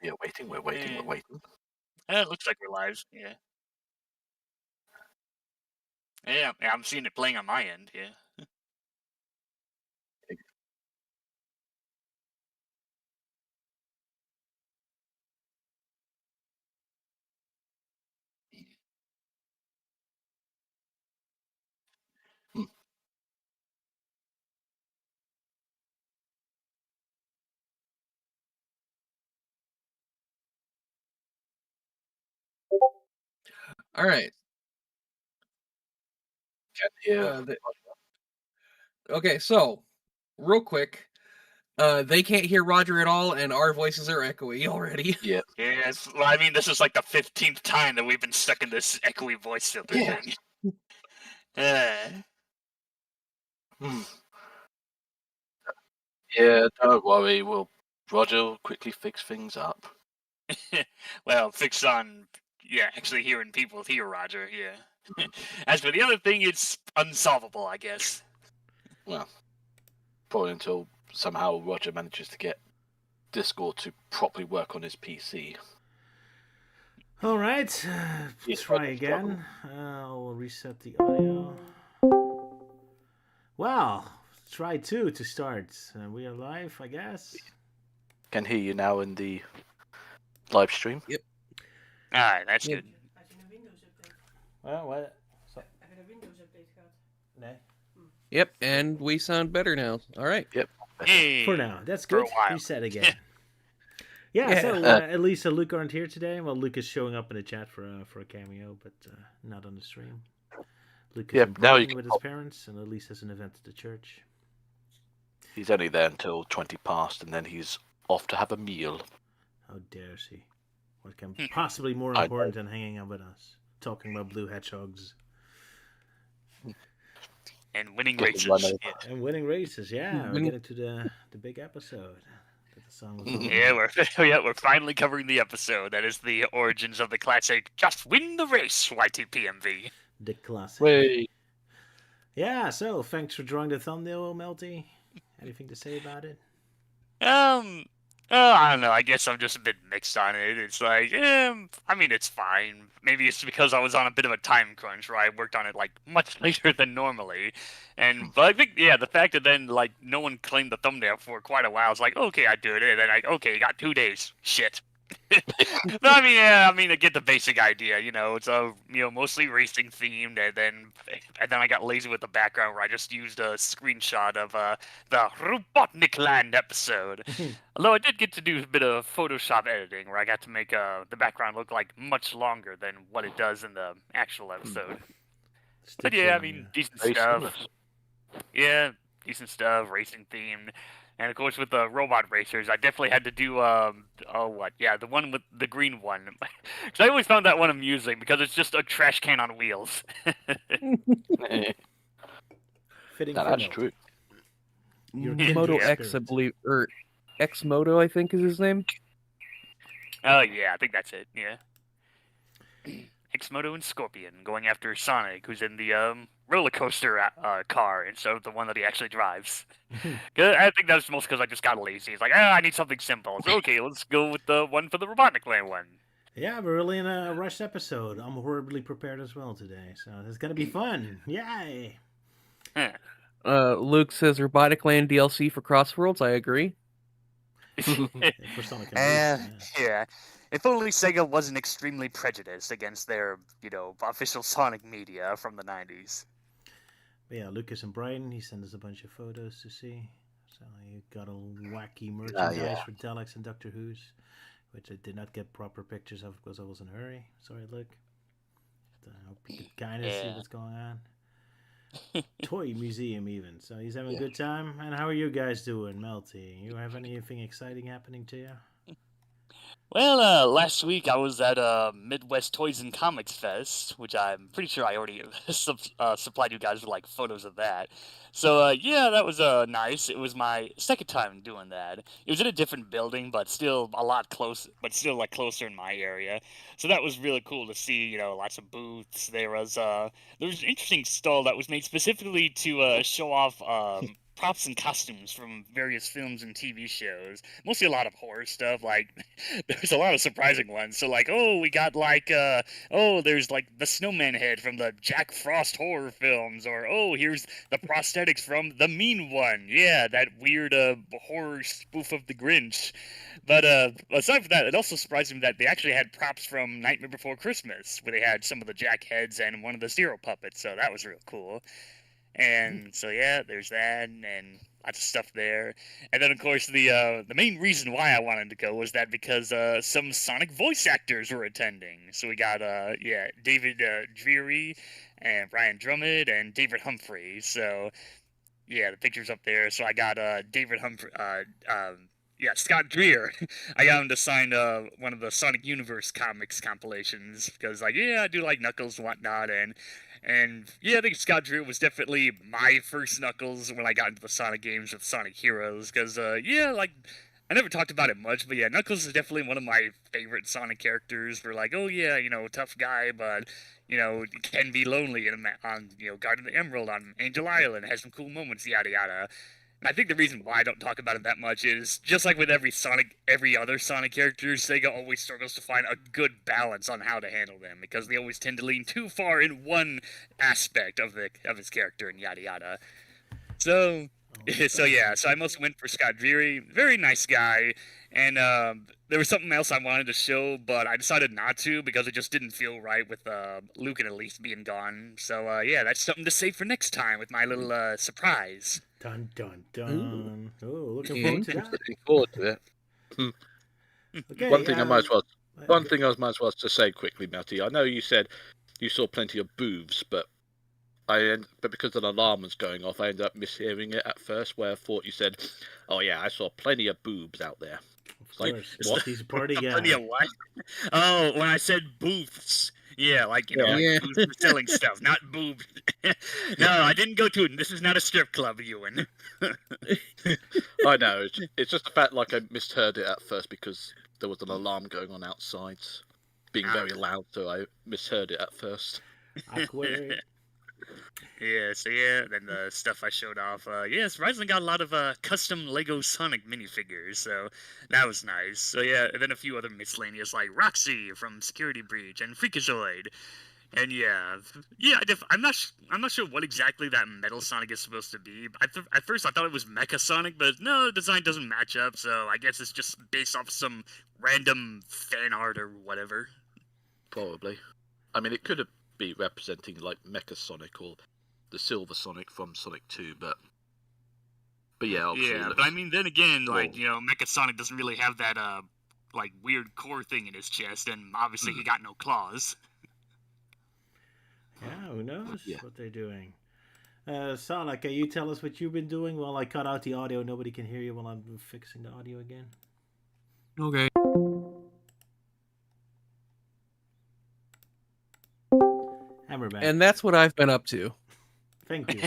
Yeah, waiting, we're waiting, we're Eh, waiting. it looks like we're live. Yeah. Yeah, yeah, I'm seeing it playing on my end. Yeah. Hmm. All right. Can't hear. Uh, the, okay, so real quick, they can't hear Roger at all, and our voices are echoey already. Yeah, Yes. Well, I mean, this is like the 15th time that we've been stuck in this echoey voice filter yeah. thing. Uh, Hmm. Yeah, don't worry. Roger will quickly fix things up. well, fix on. Yeah, actually hearing people hear Roger. Yeah. As for the other thing, it's unsolvable, I guess. Well, probably until somehow Roger manages to get Discord to properly work on his PC. All right, He's try going to struggle. again. I'll reset the audio. Well, try two to start. We are live, I guess. Can hear you now in the live stream. Yep. All right, that's Yep. good. Had je een Windows-update? Well, what? Heb je een Windows-update gehad? Nee. Yep, and we sound better now. All right. Yep. Hey, For now, that's For a good. while. Reset again. Yeah, Yeah. so at least Luke aren't here today. Well, Luke is showing up in the chat for a cameo, but not on the stream. Luke is Yeah, in now you Brighton can with his pop- parents, and Elise has an event at the church. He's only there until 20 past, and then he's off to have a meal. How dare she? What can possibly more I important than hanging out with us, talking about blue hedgehogs and winning Getting races. run over. Yeah. and winning races? Yeah, we're Win- getting to the big episode. That the song was all Yeah, about. we're finally covering the episode. That is the origins of the classic "Just Win the Race" YTPMV. The classic. Wait. Yeah, so thanks for drawing the thumbnail, Melty. Anything to say about it? I don't know. I guess I'm just a bit mixed on it. It's like, I mean, it's fine. Maybe it's because I was on a bit of a time crunch where I worked on it like much later than normally, but I think the fact that then like no one claimed the thumbnail for quite a while. I was like, okay, I do it, and then okay, got 2 days. Shit. No, I mean, yeah, I mean, I get the basic idea. It's mostly racing themed, and then I got lazy with the background where I just used a screenshot of the Robotnik Land episode. Although I did get to do a bit of Photoshop editing, where I got to make the background look like much longer than what it does in the actual episode. But yeah, I mean, decent Very stuff. similar. Yeah, decent stuff, racing themed. And of course, with the robot racers, I definitely had to do the one with the green one. 'Cause I always found that one amusing because it's just a trash can on wheels. Fitting No, for that's Melty. true. Your Moto kindred X, I spirit. believe, or X Moto, I think is his name. Oh yeah, I think that's it. Yeah. Xmoto and Scorpion going after Sonic, who's in the roller coaster car instead of the one that he actually drives. 'Cause I think that's most because I just got lazy. It's like, I need something simple. So okay, let's go with the one for the Robotnik Land one. Yeah, we're really in a rushed episode. I'm horribly prepared as well today, so it's gonna be fun. Yay! Luke says Robotic Land DLC for Crossworlds. I agree. For Sonic and Racing, Yeah. If only Sega wasn't extremely prejudiced against their, official Sonic media from the 90s. But yeah, Lucas and Brian, he sent us a bunch of photos to see. So he got a wacky Ah, merchandise yeah. for Daleks and Doctor Who's, which I did not get proper pictures of because I was in a hurry. Sorry, Luke. I hope you could kind of see Yeah. what's going on. Toy museum even. So he's having a good time. And how are you guys doing, Melty? You have anything exciting happening to you? Well, last week I was at Midwest Toys and Comics Fest, which I'm pretty sure I already supplied you guys with like photos of that. So yeah, that was nice. It was my second time doing that. It was in a different building, but still a lot close, but still like closer in my area. So that was really cool to see. Lots of booths. There was an interesting stall that was made specifically to show off props and costumes from various films and TV shows. Mostly a lot of horror stuff. Like, there's a lot of surprising ones. So, like, oh, we got like, there's like the snowman head from the Jack Frost horror films, or oh, here's the prosthetics from The Mean One. Yeah, that weird horror spoof of the Grinch. But aside from that, it also surprised me that they actually had props from Nightmare Before Christmas, where they had some of the Jack heads and one of the Zero puppets. So that was real cool. And so yeah, there's that and lots of stuff there. And then of course the main reason why I wanted to go was that because some Sonic voice actors were attending. So we got David Dreary and Brian Drummond and David Humphrey. So yeah, the picture's up there. So I got David Humphrey Scott Dreer. I got him to sign one of the Sonic Universe comics compilations because, like, yeah, I do like Knuckles and whatnot, and yeah, I think Scott Dreer was definitely my first Knuckles when I got into the Sonic games with Sonic Heroes because, like, I never talked about it much, but yeah, Knuckles is definitely one of my favorite Sonic characters for, like, oh yeah, tough guy, but, can be lonely on Guardian of the Emerald on Angel Island, has some cool moments, yada yada. I think the reason why I don't talk about it that much is, just like with every other Sonic character, Sega always struggles to find a good balance on how to handle them, because they always tend to lean too far in one aspect of his character and yada yada. So I mostly went for Scott Dreary, very nice guy, and there was something else I wanted to show, but I decided not to because it just didn't feel right with Luke and Elise being gone. So yeah, that's something to save for next time with my little surprise. Dun dun dun. Oh, looking Yeah, forward to that. Looking forward to it. Okay, One thing I might as well to say quickly, Melty. I know you said you saw plenty of boobs, but because an alarm was going off, I ended up mishearing it at first, where I thought you said, "Oh yeah, I saw plenty of boobs out there." Of course, what? He's a party guy. Plenty of what? Oh, when I said booths. Yeah, like, Yeah. booths for selling stuff, not boobs. No, I didn't go to it. This is not a strip club, Ewan. I know. It's just the fact, like, I misheard it at first because there was an alarm going on outside, being very loud, so I misheard it at first. Awkward. Yeah, so yeah, then the stuff I showed off, surprisingly got a lot of custom Lego Sonic minifigures, so that was nice. So yeah, and then a few other miscellaneous, like Roxy from Security Breach and Freakazoid. And I'm not sure what exactly that Metal Sonic is supposed to be. At first I thought it was Mecha Sonic, but no, the design doesn't match up, so I guess it's just based off some random fan art or whatever. Probably. I mean, it could be representing, like, Mecha Sonic or the Silver Sonic from Sonic 2, but yeah, obviously. Yeah, but I mean, then again, like, Mecha Sonic doesn't really have that, like, weird core thing in his chest, and obviously he got no claws. Yeah, who knows what they're doing. Sonic, can you tell us what you've been doing while I cut out the audio? Nobody can hear you while I'm fixing the audio again. Okay. And we're back. And that's what I've been up to. Thank you.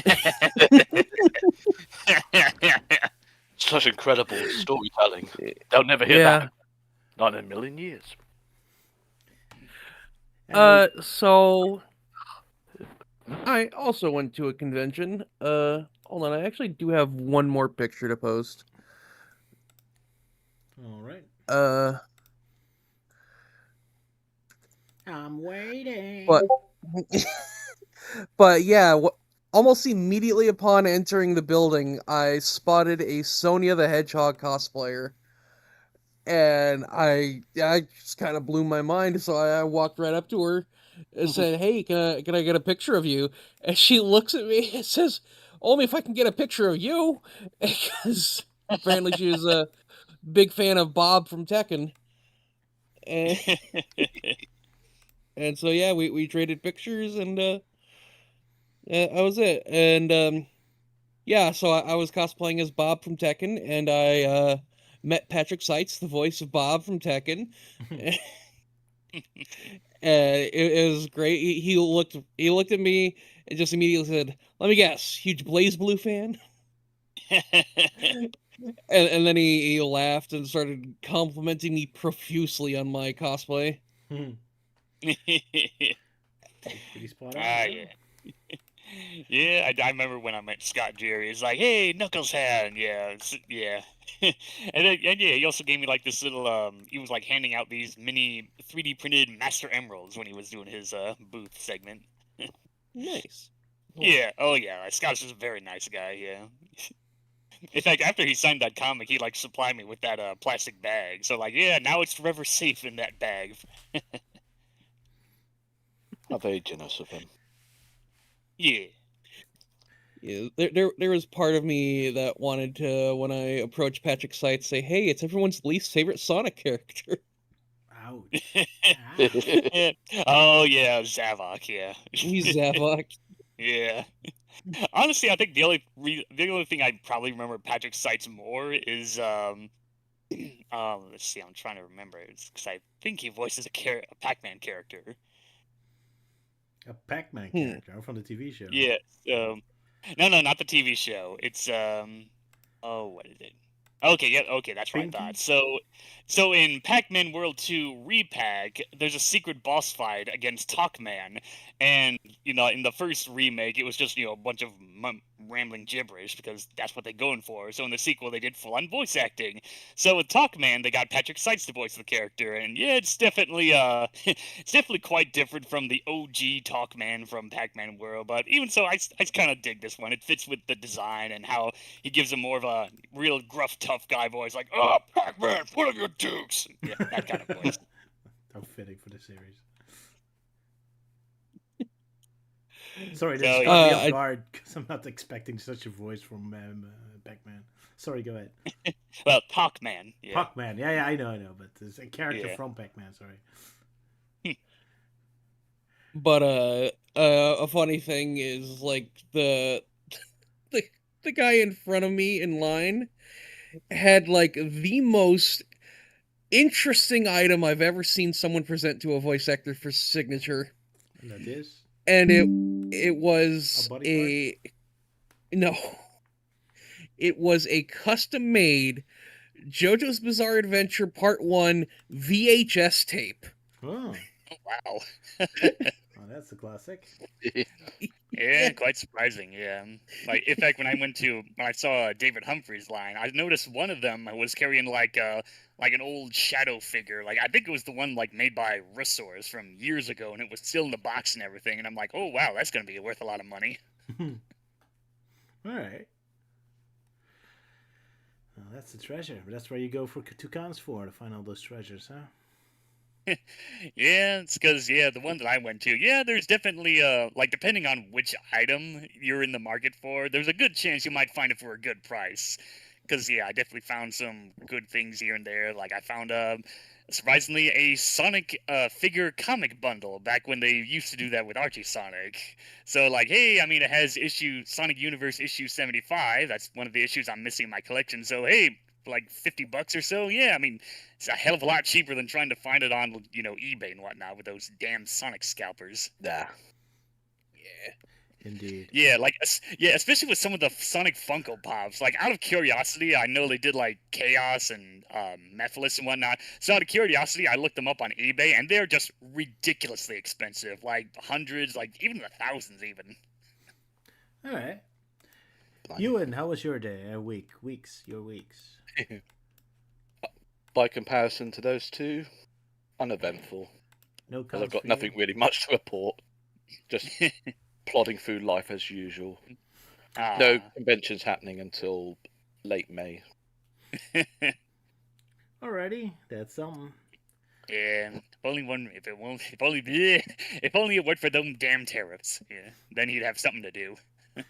Such incredible storytelling. They'll never hear that. Not in a million years. So I also went to a convention. Hold on, I actually do have one more picture to post. All right. I'm waiting. But yeah, almost immediately upon entering the building, I spotted a Sonya the Hedgehog cosplayer. And I just kind of blew my mind, so I walked right up to her and said, "Hey, can I get a picture of you?" And she looks at me and says, "Only if I can get a picture of you," because apparently she was a big fan of Bob from Tekken. And so yeah, we traded pictures, and that was it. And so I was cosplaying as Bob from Tekken, and I met Patrick Seitz, the voice of Bob from Tekken. It was great. He looked at me and just immediately said, "Let me guess, huge Blaze Blue fan?" and then he laughed and started complimenting me profusely on my cosplay. Pretty spot on. Yeah. Yeah, I remember when I met Scott Jerry. It's like, hey, Knuckles hand, yeah, yeah. And yeah, he also gave me like this little he was like handing out these mini 3D printed Master Emeralds when he was doing his booth segment. Nice. Yeah, oh yeah, Scott's just a very nice guy. Yeah. In fact, after he signed that comic, he like supplied me with that plastic bag. So like, yeah, now it's forever safe in that bag. How very generous of him. Yeah. Yeah, there was part of me that wanted to, when I approached Patrick Seitz, say, "Hey, it's everyone's least favorite Sonic character." Ouch. Ah. Oh yeah, Zavok. Yeah. He's Zavok. Yeah. Honestly, I think the only thing I probably remember Patrick Seitz more is let's see, I'm trying to remember because I think he voices a Pac-Man character. A Pac-Man character from the TV show. Yeah. No, not the TV show. It's oh, what is it? Okay, yeah, okay, that's what I Pinky? thought. So in Pac-Man World 2 Repack, there's a secret boss fight against Talkman, and in the first remake, it was just a bunch of rambling gibberish because that's what they're going for. So in the sequel, they did full-on voice acting. So with Talkman, they got Patrick Seitz to voice the character, and yeah, it's definitely it's definitely quite different from the OG Talkman from Pac-Man World. But even so, I kind of dig this one. It fits with the design and how he gives him more of a real gruff, tough guy voice, like, "Oh, Pac-Man, put on your dukes." Yeah, that kind of voice. How fitting for the series. Sorry, this So, caught me I- off guard because I'm not expecting such a voice from Pac-Man. Sorry, go ahead. Well, Talkman. Yeah. Pac-Man, yeah, I know, but there's a character Yeah. from Pac-Man. Sorry. But a funny thing is, like, the the guy in front of me in line had like the most interesting item I've ever seen someone present to a voice actor for signature, And that is and it was A body no, it was a custom made JoJo's Bizarre Adventure Part 1 VHS tape. oh, Wow. oh, that's a classic. Yeah, quite surprising. Yeah, like in fact, when I saw David Humphrey's line, I noticed one of them was carrying like an old shadow figure. Like I think it was the one like made by Resource from years ago, and it was still in the box and everything. And I'm like, oh wow, that's gonna be worth a lot of money. All right. Well, that's a treasure. That's where you go for 2 cons for to find all those treasures, huh? Yeah, it's because the one that I went to, there's definitely like depending on which item you're in the market for, there's a good chance you might find it for a good price. Because I definitely found some good things here and there. Like I found surprisingly a Sonic figure comic bundle back when they used to do that with Archie Sonic. So like, hey, I mean it has Sonic Universe issue 75. That's one of the issues I'm missing in my collection. So hey, like $50 or so. Yeah, I mean it's a hell of a lot cheaper than trying to find it on eBay and whatnot with those damn Sonic scalpers. Nah. Indeed. Yeah, especially with some of the Sonic Funko Pops. Like, out of curiosity, I know they did, like, Chaos and Mephiles and whatnot. So, out of curiosity, I looked them up on eBay, and they're just ridiculously expensive. Like, hundreds, like, even the thousands, even. All right. Ewan, how was your day? Your weeks. By comparison to those two, uneventful. No 'Cause cons I've got for nothing you? really much to report. Just plodding through life as usual. No conventions happening until late May. Alrighty, that's something. Yeah, if only it weren't for them damn tariffs. Yeah, then he'd have something to do.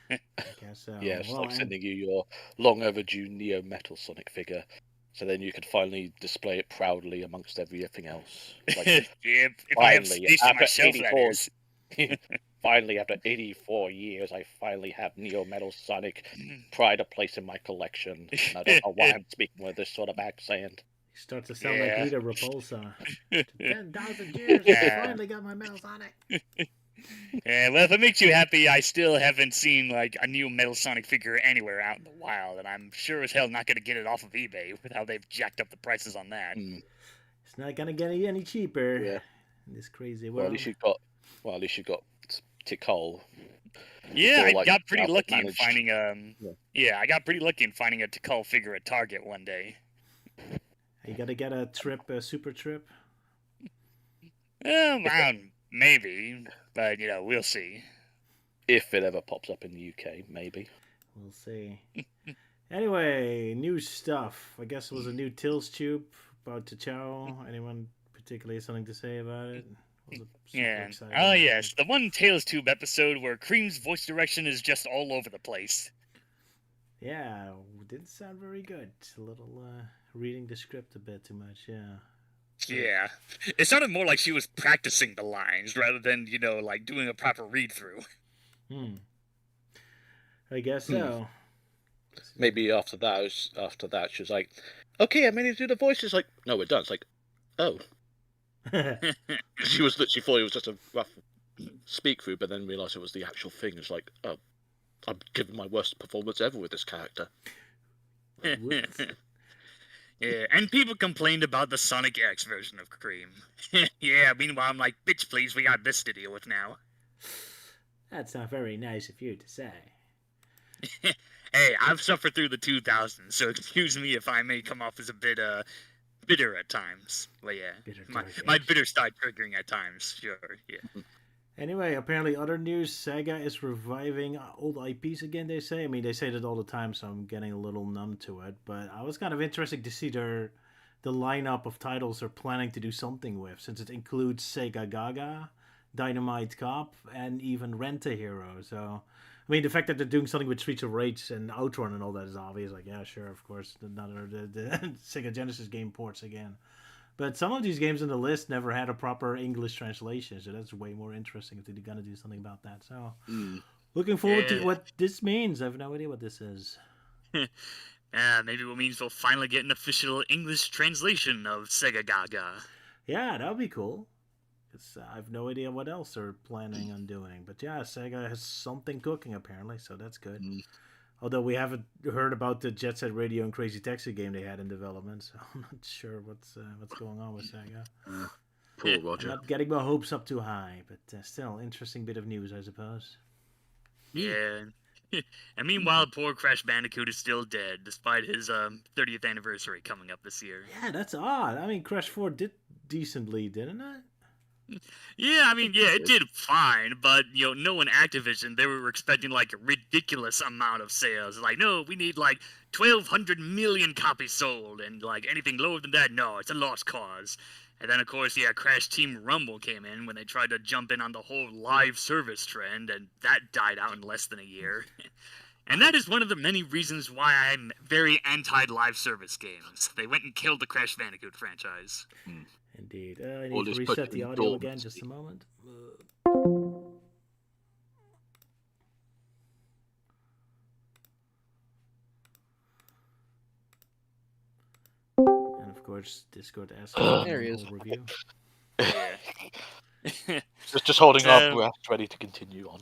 I guess so. Yeah, it's Well, like sending you your long overdue Neo Metal Sonic figure, so then you can finally display it proudly amongst everything else. Like, Yeah, if I have finally, space on my after shelf, that 84 is. finally, after 84 years, I finally have Neo Metal Sonic pride a place in my collection. And I don't know why I'm speaking with this sort of accent. you start to sound Yeah. like Rita Repulsa. 10,000 years, Yeah. I finally got my Metal Sonic. Yeah, well, if it makes you happy, I still haven't seen like a new Metal Sonic figure anywhere out in the wild, and I'm sure as hell not going to get it off of eBay with how they've jacked up the prices on that. Mm. It's not gonna get any cheaper Yeah. in this crazy Well, world. at least you got Tikal. Yeah, before, I like, got pretty Ralph lucky in managed- finding Yeah. Yeah, I got pretty lucky in finding a Tikal figure at Target one day. You gotta get a trip, a super trip. Maybe, but we'll see. If it ever pops up in the UK, maybe. We'll see. Anyway, new stuff. I guess it was a new Tills tube about T'Chao. Anyone particularly have something to say about it? Was it super Yeah. exciting? Oh yes, the one Tales Tube episode where Cream's voice direction is just all over the place. Yeah, didn't sound very good. A little reading the script a bit too much. Yeah. Yeah, it sounded more like she was practicing the lines rather than like doing a proper read through. I guess so. Maybe after that, she was like, "Okay, I'm ready to do the voices." Like, no, we're done. It's like, oh, she thought it was just a rough speak through, but then realised it was the actual thing. It's like, oh, I'm giving my worst performance ever with this character. Yeah, and people complained about the Sonic X version of Cream. Yeah, meanwhile I'm like, bitch please, we got this to deal with now. That's not very nice of you to say. Hey, I've suffered through the 2000s, so excuse me if I may come off as a bit, bitter at times. Well, yeah, my bitter start triggering at times, sure, yeah. Anyway, apparently other news, Sega is reviving old IPs again, they say. I mean, they say that all the time, so I'm getting a little numb to it. But I was kind of interested to see the lineup of titles they're planning to do something with, since it includes Sega Gaga, Dynamite Cop, and even Rent-A-Hero. So, I mean, the fact that they're doing something with Streets of Rage and Outrun and all that is obvious. Like, yeah, sure, of course, another the Sega Genesis game ports again. But some of these games on the list never had a proper English translation, so that's way more interesting if they're going to do something about that. So, looking forward to what this means. I have no idea what this is. Maybe it means we'll finally get an official English translation of Sega Gaga. Yeah, that would be cool. I have no idea what else they're planning on doing. But yeah, Sega has something cooking apparently, so that's good. Although we haven't heard about the Jet Set Radio and Crazy Taxi game they had in development, so I'm not sure what's going on with Sega. Poor Roger. I'm not getting my hopes up too high, but still, interesting bit of news, I suppose. Yeah. And meanwhile, poor Crash Bandicoot is still dead, despite his 30th anniversary coming up this year. Yeah, that's odd. I mean, Crash 4 did decently, didn't it? Yeah, I mean, yeah, it did fine, but, knowing Activision, they were expecting, like, a ridiculous amount of sales. Like, no, we need, like, 1,200 million copies sold, and, like, anything lower than that, no, it's a lost cause. And then, of course, yeah, Crash Team Rumble came in when they tried to jump in on the whole live service trend, and that died out in less than a year. And that is one of the many reasons why I'm very anti-live service games. They went and killed the Crash Bandicoot franchise. Indeed. I need to reset the audio again, just a moment. And of course, Discord asks for There he an is. overview. Just holding our breath, ready to continue on.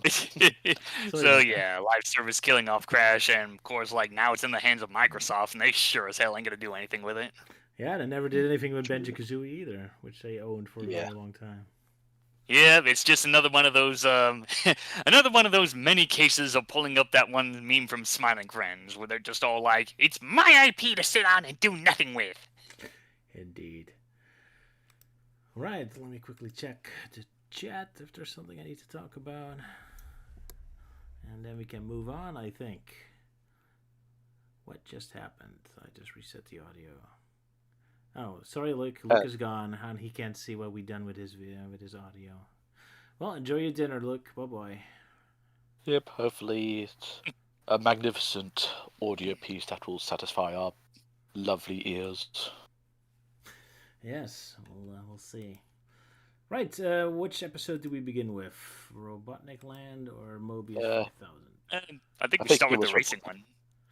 So yeah, live service killing off Crash, and of course, like now it's in the hands of Microsoft, and they sure as hell ain't gonna do anything with it. Yeah, they never did anything with Banjo-Kazooie either, which they owned for a very long time. Yeah, it's just another one of those many cases of pulling up that one meme from Smiling Friends, where they're just all like, "It's my IP to sit on and do nothing with." Indeed. Right, let me quickly check the chat if there's something I need to talk about. And then we can move on, I think. What just happened? I just reset the audio. Oh, sorry, Luke. Luke is gone, and he can't see what we've done with his audio. Well, enjoy your dinner, Luke. Bye-bye. Yep, hopefully it's a magnificent audio piece that will satisfy our lovely ears. Yes, we'll see. Right, which episode do we begin with? Robotnik Land or Mobius 5000? I think we start with the racing one.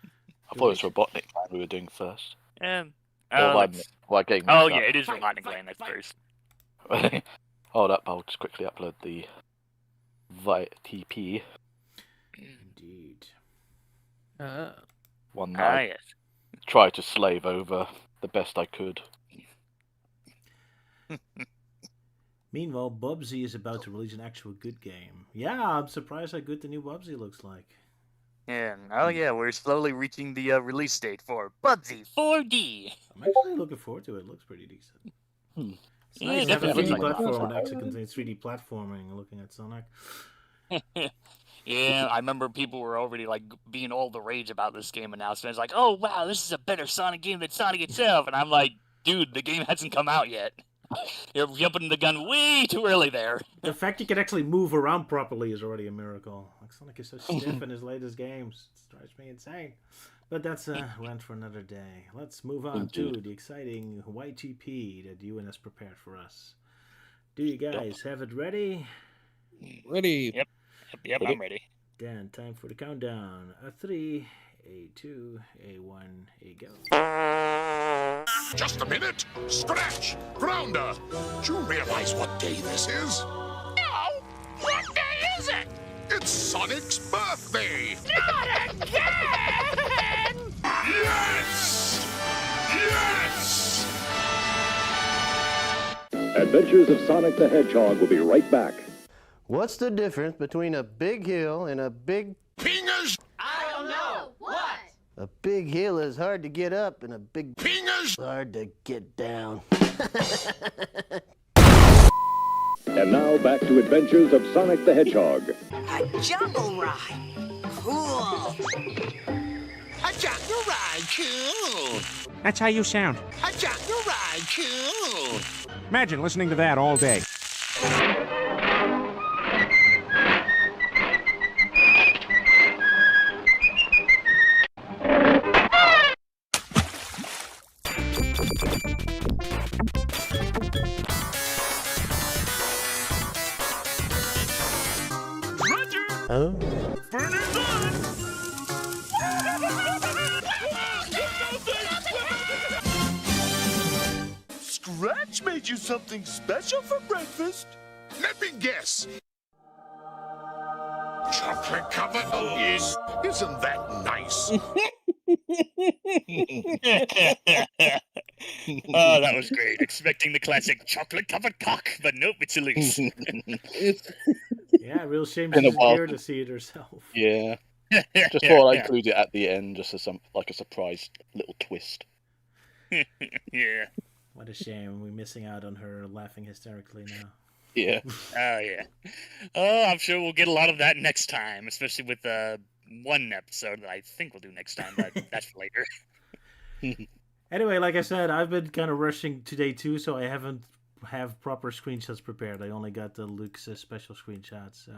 I thought it was Robotnik Land we were doing first. Yeah, it is Robotnik Land at first. Hold up, I'll just quickly upload the TP. Indeed. One that I yes. tried to slave over the best I could. Meanwhile, Bubsy is about to release an actual good game. Yeah, I'm surprised how good the new Bubsy looks like. Yeah, oh yeah, we're slowly reaching the release date for Bubsy 4D. I'm actually looking forward to it. It looks pretty decent. Hmm. It's Yeah, nice it to have a definitely 3D looks like platform that actually contains 3D platforming looking at Sonic. Yeah, I remember people were already like being all the rage about this game announcement. It's like, oh wow, this is a better Sonic game than Sonic itself, and I'm like, dude, the game hasn't come out yet. You're jumping the gun way too early there. The fact you can actually move around properly is already a miracle. Like Sonic is so stiff in his latest games, it drives me insane. But that's a rant for another day. Let's move on to the exciting YTP that Ewan has prepared for us. Do you guys have it ready? Ready? Yep, I'm ready. Then time for the countdown. A 3, a 2, a 1, a go. Just a minute. Scratch! Grounder! Do you realize what day this is? No! What day is it? It's Sonic's birthday! Not again! Yes! Yes! Adventures of Sonic the Hedgehog will be right back. What's the difference between a big hill and a big... Pingers! I don't know. What? A big hill is hard to get up and a big... Pingers! hard to get down. And now back to Adventures of Sonic the Hedgehog. A jungle ride. Cool. A jungle ride, cool! That's how you sound. A jungle ride, cool! Imagine listening to that all day. Oh? Burner's on! Scratch made you something special for breakfast? Let me guess. Chocolate-covered oats. Isn't that nice? Oh, that was great. Expecting the classic chocolate-covered cock, but nope, it's a loose. Yeah, real shame Been a she's while. here to see it herself. Yeah. Just thought I'd include it at the end, just as like a surprise little twist. Yeah. What a shame. We're missing out on her laughing hysterically now. Yeah. Oh, yeah. Oh, I'm sure we'll get a lot of that next time, especially with one episode that I think we'll do next time, but that's for later. Anyway, like I said, I've been kind of rushing today too, so I haven't have proper screenshots prepared. I only got the Luke's special screenshots, so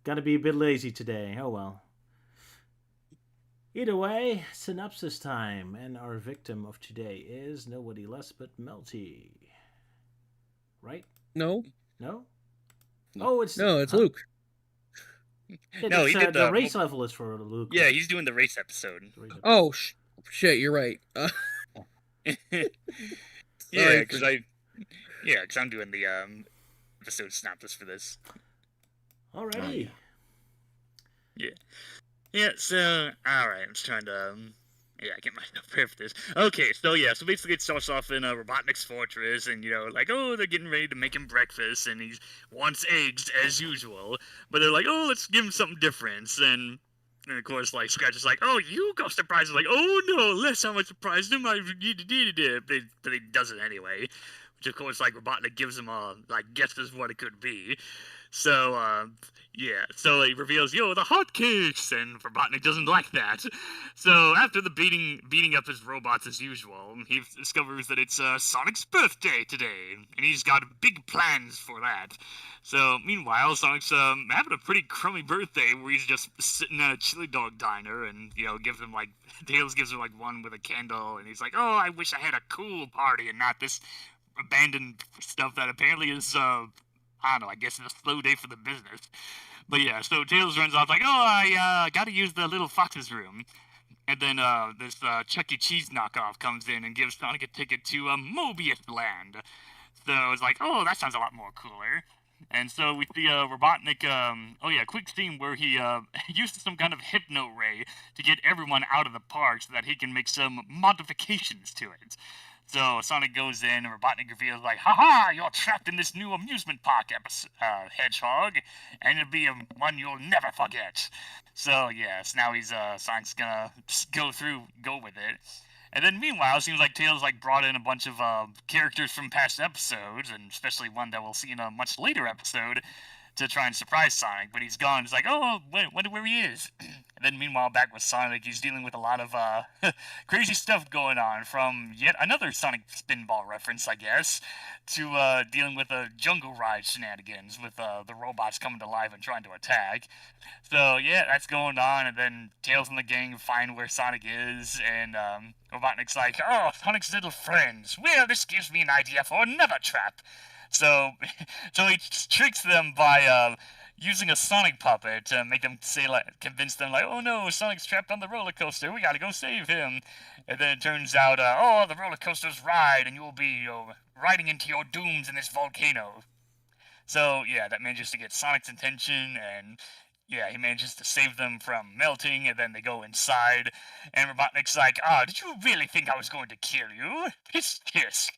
gotta be a bit lazy today. Oh well. Either way, synopsis time, and our victim of today is nobody less but Melty. Right? No, No? Oh, it's Luke. No, he did the race level is for Luke. Yeah, he's doing the race episode. Oh, shit, you're right. Yeah, because I'm doing the episode synopsis for this. Alrighty. Yeah. Yeah, so, alright, I'm just trying to, get myself prepared for this. Okay, so basically it starts off in Robotnik's fortress, and, like, oh, they're getting ready to make him breakfast, and he wants eggs, as usual, but they're like, oh, let's give him something different, and of course, like, Scratch is like, oh, you go surprise him, like, oh, no, last time I surprised him, but he does it anyway, which, of course, like, Robotnik gives him guesses what it could be. So, so he reveals, the hotcakes, and Robotnik doesn't like that. So after the beating up his robots as usual, he discovers that it's Sonic's birthday today, and he's got big plans for that. So meanwhile, Sonic's having a pretty crummy birthday, where he's just sitting at a chili dog diner, and gives him Tails gives him one with a candle, and he's like, oh, I wish I had a cool party and not this abandoned stuff that apparently is I don't know, I guess it's a slow day for the business. But yeah, so Tails runs off like, oh, I gotta use the little fox's room. And then this Chuck E. Cheese knockoff comes in and gives Sonic a ticket to Mobius Land. So it's like, oh, that sounds a lot more cooler. And so we see Robotnik, quick scene where he uses some kind of hypno ray to get everyone out of the park so that he can make some modifications to it. So Sonic goes in, and Robotnik reveals like, "Ha! You're trapped in this new amusement park, Hedgehog, and it'll be one you'll never forget." So yes, now he's Sonic's gonna just go with it. And then meanwhile, it seems like Tails like brought in a bunch of characters from past episodes, and especially one that we'll see in a much later episode, to try and surprise Sonic. But he's gone. He's like, "Oh, wonder where he is." And then meanwhile, back with Sonic, he's dealing with a lot of crazy stuff going on, from yet another Sonic Spinball reference, I guess, to dealing with jungle ride shenanigans with the robots coming to life and trying to attack. So yeah, that's going on, and then Tails and the gang find where Sonic is, and Robotnik's like, "Oh, Sonic's little friends. Well, this gives me an idea for another trap." So, so he tricks them by using a Sonic puppet to make them convince them like, "Oh no, Sonic's trapped on the roller coaster. We gotta go save him." And then it turns out, "Oh, the roller coaster's ride, and you will be riding into your dooms in this volcano." So yeah, that manages to get Sonic's attention, and yeah, he manages to save them from melting, and then they go inside, and Robotnik's like, "Did you really think I was going to kill you? Tisk tisk."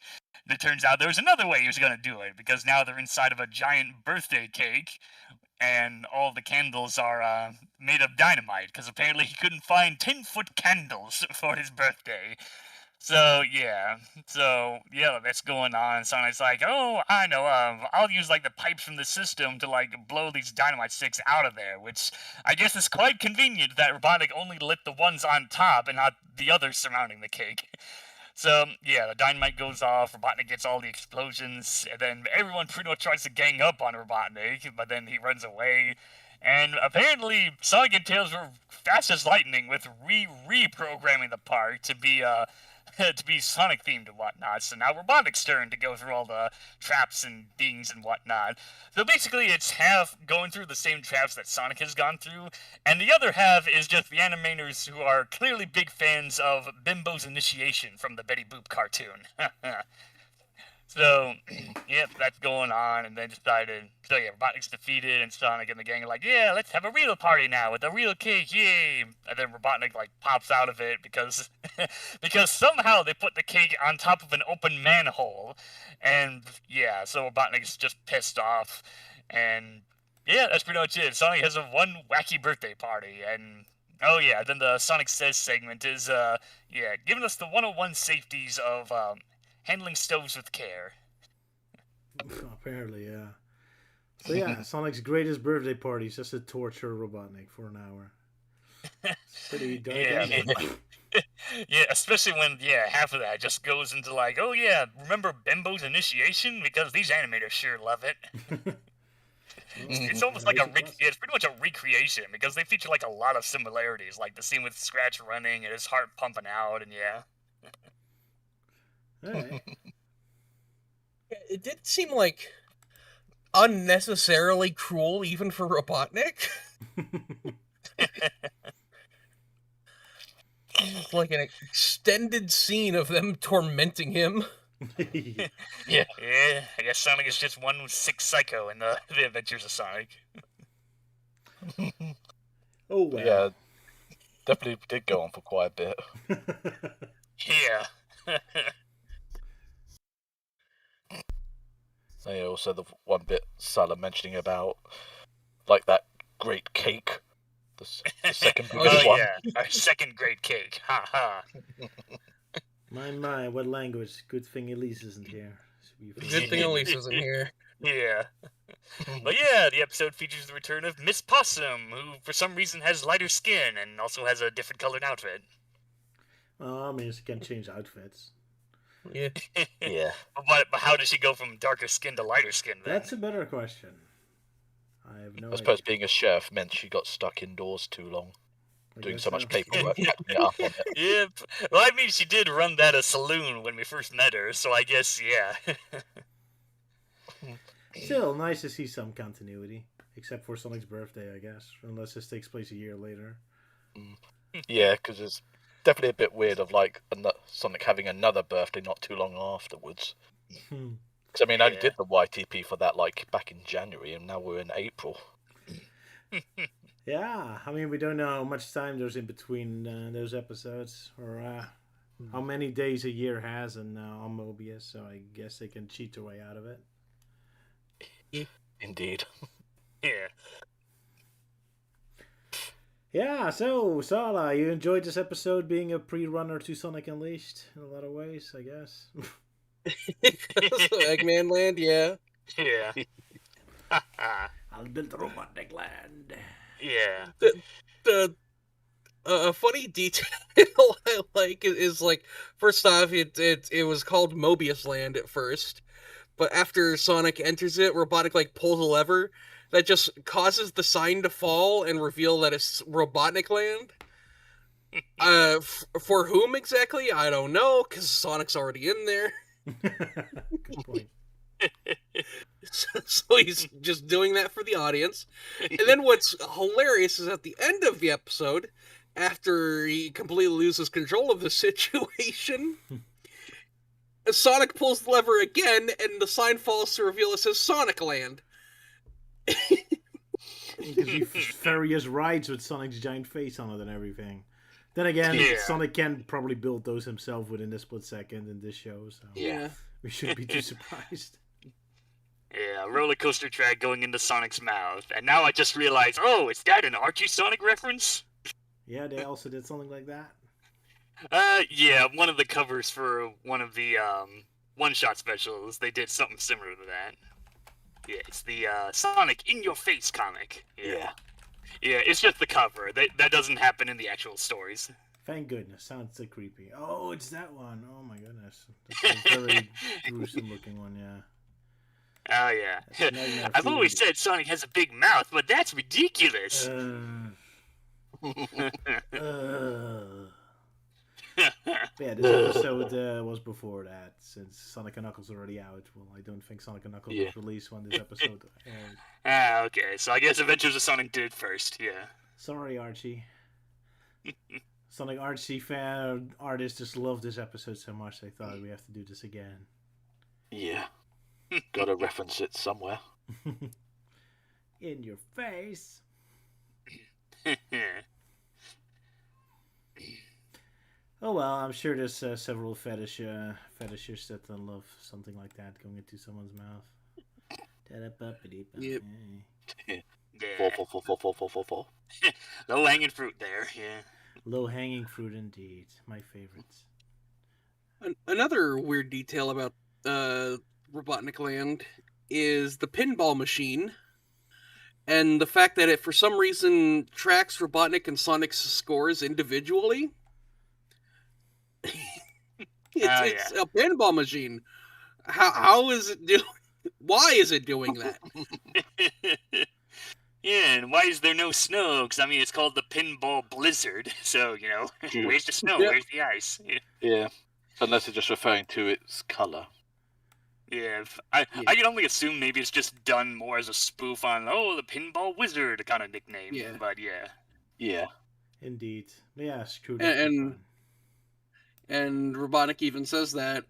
And it turns out there was another way he was going to do it, because now they're inside of a giant birthday cake, and all the candles are made of dynamite, because apparently he couldn't find 10-foot candles for his birthday. So yeah, that's going on. Sonic's like, "Oh, I know, I'll use like the pipes from the system to like blow these dynamite sticks out of there," which I guess is quite convenient that Robotnik only lit the ones on top and not the others surrounding the cake. So yeah, the dynamite goes off, Robotnik gets all the explosions, and then everyone pretty much tries to gang up on Robotnik, but then he runs away. And apparently, Sonic and Tails were fast as lightning with reprogramming the park to be to be Sonic themed and whatnot. So now Robotnik's turn to go through all the traps and dings and whatnot. So basically, it's half going through the same traps that Sonic has gone through, and the other half is just the animators who are clearly big fans of Bimbo's Initiation from the Betty Boop cartoon. So, yep, that's going on, and then decided, so yeah, Robotnik's defeated, and Sonic and the gang are like, "Yeah, let's have a real party now with a real cake, yay!" And then Robotnik, like, pops out of it because, because somehow they put the cake on top of an open manhole, and yeah, so Robotnik's just pissed off, and yeah, that's pretty much it. Sonic has one wacky birthday party, and oh yeah, then the Sonic Says segment is, yeah, giving us the 101 safeties of, handling stoves with care. Apparently, yeah. So yeah, Sonic's greatest birthday party is just to torture Robotnik for an hour. It's pretty dark. Yeah. Yeah, especially when half of that just goes into like, "Oh yeah, remember Bimbo's Initiation? Because these animators sure love it." It's almost like it's pretty much a recreation, because they feature like a lot of similarities, like the scene with Scratch running and his heart pumping out, and yeah. Right. It did seem like unnecessarily cruel, even for Robotnik. It's like an extended scene of them tormenting him. Yeah, I guess Sonic is just one sick psycho in the Adventures of Sonic. Oh wow. Yeah, definitely did go on for quite a bit. Yeah. Yeah, also the one bit Salah mentioning about, like, that great cake, the second biggest one. Yeah, our second great cake. Ha ha. My, what language? Good thing Elise isn't here. Good thing Elise isn't here. Yeah. But yeah, the episode features the return of Miss Possum, who for some reason has lighter skin and also has a different colored outfit. Oh, I mean, she can change outfits. Yeah. Yeah. But how does she go from darker skin to lighter skin then? That's a better question. I have no idea. I suppose being a chef meant she got stuck indoors too long, doing so much paperwork, catching it up on it. Yeah, well, I mean, she did run that a saloon when we first met her, so I guess, yeah. Still, nice to see some continuity, except for Sonic's birthday, I guess, unless this takes place a year later. Yeah, because it's definitely a bit weird of like Sonic having another birthday not too long afterwards. Because I mean, I did the YTP for that like back in January, and now we're in April. Yeah, I mean, we don't know how much time there's in between those episodes, or how many days a year has on Mobius, so I guess they can cheat their way out of it. Indeed. Yeah. Yeah, so Sala, you enjoyed this episode being a pre-runner to Sonic Unleashed in a lot of ways, I guess. Eggman Land, yeah. Yeah. I'll build Robotic Land. Yeah. The a funny detail I like is like, first off, it was called Mobius Land at first, but after Sonic enters it, Robotnik like pulls a lever that just causes the sign to fall and reveal that it's Robotnik Land. For whom exactly? I don't know, because Sonic's already in there. Good point. So he's just doing that for the audience. And then what's hilarious is at the end of the episode, after he completely loses control of the situation, Sonic pulls the lever again, and the sign falls to reveal it says Sonic Land. Because various rides with Sonic's giant face on it and everything. Then again, Sonic can probably build those himself within a split second in this show, so we shouldn't be too surprised. Yeah, roller coaster track going into Sonic's mouth, and now I just realized, oh, is that an Archie Sonic reference? Yeah, they also did something like that. Yeah, one of the covers for one of the one-shot specials, they did something similar to that. Yeah, it's the Sonic in Your Face comic. Yeah, it's just the cover. That doesn't happen in the actual stories. Thank goodness. Sounds so creepy. Oh, it's that one. Oh my goodness. That's a very gruesome looking one. Yeah. Oh yeah. I've always said Sonic has a big mouth, but that's ridiculous. Yeah, this episode was before that, since Sonic and Knuckles are already out. Well, I don't think Sonic and Knuckles was released when this episode aired. Okay, so I guess Adventures of Sonic did first, yeah. Sorry, Archie. Sonic Archie fan artists just love this episode so much they thought we have to do this again. Yeah. Gotta reference it somewhere. In your face. Oh well, I'm sure there's several fetishists that love something like that going into someone's mouth. Yep. Low hanging fruit there, yeah. Low hanging fruit indeed. My favorites. Another weird detail about Robotnik Land is the pinball machine, and the fact that it for some reason tracks Robotnik and Sonic's scores individually. It's a pinball machine. How is it doing? Why is it doing that? Yeah, and why is there no snow? Because, I mean, it's called the Pinball Blizzard. So, you know, where's the snow? Where's the ice? Yeah. Unless it's just referring to its colour. Yeah, I can only assume maybe it's just done more as a spoof on, the Pinball Wizard kind of nickname. Yeah. But, yeah. Yeah. Indeed. Yeah, screwed up. And Robotnik even says that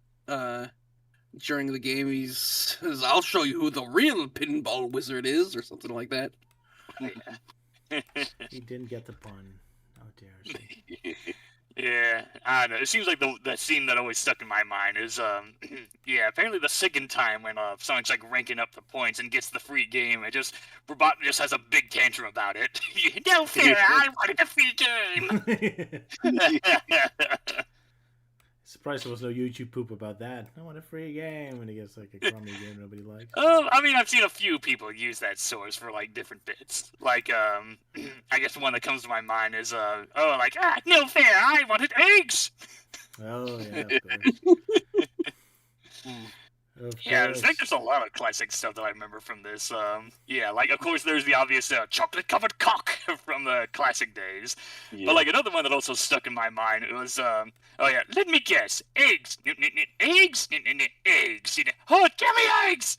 during the game. He says, "I'll show you who the real Pinball Wizard is," or something like that. He didn't get the pun. Oh dear. Yeah, I don't know. It seems like the scene that always stuck in my mind is, apparently the second time when Sonic's like ranking up the points and gets the free game, Robotnik just has a big tantrum about it. No fair, I wanted a free game. Surprised there was no YouTube poop about that. I want a free game when he gets like a crummy game nobody likes. I mean, I've seen a few people use that source for like different bits. Like, I guess the one that comes to my mind is, no fair, I wanted eggs. Oh yeah. Yeah, I think there's a lot of classic stuff that I remember from this. Of course there's the obvious chocolate-covered cock from the classic days. Yeah. But, like, another one that also stuck in my mind, it was, let me guess, eggs, eggs, eggs, oh, give me eggs!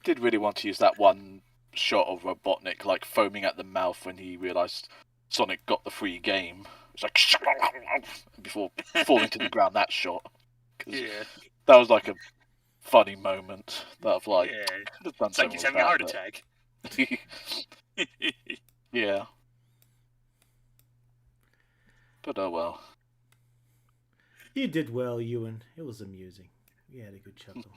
Did really want to use that one shot of Robotnik, like, foaming at the mouth when he realised Sonic got the free game. It's like before falling to the ground. That shot, that was like a funny moment. That of like, it's like he's having a heart attack. Yeah. But oh well. You did well, Ewan. It was amusing. We had a good chuckle.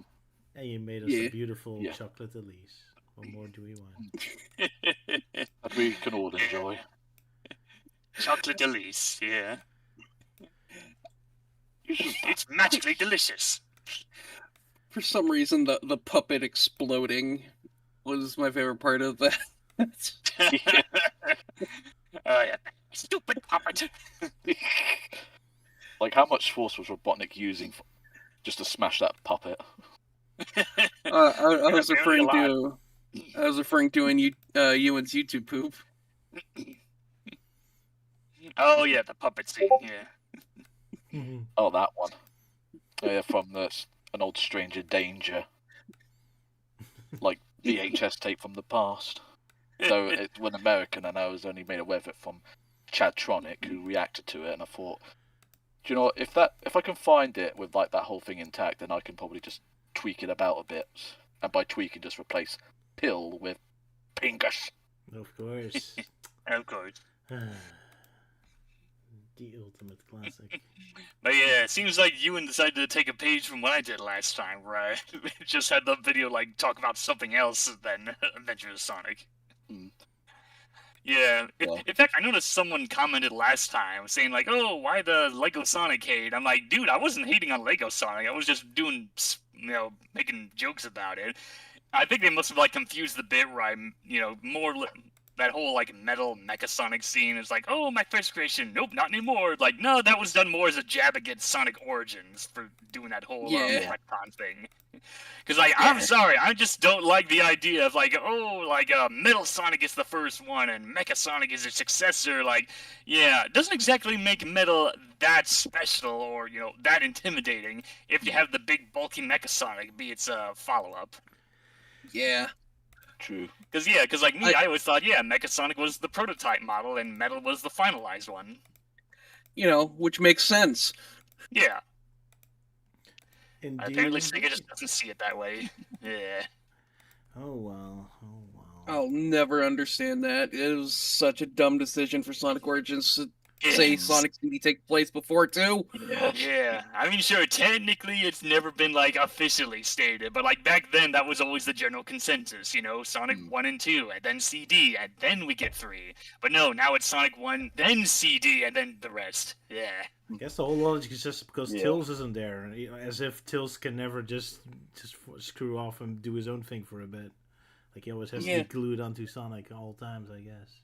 And you made us a beautiful chocolate Elise. What more do we want? That we can all enjoy. Chocolate Elise, yeah. It's magically delicious. For some reason, the puppet exploding was my favorite part of that. Yeah. Stupid puppet. Like, how much force was Robotnik using just to smash that puppet? I was referring to Ewan's YouTube poop. Oh yeah, the puppet scene. Yeah. Oh, that one. Yeah, from an old Stranger Danger, like VHS tape from the past. So it was American, and I was only made aware of it from Chad Tronic, who reacted to it, and I thought, do you know what, if I can find it with like that whole thing intact, then I can probably just tweak it about a bit, and by tweaking, just replace pill with pingus. Of course. Of course. The ultimate classic. But yeah, it seems like Ewan decided to take a page from what I did last time, where I just had the video like talk about something else than Adventures of Sonic. Yeah. In fact, I noticed someone commented last time saying like, "Oh, why the Lego Sonic hate?" I'm like, dude, I wasn't hating on Lego Sonic. I was just doing, making jokes about it. I think they must have like confused the bit where I'm, more that whole like metal Mecha Sonic scene is like, oh, my first creation. Nope, not anymore. Like, no, that was done more as a jab against Sonic Origins for doing that whole retcon thing. Because, like, I'm sorry, I just don't like the idea of, like, Metal Sonic is the first one and Mecha Sonic is its successor. Like, yeah, it doesn't exactly make Metal that special or, that intimidating if you have the big, bulky Mecha Sonic be its follow-up. Yeah. True. Because, like me, I always thought, Mecha Sonic was the prototype model and Metal was the finalized one. Which makes sense. Yeah. Indeed. Apparently Sega just doesn't see it that way. Yeah. Oh well. I'll never understand that. It was such a dumb decision for Sonic Origins to say Sonic CD take place before 2. Yeah. I mean, sure, technically it's never been, like, officially stated, but, like, back then that was always the general consensus, Sonic 1 and 2, and then CD, and then we get 3. But no, now it's Sonic 1, then CD, and then the rest. Yeah. I guess the whole logic is just because Tails isn't there, as if Tails can never just screw off and do his own thing for a bit. Like he always has to be glued onto Sonic at all times, I guess.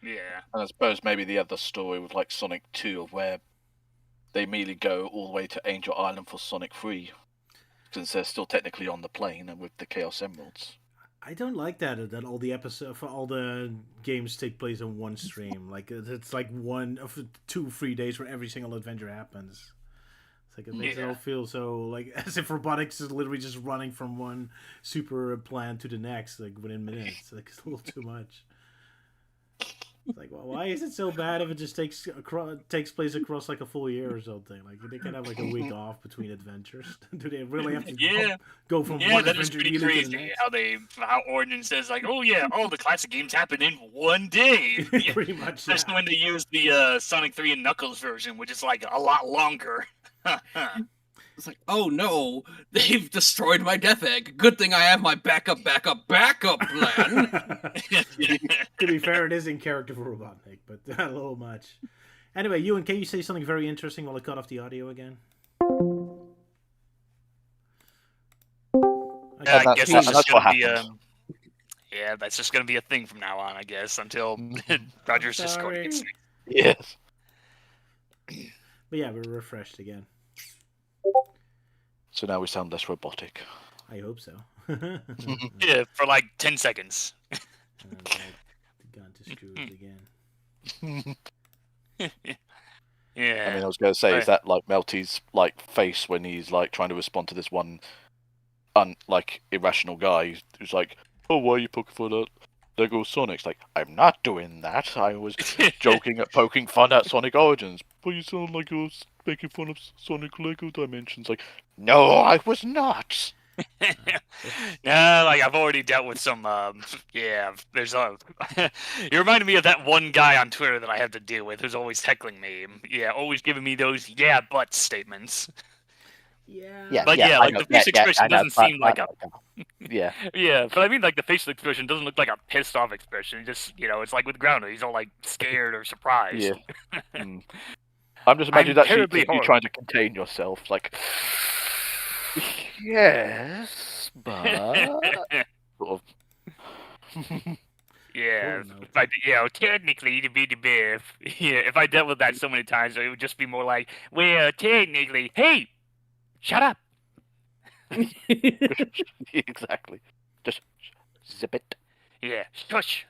Yeah. And I suppose maybe the other story with like Sonic 2, of where they immediately go all the way to Angel Island for Sonic 3, since they're still technically on the plane and with the Chaos Emeralds. I don't like that all the games take place in one stream. Like it's like 1 of 2 free days where every single adventure happens. It's like it makes it all feel so like as if robotics is literally just running from one super plan to the next, like within minutes. Like it's a little too much. It's like, well, why is it so bad if it just takes place across like a full year or something? Like they can have like a week off between adventures. Do they really have to go from one that is adventure pretty to the crazy. next? How Origin says like, oh yeah, all the classic games happen in one day. Pretty much. Especially when they use the Sonic 3 and Knuckles version, which is like a lot longer. It's like, oh no, they've destroyed my Death Egg. Good thing I have my backup plan. To be fair, it is in character for Robotnik, but a little much. Anyway, Ewan, can you say something very interesting while I cut off the audio again? I guess it's just gonna be that's just gonna be a thing from now on, I guess, until Roger's Discord gets fixed. Yes. But yeah, we're refreshed again. So now we sound less robotic. I hope so. Yeah, for like 10 seconds. Gone to screws again. Yeah. I mean, I was going to say, is that like Melty's like face when he's like trying to respond to this one, irrational guy who's like, "Oh, why are you poking for that Lego Sonic's?" Like, I'm not doing that. I was joking at poking fun at Sonic Origins. But you sound like you're making fun of Sonic Lego Dimensions. Like, no, I was not. No, like I've already dealt with some. Yeah, there's a. You reminded me of that one guy on Twitter that I have to deal with, who's always heckling me. Yeah, always giving me those "yeah, but" statements. Yeah. But I like know, the face expression I know, doesn't seem like a. Yeah. Yeah, but I mean, like the facial expression doesn't look like a pissed off expression. It just, it's like with Grounder, he's all like scared or surprised. Yeah. I'm just imagining that terribly you trying to contain yourself, like, yes, but sort of. Yeah, if I, technically to be the biff. Yeah, if I dealt with that so many times, it would just be more like, well, technically, hey, shut up. Exactly. Just zip it. Yeah, shush.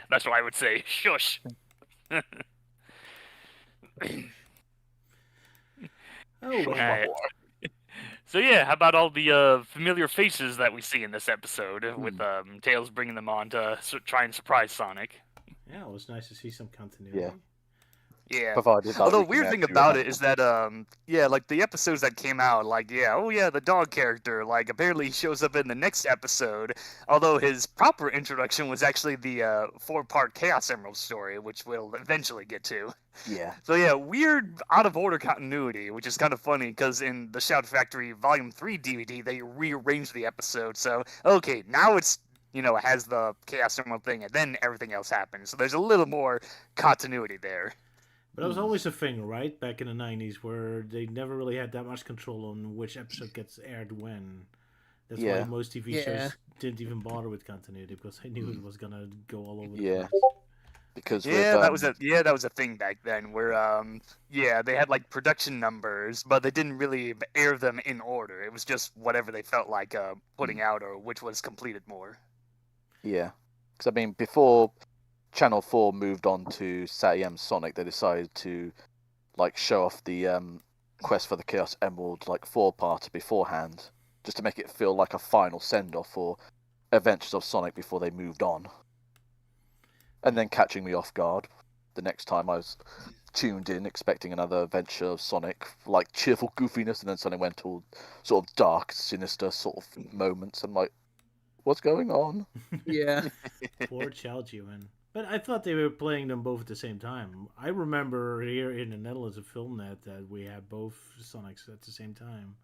That's what I would say. Shush. So yeah, how about all the familiar faces that we see in this episode, with Tails bringing them on to try and surprise Sonic? Yeah, it was nice to see some continuity. Yeah. Yeah. Provided, Although we weird can thing actually about it remember. is that like the episodes that came out, like the dog character, like apparently he shows up in the next episode. Although his proper introduction was actually the 4-part Chaos Emerald story, which we'll eventually get to. Yeah. So yeah, weird out of order continuity, which is kind of funny because in the Shout Factory Volume 3 DVD they rearranged the episode. So okay, now it's it has the Chaos Emerald thing, and then everything else happens. So there's a little more continuity there. But that was always a thing, right? Back in the 90s, where they never really had that much control on which episode gets aired when. That's why most TV shows didn't even bother with continuity, because they knew it was gonna go all over the place. Because that was a thing back then where they had like production numbers, but they didn't really air them in order. It was just whatever they felt like putting out, or which was completed more. Yeah, because I mean, before Channel 4 moved on to SatEM Sonic, they decided to like show off the quest for the Chaos Emerald like 4-parter beforehand, just to make it feel like a final send-off for Adventures of Sonic before they moved on. And then catching me off guard the next time I was tuned in, expecting another adventure of Sonic, like cheerful goofiness, and then suddenly went all sort of dark, sinister sort of moments. I'm like, what's going on? Yeah. Poor Chaljuan. But I thought they were playing them both at the same time. I remember here in the Netherlands, a film net, that we had both Sonics at the same time.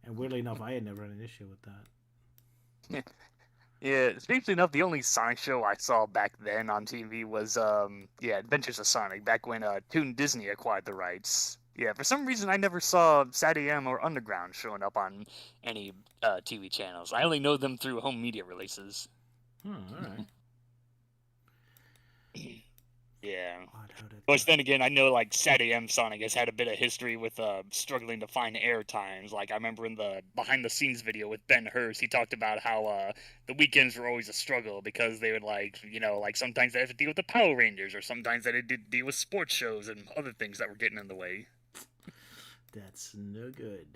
And weirdly enough, I had never had an issue with that. Yeah, strangely enough, the only Sonic show I saw back then on TV was Adventures of Sonic, back when Toon Disney acquired the rights. Yeah, for some reason I never saw SatAM or Underground showing up on any TV channels. I only know them through home media releases. Alright. Yeah. Of course, then again, I know like SatAM Sonic has had a bit of history with struggling to find air times. Like I remember in the behind the scenes video with Ben Hurst, he talked about how the weekends were always a struggle because they would like sometimes they had to deal with the Power Rangers, or sometimes they had to deal with sports shows and other things that were getting in the way. That's no good.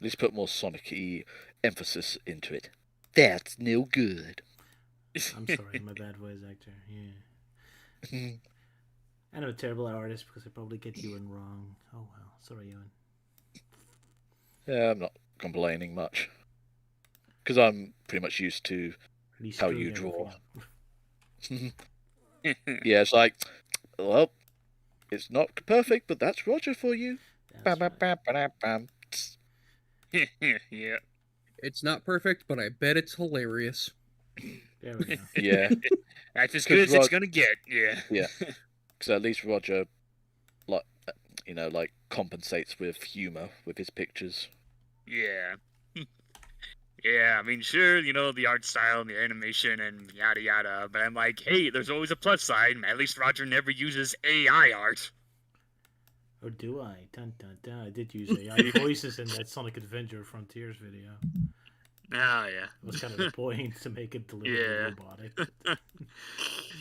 Let's put more Sonic-y emphasis into it. That's no good. I'm sorry, my bad voice actor. Yeah. And I'm a terrible artist because I probably get Ewan wrong. Oh well, sorry, Ewan. Yeah, I'm not complaining much. Because I'm pretty much used to how you draw. Yeah, it's like, well, it's not perfect, but that's Roger for you. Yeah. It's not perfect, but I bet it's hilarious. There we go. Yeah. That's as good as it's gonna get. Yeah. Yeah. Because at least Roger, like compensates with humor with his pictures. Yeah. Yeah, I mean, sure, the art style and the animation and yada yada, but I'm like, hey, there's always a plus side. At least Roger never uses AI art. Or do I? Dun dun dun. I did use AI voices in that Sonic Adventure Frontiers video. Oh, yeah. It was kind of the point to make it deliberately robotic.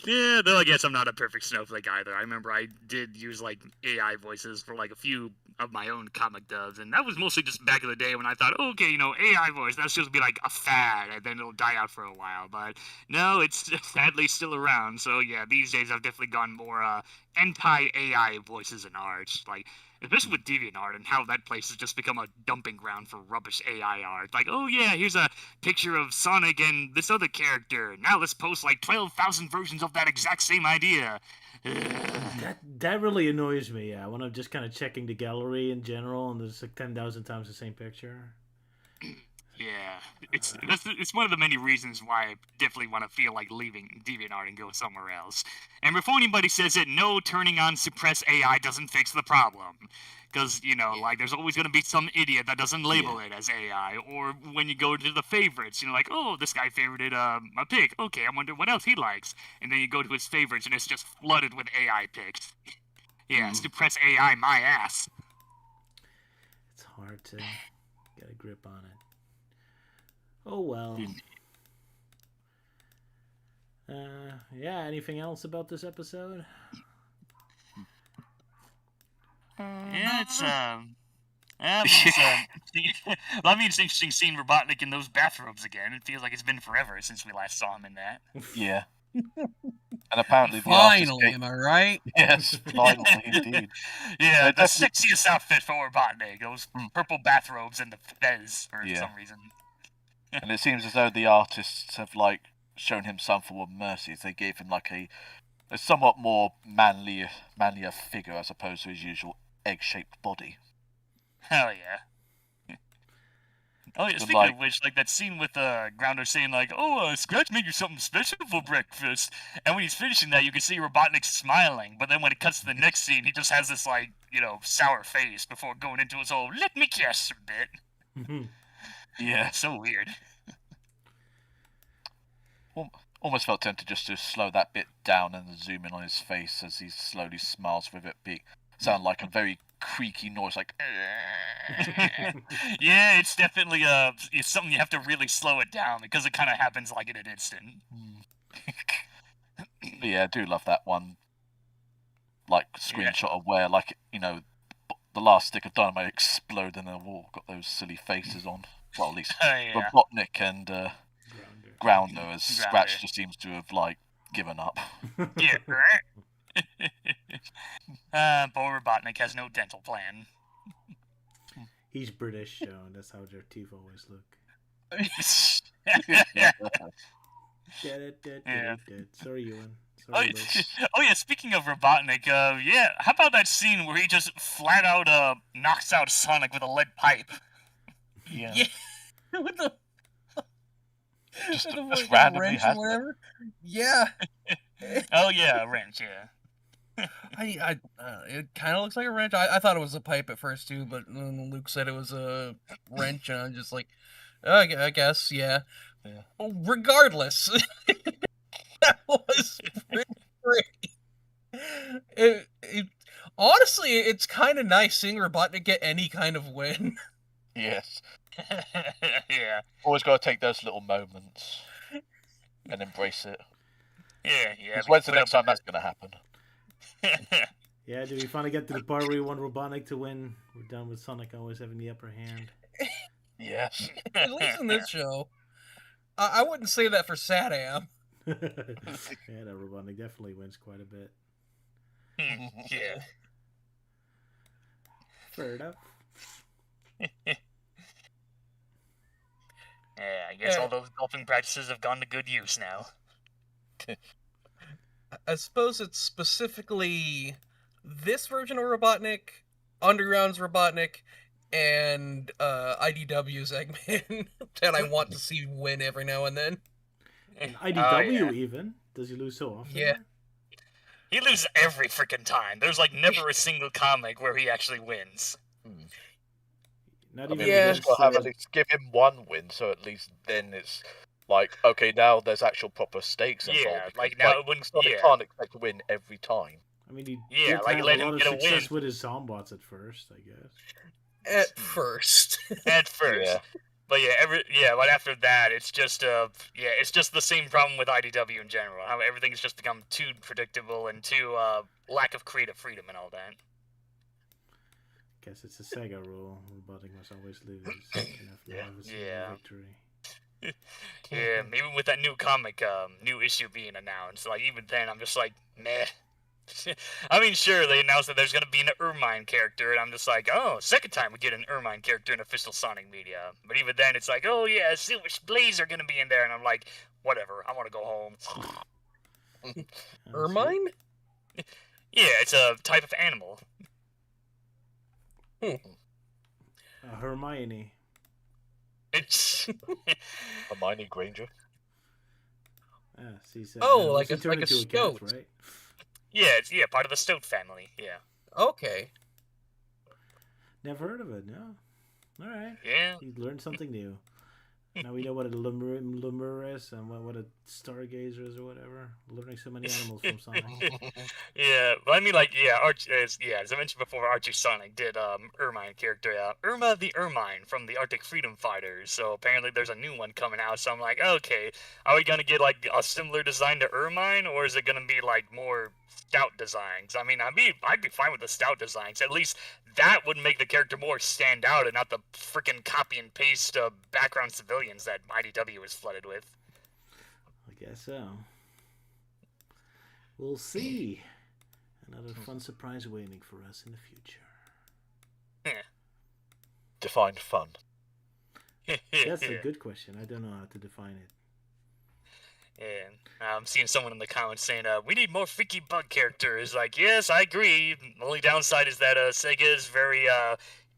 Yeah, though I guess I'm not a perfect snowflake either. I remember I did use, like, AI voices for, like, a few of my own comic dubs, and that was mostly just back in the day when I thought, okay, AI voice, that's just be, like, a fad, and then it'll die out for a while, but no, it's sadly still around, so yeah, these days I've definitely gone more anti-AI voices and art. Like, Especially with DeviantArt and how that place has just become a dumping ground for rubbish AI art. Like, oh yeah, here's a picture of Sonic and this other character. Now let's post like 12,000 versions of that exact same idea. That really annoys me. Yeah, when I'm just kind of checking the gallery in general, and there's like 10,000 times the same picture. Yeah, it's one of the many reasons why I definitely want to feel like leaving DeviantArt and go somewhere else. And before anybody says it, no, turning on suppress AI doesn't fix the problem. Because, you know, like, there's always going to be some idiot that doesn't label it as AI. Or when you go to the favorites, you know, like, oh, this guy favorited a pig. Okay, I wonder what else he likes. And then you go to his favorites, and it's just flooded with AI pics. Yeah, suppress AI my ass. It's hard to get a grip on it. Oh well. Yeah, anything else about this episode? Yeah, it's I mean, it's interesting seeing Robotnik in those bathrobes again. It feels like it's been forever since we last saw him in that. Yeah. And apparently Finally, am I right? Yes, finally, indeed. Yeah, the sexiest outfit for Robotnik. Those purple bathrobes and the fez for some reason. And it seems as though the artists have, like, shown him some form of mercy. They gave him, like, a somewhat more manlier figure as opposed to his usual egg-shaped body. Hell yeah. Oh yeah, speaking of which, like that scene with Grounder saying like, "Oh, Scratch made you something special for breakfast," and when he's finishing that, you can see Robotnik smiling. But then when it cuts to the next scene, he just has this like, you know, sour face before going into his whole "let me guess" a bit. Yeah, so weird. Almost felt tempted just to slow that bit down and zoom in on his face as he slowly smiles with it sound like a very creaky noise, like. Yeah, it's definitely it's something you have to really slow it down because it kind of happens like in an instant. Yeah, I do love that one. Like screenshot of where, like, you know, the last stick of dynamite exploded and they've all got those silly faces on. Well, at least Robotnik and Grounder, as Scratch just seems to have like given up. Yeah, right. Poor Robotnik has no dental plan. He's British, so that's how their teeth always look. Sorry, Ewan. Sorry, oh yeah, speaking of Robotnik, yeah, how about that scene where he just flat out knocks out Sonic with a lead pipe? Yeah. What the? Just randomly wrench or whatever. Yeah. Oh yeah, a wrench. Yeah. It kind of looks like a wrench. I thought it was a pipe at first too, but then Luke said it was a wrench, and I'm just like, I guess, yeah. Well, regardless, that was pretty great. Honestly, it's kind of nice seeing Robotnik get any kind of win. Yes. Yeah. Always got to take those little moments and embrace it. Yeah. Because when's the next time that's going to happen? Yeah, did we finally get to the part where we want Robotnik to win? We're done with Sonic always having the upper hand. Yes. At least in this show. I wouldn't say that for Satam. Yeah, that Robotnik definitely wins quite a bit. Yeah. Fair enough. Yeah, I guess all those golfing practices have gone to good use now. I suppose it's specifically this version of Robotnik, Underground's Robotnik, and IDW's Eggman that I want to see win every now and then. And IDW even? Does he lose so often? Yeah. He loses every freaking time. There's like never a single comic where he actually wins. Not even. even We just got to have at least give him one win, so at least then it's like, okay, now there's actual proper stakes involved. Yeah, like now it wouldn't. Sonic can't expect to win every time. I mean, he did have let a him lot get of a success win. with his Zombots at first, I guess. At first. At first. Yeah. But but after that, it's just it's just the same problem with IDW in general. How everything's just become too predictable and too lack of creative freedom and all that. Guess it's a Sega rule. Robotnik must always lose. Victory. Yeah, even with that new comic, new issue being announced, like even then, I'm just like, meh. I mean, sure, they announced that there's going to be an Ermine character, and I'm just like, oh, second time we get an Ermine character in official Sonic media. But even then, it's like, oh yeah, Silver Blaze are going to be in there, and I'm like, whatever, I want to go home. Ermine? Yeah, it's a type of animal. Hermione. It's Hermione Granger. She's, like she a turned into stoat. cat, right? Yeah, it's part of the Stoat family. Yeah. Okay. Never heard of it. No. All right. Yeah. You learned something new. Now we know what a lemur is and what a stargazer is or whatever. Learning so many animals from Sonic. Yeah, but I mean, like, yeah, as I mentioned before, Archie Sonic did Ermine character, Irma the Ermine from the Arctic Freedom Fighters. So apparently there's a new one coming out. So I'm like, okay, are we gonna get like a similar design to Ermine, or is it gonna be like more stout designs? I mean, I'd be fine with the stout designs. At least that would make the character more stand out and not the freaking copy and paste background civilians that IDW is flooded with. I guess so. We'll see. Another fun surprise waiting for us in the future. Define fun. That's a good question. I don't know how to define it. And I'm seeing someone in the comments saying, we need more freaky bug characters. Like, yes, I agree. The only downside is that Sega is very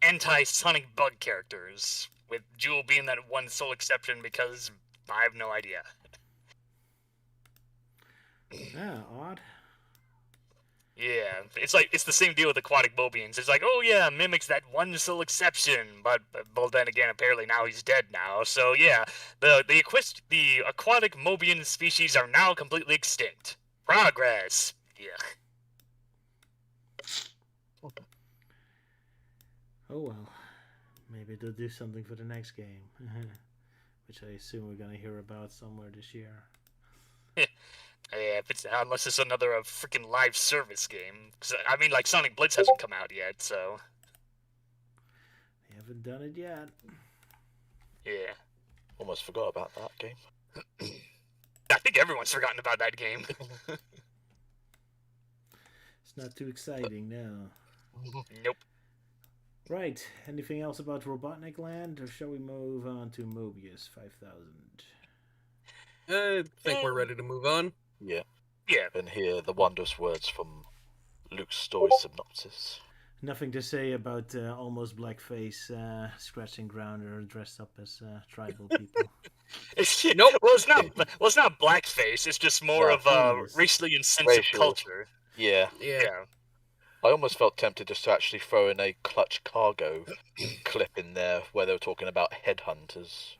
anti-Sonic bug characters, with Jewel being that one sole exception because I have no idea. Yeah, odd. Yeah, it's the same deal with Aquatic Mobians. It's like, oh yeah, mimics that one sole exception, but well then again, apparently now he's dead now. So yeah, the Aquatic Mobian species are now completely extinct. Progress. Yeah. Oh well, maybe they'll do something for the next game, which I assume we're gonna hear about somewhere this year. Yeah, unless it's another freaking live service game. 'Cause, I mean, like, Sonic Blitz hasn't come out yet, so... They haven't done it yet. Yeah. Almost forgot about that game. I think everyone's forgotten about that game. It's not too exciting now. Nope. Right, anything else about Robotnik Land, or shall we move on to Mobius 5000? I think we're ready to move on. Yeah. Yeah. And hear the wondrous words from Luke's story synopsis. Nothing to say about almost blackface scratching ground or dressed up as tribal people. Nope. Well, it's not blackface. It's just more of racially insensitive culture. Yeah. Yeah. I almost felt tempted just to actually throw in a Clutch Cargo clip in there where they were talking about headhunters.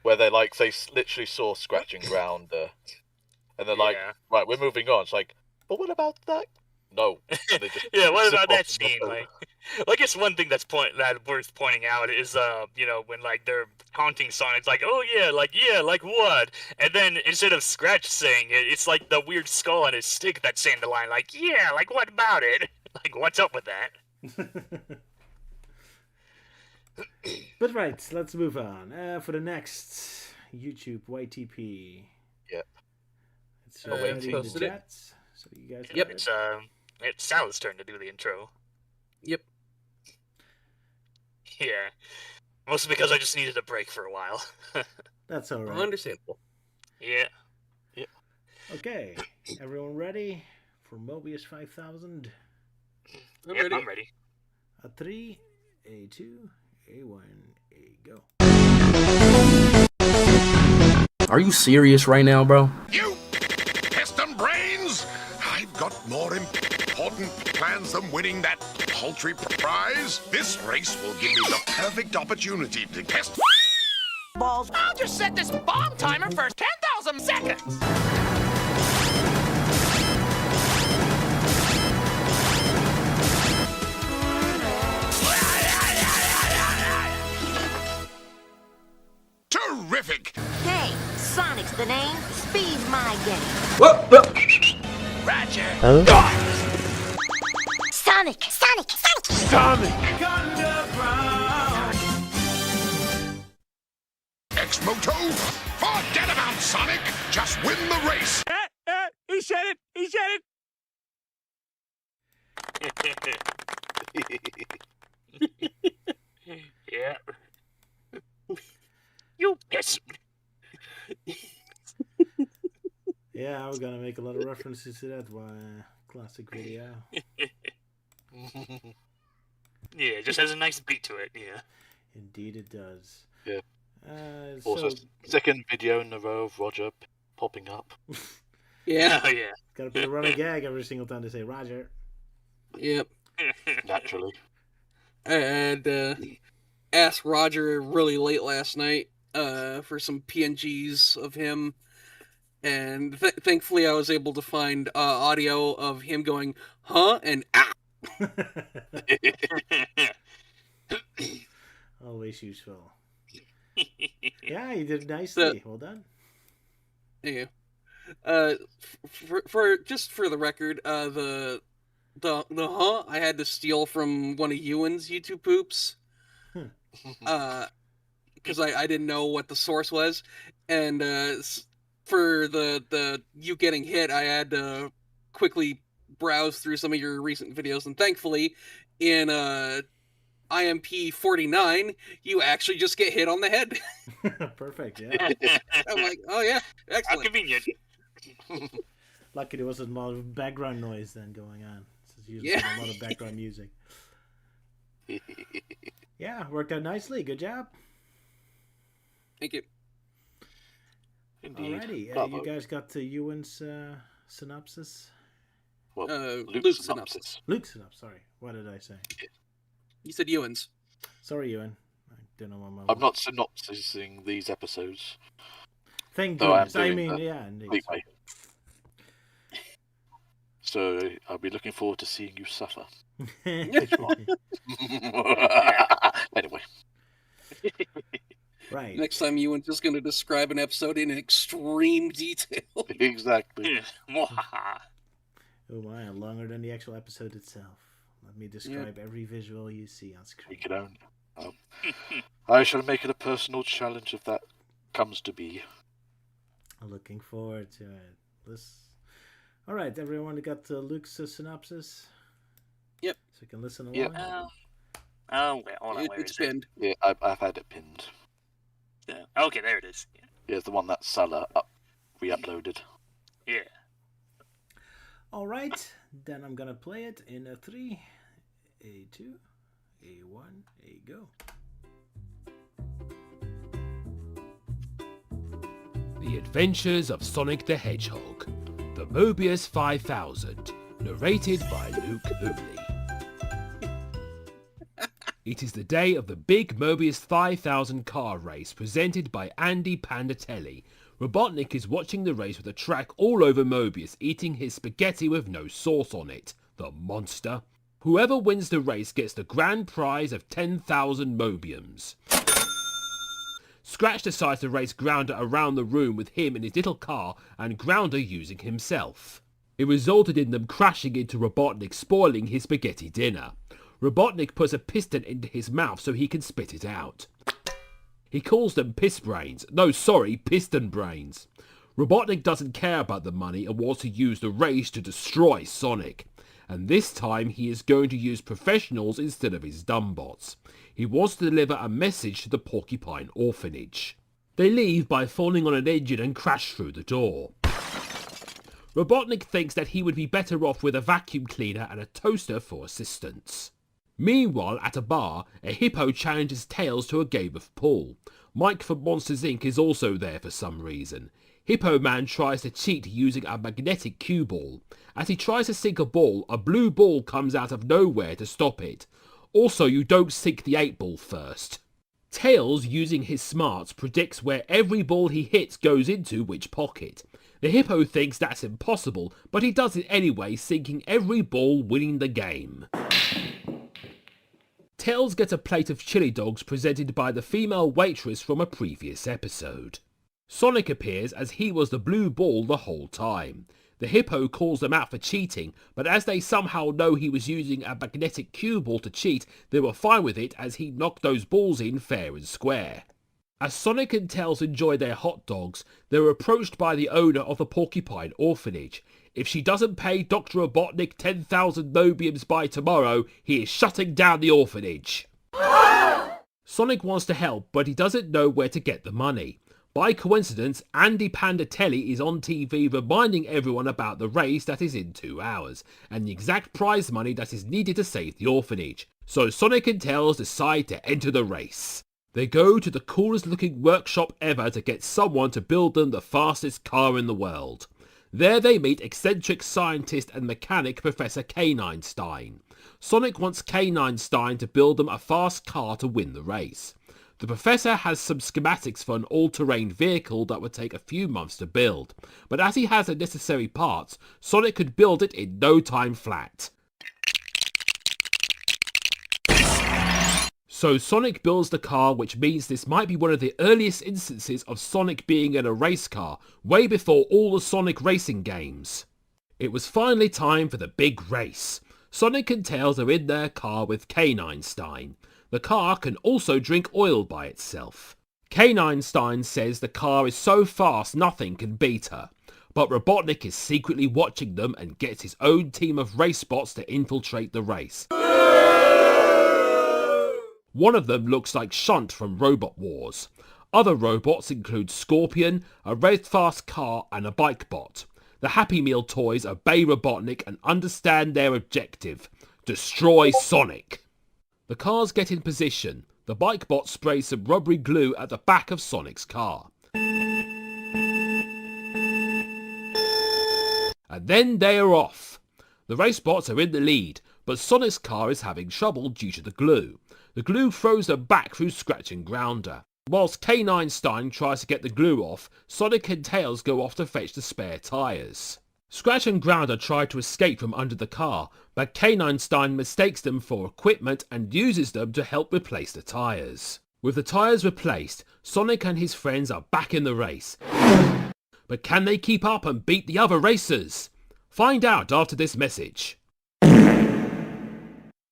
Where they literally saw scratching ground, and they're like, right, we're moving on. It's like, but what about that? No. Yeah, what about that scene? Like it's one thing that's worth pointing out is when like they're taunting Sonic, it's like, oh yeah, like what? And then instead of Scratch saying it, it's like the weird skull on his stick that's saying the line, like, yeah, like what about it? Like, what's up with that? But right, let's move on. For the next YouTube YTP. Yep. It's ready in the chat. So you guys. Yep. It's Sal's turn to do the intro. Yep. Yeah. Mostly because I just needed a break for a while. That's all right. Understandable. Yeah. Yep. Okay. Everyone ready for Mobius 5000? I'm ready. A 3, a 2, a 1, a go. Are you serious right now, bro? You piston brains! I've got more important plans than winning that paltry prize. This race will give me the perfect opportunity to test balls. I'll just set this bomb timer for 10,000 seconds. Terrific! Hey, Sonic's the name. Speed's my game. What? Roger. Sonic! X-Moto, forget about Sonic. Just win the race. He said it! He said it! Yeah. You piss. Yeah, we're gonna make a lot of references to that classic video. Yeah, it just has a nice beat to it. Yeah. Indeed, it does. Yeah. So, second video in a row of Roger popping up. Yeah. Oh, yeah. gotta put a running gag every single time they say Roger. Yep. Naturally. I had asked Roger really late last night for some PNGs of him, and thankfully I was able to find audio of him going, huh, and ah. Always useful. Yeah, you did nicely. Well done. Yeah. For just for the record, the huh I had to steal from one of Ewan's YouTube poops. Because I didn't know what the source was, and for the you getting hit, I had to quickly browse through some of your recent videos, and thankfully, in IMP 49, you actually just get hit on the head. Perfect. Yeah. I'm like, oh yeah, excellent. How convenient. Lucky there wasn't a lot of background noise then going on. It's usually a lot of background music. Yeah, worked out nicely. Good job. Thank you. Indeed. Alrighty, you guys got to Ewan's synopsis? Well, Luke's synopsis. Luke's synopsis, sorry. What did I say? You said Ewan's. Sorry, Ewan. I don't know what my I'm not synopsising these episodes. Thank Though goodness. I mean, yeah, indeed. So I'll be looking forward to seeing you suffer. Anyway. Right. Next time, Ewan's just going to describe an episode in extreme detail. Exactly. Oh my, longer than the actual episode itself. Let me describe every visual you see on screen. We can own. I shall make it a personal challenge if that comes to be. Looking forward to it. All right, everyone got Luke's synopsis? Yep. So you can listen along? Yep. It's pinned. Yeah, I've had it pinned. Yeah. Okay, there it is. Yeah, the one that Salah re-uploaded. Yeah. All right, then I'm going to play it in a 3, a 2, a 1, a go. The Adventures of Sonic the Hedgehog, the Mobius 5000, narrated by Luke Hooley. It is the day of the big Mobius 5000 car race presented by Andy Pandatelli. Robotnik is watching the race with a track all over Mobius, eating his spaghetti with no sauce on it. The monster. Whoever wins the race gets the grand prize of 10,000 Mobiums. Scratch decides to race Grounder around the room with him in his little car and Grounder using himself. It resulted in them crashing into Robotnik, spoiling his spaghetti dinner. Robotnik puts a piston into his mouth so he can spit it out. He calls them piss brains. No, sorry, piston brains. Robotnik doesn't care about the money and wants to use the race to destroy Sonic. And this time he is going to use professionals instead of his dumbbots. He wants to deliver a message to the Porcupine Orphanage. They leave by falling on an engine and crash through the door. Robotnik thinks that he would be better off with a vacuum cleaner and a toaster for assistance. Meanwhile, at a bar, a hippo challenges Tails to a game of pool. Mike from Monsters Inc. is also there for some reason. Hippo Man tries to cheat using a magnetic cue ball. As he tries to sink a ball, a blue ball comes out of nowhere to stop it. Also, you don't sink the 8-ball first. Tails, using his smarts, predicts where every ball he hits goes into which pocket. The hippo thinks that's impossible, but he does it anyway, sinking every ball, winning the game. Tails gets a plate of chili dogs presented by the female waitress from a previous episode. Sonic appears as he was the blue ball the whole time. The hippo calls them out for cheating, but as they somehow know he was using a magnetic cue ball to cheat, they were fine with it as he knocked those balls in fair and square. As Sonic and Tails enjoy their hot dogs, they are approached by the owner of the Porcupine Orphanage. If she doesn't pay Dr. Robotnik 10,000 Nobiums by tomorrow, he is shutting down the orphanage. Sonic wants to help, but he doesn't know where to get the money. By coincidence, Andy Pandatelli is on TV reminding everyone about the race that is in 2 hours, and the exact prize money that is needed to save the orphanage. So Sonic and Tails decide to enter the race. They go to the coolest looking workshop ever to get someone to build them the fastest car in the world. There they meet eccentric scientist and mechanic Professor K9 Stein. Sonic wants K9 Stein to build them a fast car to win the race. The professor has some schematics for an all-terrain vehicle that would take a few months to build, but as he has the necessary parts, Sonic could build it in no time flat. So Sonic builds the car, which means this might be one of the earliest instances of Sonic being in a race car, way before all the Sonic racing games. It was finally time for the big race. Sonic and Tails are in their car with K9 Stein. The car can also drink oil by itself. K9 Stein says the car is so fast nothing can beat her. But Robotnik is secretly watching them and gets his own team of race bots to infiltrate the race. One of them looks like Shunt from Robot Wars. Other robots include Scorpion, a red fast car and a bike bot. The Happy Meal toys obey Robotnik and understand their objective: destroy Sonic. The cars get in position. The bike bot sprays some rubbery glue at the back of Sonic's car. And then they are off. The race bots are in the lead, but Sonic's car is having trouble due to the glue. The glue throws them back through Scratch and Grounder. Whilst K9 Stein tries to get the glue off, Sonic and Tails go off to fetch the spare tyres. Scratch and Grounder try to escape from under the car, but K9 Stein mistakes them for equipment and uses them to help replace the tyres. With the tyres replaced, Sonic and his friends are back in the race. But can they keep up and beat the other racers? Find out after this message.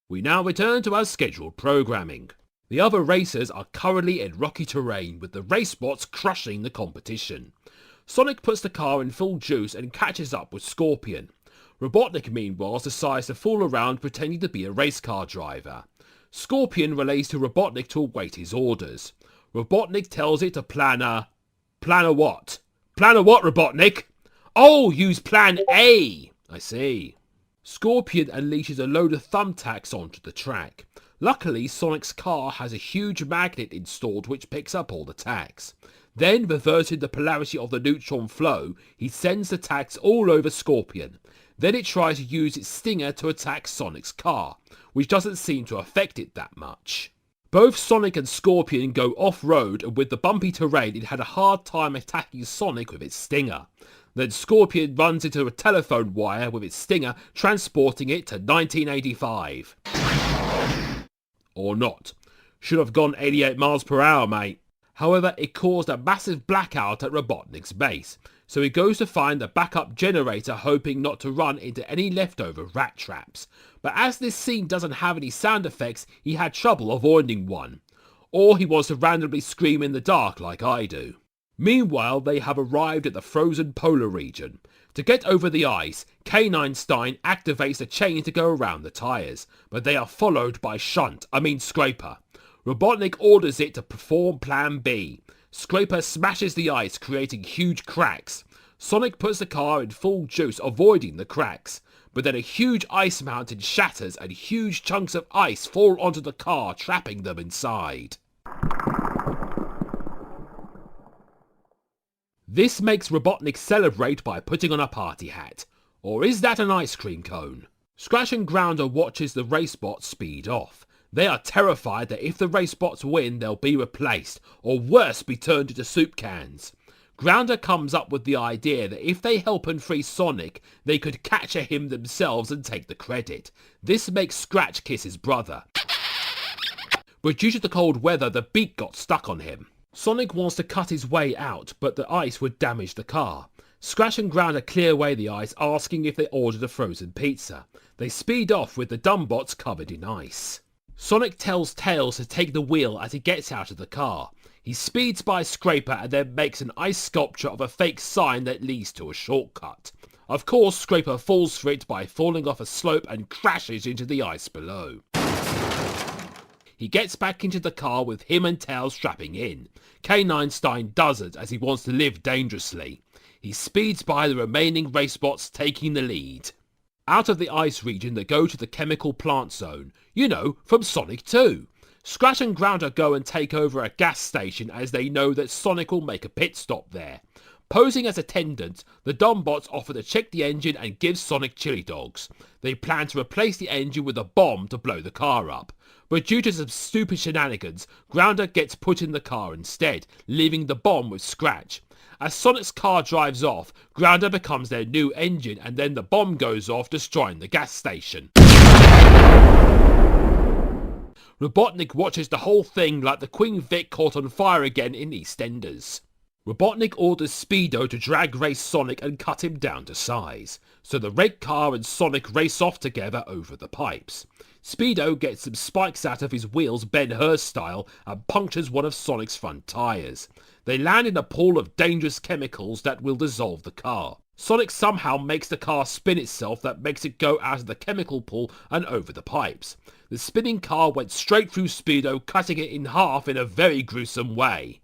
We now return to our scheduled programming. The other racers are currently in rocky terrain, with the race bots crushing the competition. Sonic puts the car in full juice and catches up with Scorpion. Robotnik meanwhile decides to fool around pretending to be a race car driver. Scorpion relays to Robotnik to await his orders. Robotnik tells it to plan a what? Plan a what, Robotnik? Oh, use plan A! I see. Scorpion unleashes a load of thumbtacks onto the track. Luckily, Sonic's car has a huge magnet installed which picks up all the tacks. Then, reversing the polarity of the neutron flow, he sends the tacks all over Scorpion. Then it tries to use its stinger to attack Sonic's car, which doesn't seem to affect it that much. Both Sonic and Scorpion go off-road, and with the bumpy terrain it had a hard time attacking Sonic with its stinger. Then Scorpion runs into a telephone wire with its stinger, transporting it to 1985. Or not. Should have gone 88 miles per hour, mate. However, it caused a massive blackout at Robotnik's base, so he goes to find the backup generator, hoping not to run into any leftover rat traps. But as this scene doesn't have any sound effects, he had trouble avoiding one. Or he wants to randomly scream in the dark like I do. Meanwhile, they have arrived at the frozen polar region. To get over the ice, K9 Stein activates a chain to go around the tyres, but they are followed by Scraper. Robotnik orders it to perform Plan B. Scraper smashes the ice, creating huge cracks. Sonic puts the car in full juice, avoiding the cracks. But then a huge ice mountain shatters and huge chunks of ice fall onto the car, trapping them inside. This makes Robotnik celebrate by putting on a party hat. Or is that an ice cream cone? Scratch and Grounder watches the race bots speed off. They are terrified that if the race bots win, they'll be replaced, or worse, be turned into soup cans. Grounder comes up with the idea that if they help and free Sonic, they could capture him themselves and take the credit. This makes Scratch kiss his brother. But due to the cold weather, the beak got stuck on him. Sonic wants to cut his way out, but the ice would damage the car. Scratch and Grounder clear away the ice, asking if they ordered a frozen pizza. They speed off with the dumb bots covered in ice. Sonic tells Tails to take the wheel as he gets out of the car. He speeds by Scraper and then makes an ice sculpture of a fake sign that leads to a shortcut. Of course, Scraper falls for it by falling off a slope and crashes into the ice below. He gets back into the car with him and Tails strapping in. K9 Stein doesn't, as he wants to live dangerously. He speeds by the remaining race bots, taking the lead. Out of the ice region, they go to the chemical plant zone. You know, from Sonic 2. Scratch and Grounder go and take over a gas station as they know that Sonic will make a pit stop there. Posing as attendants, the Dombots offer to check the engine and give Sonic chili dogs. They plan to replace the engine with a bomb to blow the car up. But due to some stupid shenanigans, Grounder gets put in the car instead, leaving the bomb with Scratch. As Sonic's car drives off, Grounder becomes their new engine and then the bomb goes off, destroying the gas station. Robotnik watches the whole thing like the Queen Vic caught on fire again in EastEnders. Robotnik orders Speedo to drag race Sonic and cut him down to size, so the red car and Sonic race off together over the pipes. Speedo gets some spikes out of his wheels Ben-Hur style and punctures one of Sonic's front tyres. They land in a pool of dangerous chemicals that will dissolve the car. Sonic somehow makes the car spin itself that makes it go out of the chemical pool and over the pipes. The spinning car went straight through Speedo, cutting it in half in a very gruesome way.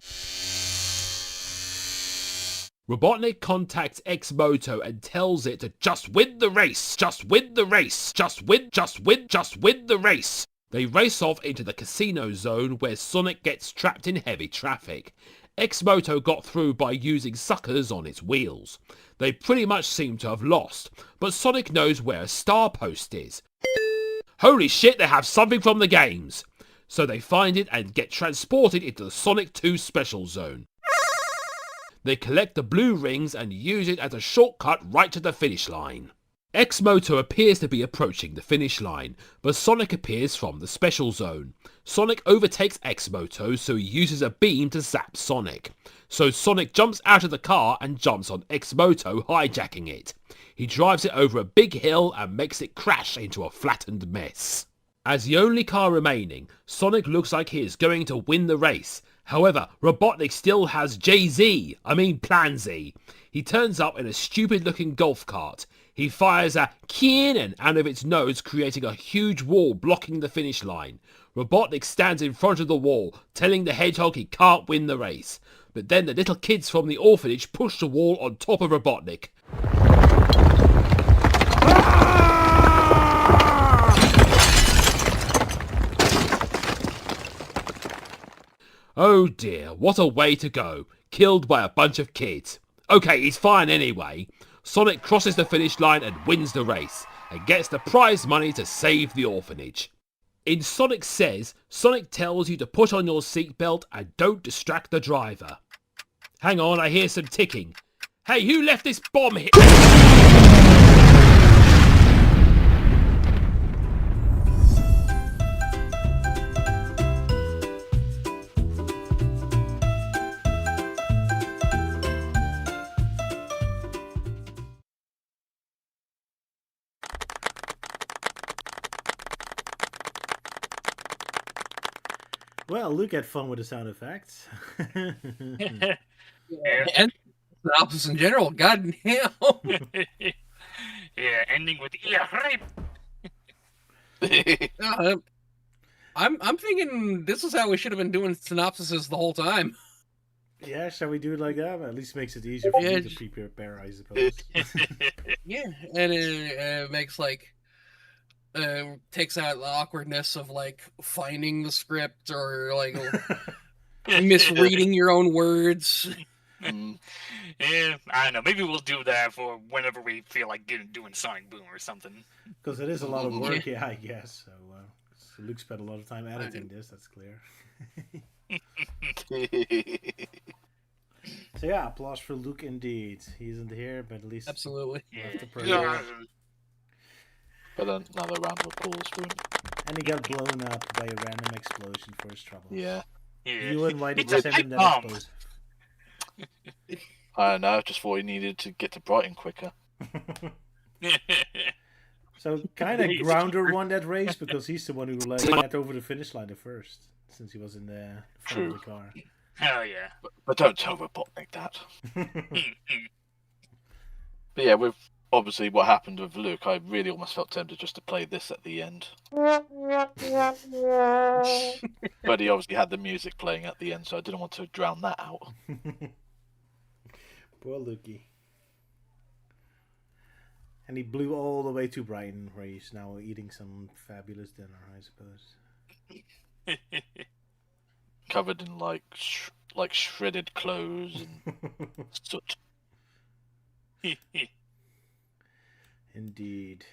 Robotnik contacts X-Moto and tells it to just win the race, just win the race, just win the race. They race off into the casino zone where Sonic gets trapped in heavy traffic. X-Moto got through by using suckers on its wheels. They pretty much seem to have lost, but Sonic knows where a star post is. Holy shit, they have something from the games! So they find it and get transported into the Sonic 2 Special Zone. They collect the blue rings and use it as a shortcut right to the finish line. X-Moto appears to be approaching the finish line, but Sonic appears from the Special Zone. Sonic overtakes X-Moto, so he uses a beam to zap Sonic. So Sonic jumps out of the car and jumps on X-Moto, hijacking it. He drives it over a big hill and makes it crash into a flattened mess. As the only car remaining, Sonic looks like he is going to win the race. However, Robotnik still has Plan Z. He turns up in a stupid-looking golf cart. He fires a cannon out of its nose, creating a huge wall blocking the finish line. Robotnik stands in front of the wall, telling the hedgehog he can't win the race. But then the little kids from the orphanage push the wall on top of Robotnik. Oh dear, what a way to go. Killed by a bunch of kids. Okay, he's fine anyway. Sonic crosses the finish line and wins the race, and gets the prize money to save the orphanage. In Sonic Says, Sonic tells you to put on your seatbelt and don't distract the driver. Hang on, I hear some ticking. Hey, who left this bomb here? Well, Luke had fun with the sound effects. And synopsis in general, god damn. Yeah, ending with rape. I'm thinking this is how we should have been doing synopsises the whole time. Yeah, shall we do it like that? At least makes it easier for you to prepare, I suppose. Yeah, and it makes takes out the awkwardness of finding the script or misreading your own words. Yeah, I don't know. Maybe we'll do that for whenever we feel like doing Sonic Boom or something. Because it is a lot of work, yeah, I guess. So Luke spent a lot of time editing this, that's clear. So yeah, applause for Luke indeed. He isn't here, but at least absolutely. Left the program. But another round of applause for him. And he got blown up by a random explosion for his trouble. Yeah. Ewan, why did you send him that explosion? I don't know, I just thought he needed to get to Brighton quicker. So kind of Grounder won that race because he's the one who got over the finish line first, since he was in the front of the car. Hell yeah. But don't tell Robotnik that. But yeah, with obviously what happened with Luke, I really almost felt tempted just to play this at the end. But he obviously had the music playing at the end, so I didn't want to drown that out. Poor Lukey. And he blew all the way to Brighton, where he's now eating some fabulous dinner, I suppose. Covered in like shredded clothes and soot. Indeed.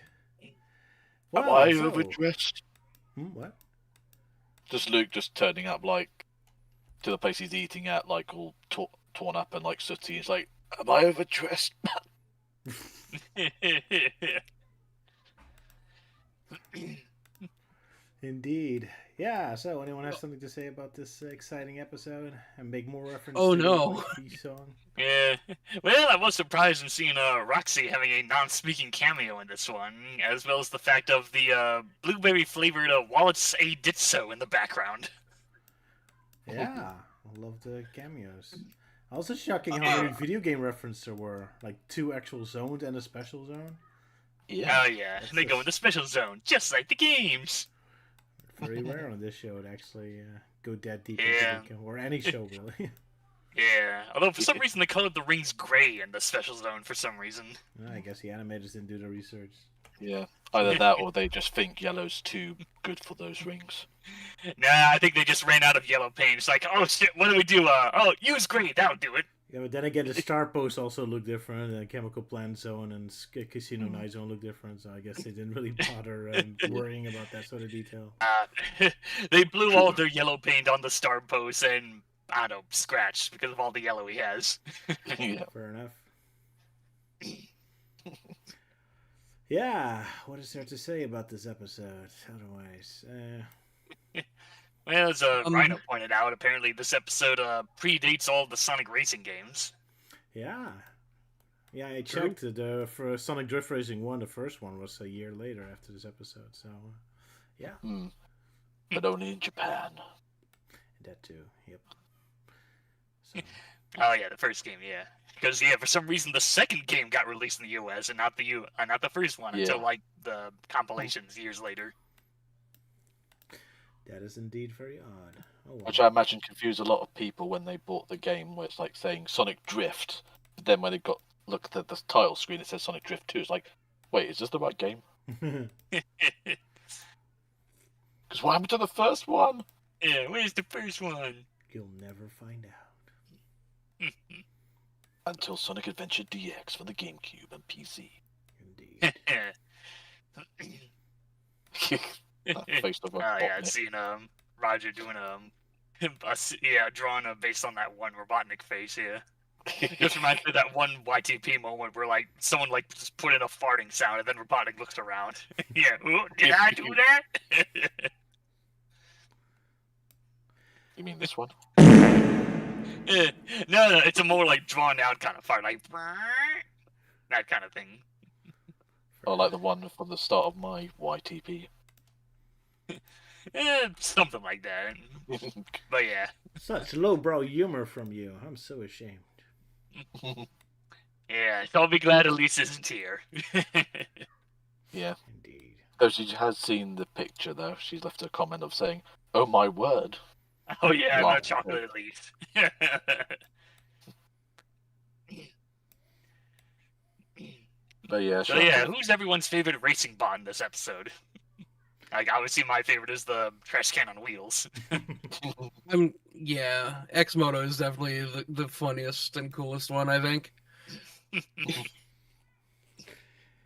Am I overdressed? What? Just Luke just turning up like to the place he's eating at, like all torn up and like sooty. He's like, "Am I overdressed?" Indeed. Yeah, so anyone have something to say about this exciting episode and make more reference Oh, to no. the song? Yeah. Well, I was surprised in seeing Roxy having a non-speaking cameo in this one, as well as the fact of the blueberry-flavored Wallets A Ditso in the background. Yeah, I love the cameos. Also shocking how many video game references there were. Like 2 actual zones and a special zone. Yeah. Oh, yeah. They go in the special zone, just like the games. Very rare on this show to actually go that deep Yeah. into or any show, really. Yeah. Although, for some reason, they colored the rings gray in the special zone for some reason. I guess the animators didn't do the research. Yeah, either that or they just think yellow's too good for those rings. Nah, I think they just ran out of yellow paint. It's like, oh shit, what do we do? Use green, that'll do it. Yeah, but then again, the star posts also look different. The chemical plant zone and casino night zone look different. So I guess they didn't really bother worrying about that sort of detail. They blew all their yellow paint on the star post and, I don't know, scratched because of all the yellow he has. Yeah. Fair enough. Yeah, what is there to say about this episode? Otherwise, Well, as Rhino pointed out, apparently this episode predates all the Sonic racing games. Yeah. Yeah, I checked it. For Sonic Drift Racing 1, the first one was a year later after this episode. So, yeah. But only in Japan. That too, yep. So. Oh yeah, the first game, yeah. Because for some reason the second game got released in the U.S. and not the first one until like the compilations years later. That is indeed very odd. Oh, wow. Which I imagine confused a lot of people when they bought the game, where it's like saying Sonic Drift, but then when they looked at the title screen, it says Sonic Drift 2. It's like, wait, is this the right game? Because what happened to the first one? Yeah, where's the first one? You'll never find out. Until Sonic Adventure DX for the GameCube and PC. Indeed. I'd seen Roger doing drawing based on that one Robotnik face. Yeah, it just reminds me of that one YTP moment where like someone like just put in a farting sound and then Robotnik looks around. Yeah, ooh, did I do that? You mean this one? No, it's a more like drawn out kind of fart, like that kind of thing. Or like the one from the start of my YTP. Something like that. But yeah. Such lowbrow humor from you. I'm so ashamed. Yeah, so I'll be glad Elise isn't here. Yeah. Indeed. Though she has seen the picture, though. She's left a comment of saying, "Oh my word." Oh yeah, no chocolate at least. But yeah, so yeah, who's everyone's favorite racing bot in this episode? Like, obviously my favorite is the trash can on wheels. Yeah, X-Moto is definitely the funniest and coolest one, I think.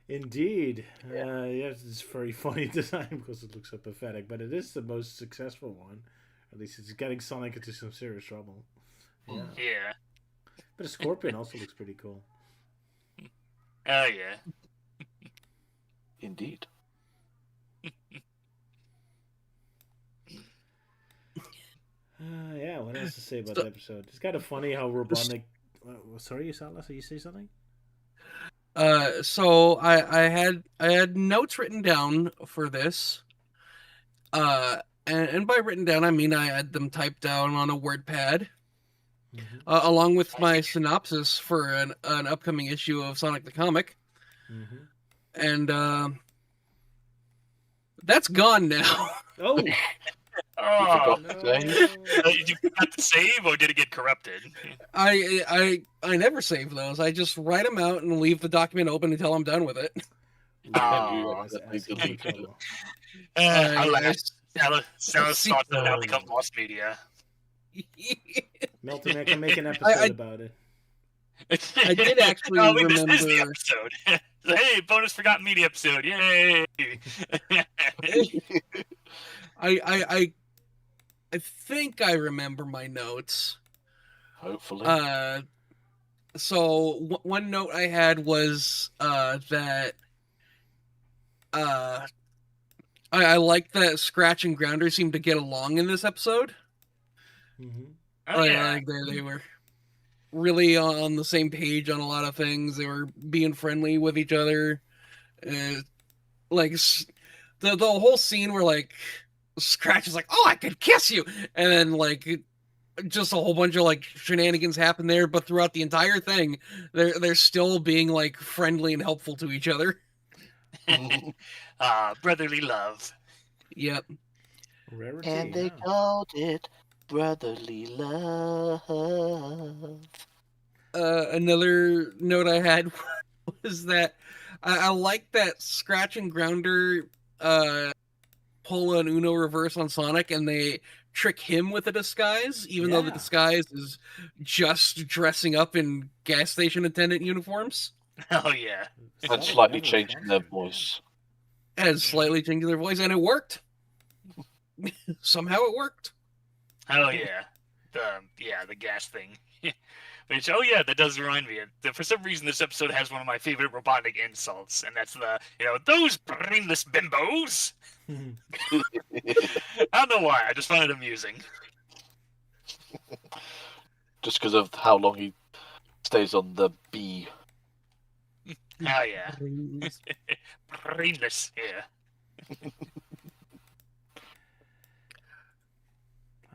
Indeed. Yes, it's very funny design because it looks so pathetic, but it is the most successful one. At least it's getting Sonic into some serious trouble. Yeah. Yeah. But the Scorpion also looks pretty cool. Oh, yeah. Indeed. Yeah, what else to say about the episode? It's kind of funny how Robotnik... sorry, Salas, you say something? So I had notes written down for this. And by written down, I mean I had them typed down on a word pad, along with my synopsis for an upcoming issue of Sonic the Comic. And that's gone now. Oh. Oh, forgot to save. You forgot to save, or did it get corrupted? I never save those. I just write them out and leave the document open until I'm done with it. Oh, Sounds thought that now become lost media. Milton, I can make an episode about it. I did actually remember. This is the episode. Hey, bonus forgotten media episode! Yay! I think I remember my notes. Hopefully. So one note I had was that I like that Scratch and Grounder seemed to get along in this episode. Oh, yeah. Like they were really on the same page on a lot of things. They were being friendly with each other. Like the whole scene where like Scratch is like, "Oh, I could kiss you," and then like just a whole bunch of like shenanigans happen there. But throughout the entire thing, they're still being like friendly and helpful to each other. Brotherly love. Yep. Rarity, and they called it brotherly love. Another note I had was that I like that Scratch and Grounder pull an Uno reverse on Sonic, and they trick him with a disguise, even though the disguise is just dressing up in gas station attendant uniforms. Oh yeah. And slightly changing their voice. And slightly changing their voice, and it worked. Somehow it worked. Oh yeah. The gas thing. Which, oh yeah, that does remind me. For some reason, this episode has one of my favorite Robotnik insults, and that's those brainless bimbos. I don't know why. I just find it amusing. Just because of how long he stays on the B. Oh yeah. Brainless, yeah.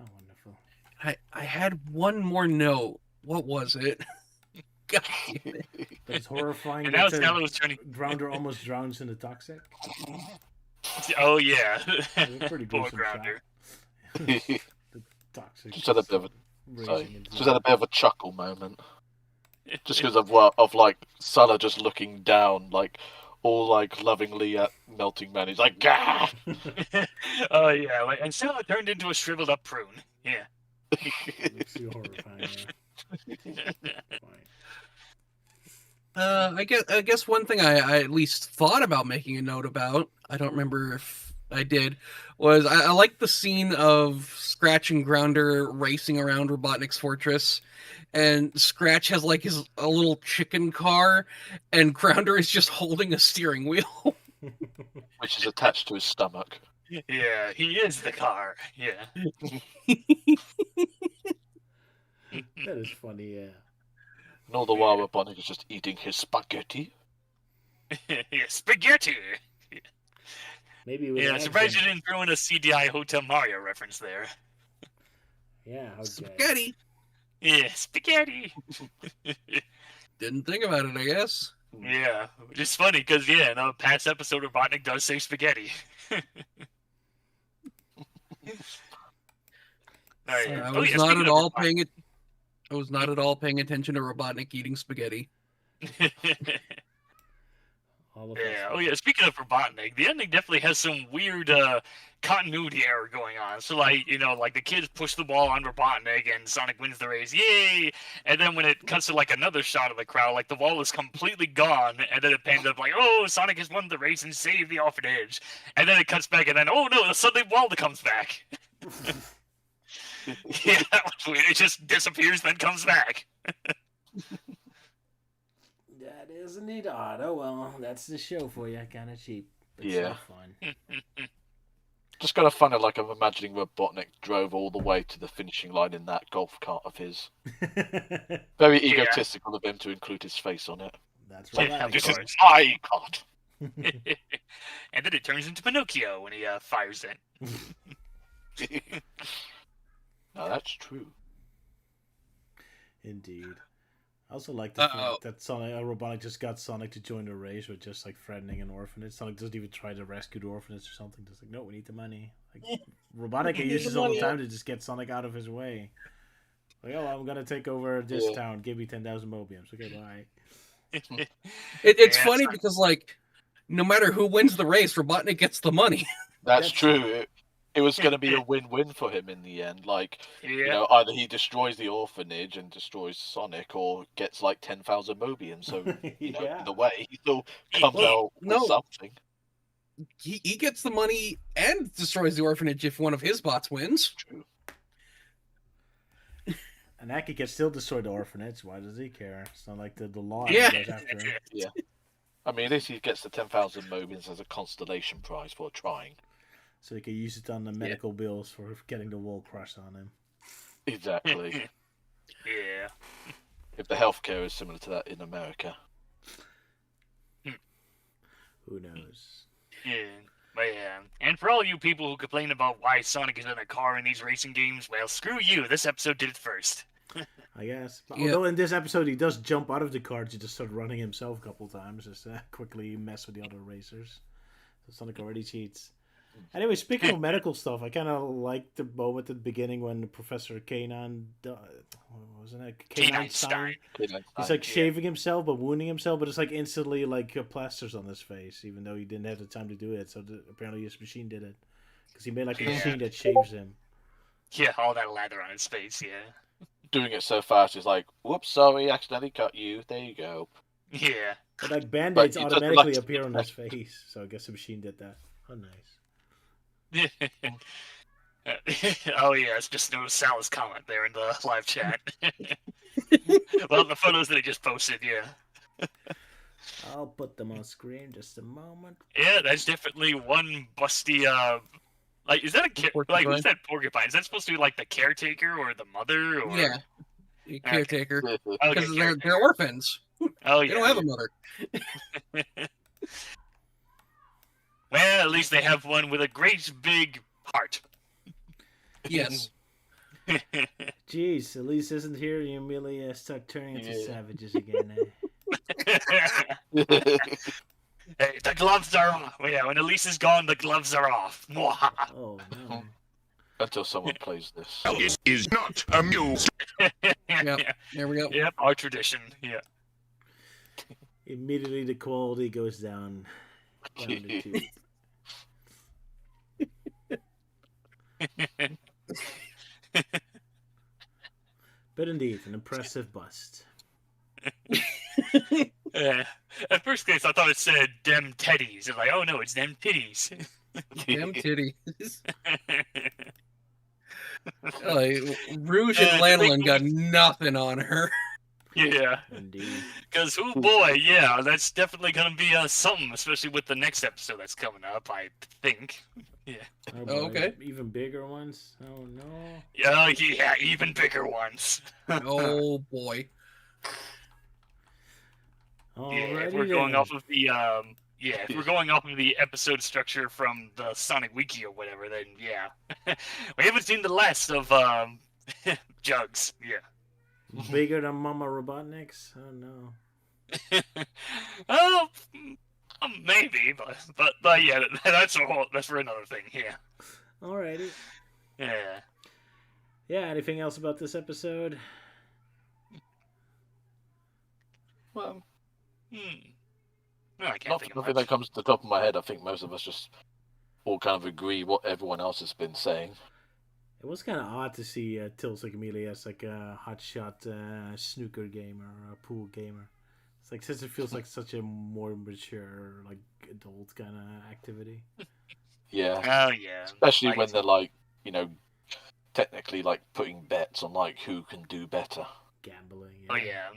Oh, wonderful. I had one more note. What was it? God damn it. But it's horrifying And now that was turning. Grounder almost drowns in the toxic. Oh yeah. Pretty Poor gruesome Grounder. The toxic. Just had a bit of raising its just had a bit of a chuckle moment. Just because of like Salah just looking down, like all like lovingly at Melting Man. He's like, "Gah!" Oh yeah, and Salah turned into a shriveled up prune. Yeah. It's too horrifying. I guess one thing I at least thought about making a note about, I don't remember if I did, was I like the scene of Scratch and Grounder racing around Robotnik's fortress, and Scratch has like a little chicken car, and Grounder is just holding a steering wheel. Which is attached to his stomach. Yeah, he is the car. Yeah. That is funny, yeah. And all the while, Robotnik is just eating his spaghetti. Yeah, spaghetti. Maybe with I'm surprised you didn't throw in a CDI Hotel Mario reference there. Yeah, how Spaghetti. Yeah, spaghetti. Didn't think about it, I guess. Yeah, which is funny because in a past episode, Robotnik does say spaghetti. I was not at all paying it. I was not at all paying attention to Robotnik eating spaghetti. Yeah. Oh yeah. Speaking of Robotnik, the ending definitely has some weird continuity error going on. So like the kids push the ball on Robotnik and Sonic wins the race, yay! And then when it cuts to like another shot of the crowd, like the ball is completely gone, and then it pans up like, oh, Sonic has won the race and saved the orphanage. And then it cuts back, and then oh no, suddenly Waldo comes back. Yeah, that was weird. It just disappears, then comes back. That is indeed odd. Oh well, that's the show for you. Kind of cheap, but Yeah. so fun. Just kind of funny, like I'm imagining Robotnik drove all the way to the finishing line in that golf cart of his. Very egotistical of him to include his face on it. That's Like, right. this is my cart. And then it turns into Pinocchio when he fires it. No, that's true. Indeed. I also like the fact that Sonic, Robotnik just got Sonic to join the race with just like threatening an orphanage. Sonic doesn't even try to rescue the orphanage or something. Just like, no, we need the money. Like, Robotnik uses all the time to just get Sonic out of his way. Like, oh, I'm gonna take over this town. Give me 10,000 Mobiums. Okay, bye. It's funny because like, no matter who wins the race, Robotnik gets the money. That's true. It was going to be a win-win for him in the end. Like, you know, either he destroys the orphanage and destroys Sonic, or gets like 10,000 Mobiums. So, you know, either way, he still comes out with something. He gets the money and destroys the orphanage if one of his bots wins. True. And Aki can still destroy the orphanage. Why does he care? It's not like the law Yeah. goes after him. Yeah. I mean, at least he gets the 10,000 Mobiums as a constellation prize for trying. So he can use it on the medical bills for getting the wall crushed on him. Exactly. Yeah. If the healthcare is similar to that in America. Who knows? Yeah. But yeah. And for all you people who complain about why Sonic is in a car in these racing games, well, screw you. This episode did it first. I guess. Although in this episode he does jump out of the car to just start running himself a couple times, just quickly mess with the other racers. So Sonic already cheats. Anyway, speaking of medical stuff, I kind of liked the moment at the beginning when Professor Kanan, wasn't it? Kanan Stein? He's like shaving himself but wounding himself, but it's like instantly like plasters on his face, even though he didn't have the time to do it. So apparently his machine did it, because he made like a machine that shaves him. Yeah, all that lather on his face, yeah. Doing it so fast, it's like, whoops, sorry, accidentally cut you. There you go. Yeah. But like band-aids automatically appear on his face, so I guess the machine did that. Oh, nice. Oh yeah, it's just no Sal's comment there in the live chat. Well, the photos that he just posted, yeah. I'll put them on screen just a moment. Yeah, that's definitely one busty. Like, is that like who's that porcupine? Is that supposed to be like the caretaker or the mother? Or... Yeah, caretaker. Because they're orphans. Oh yeah, they don't have a mother. Well, at least they have one with a great big heart. Yes. Jeez, Elise isn't here. You immediately start turning into savages again. Hey, the gloves are off. Yeah, when Elise is gone, the gloves are off. Oh no. Until someone plays this. This is not a muse. Yep. There we go. Yep, our tradition. Yeah. Immediately the quality goes down to 2. But indeed, an impressive bust. At first glance, I thought it said "dem teddies." It's like, oh no, it's "dem titties." Damn titties. Rouge and Lanolin got nothing on her. Yeah. Indeed. Because, oh boy, yeah, that's definitely going to be something, especially with the next episode that's coming up, I think. Yeah. Oh, okay. Even bigger ones? Oh, no. Yeah, even bigger ones. Oh, boy. Yeah, if we're going off of the, if we're going off of the episode structure from the Sonic Wiki or whatever, then yeah. We haven't seen the last of, Jugs, yeah. Bigger than Mama Robotnik's? Oh no. Oh, maybe, but yeah, that's for another thing. Yeah. Alrighty. Yeah. Yeah. Anything else about this episode? Well, No, I can't think of nothing that comes to the top of my head. I think most of us just all kind of agree what everyone else has been saying. It was kind of odd to see Tills like immediately as like a hotshot snooker gamer or a pool gamer. It's like since it feels like such a more mature, like adult kind of activity. Yeah. Oh yeah. Especially when they're like, you know, technically like putting bets on like who can do better. Gambling. Yeah. Oh yeah.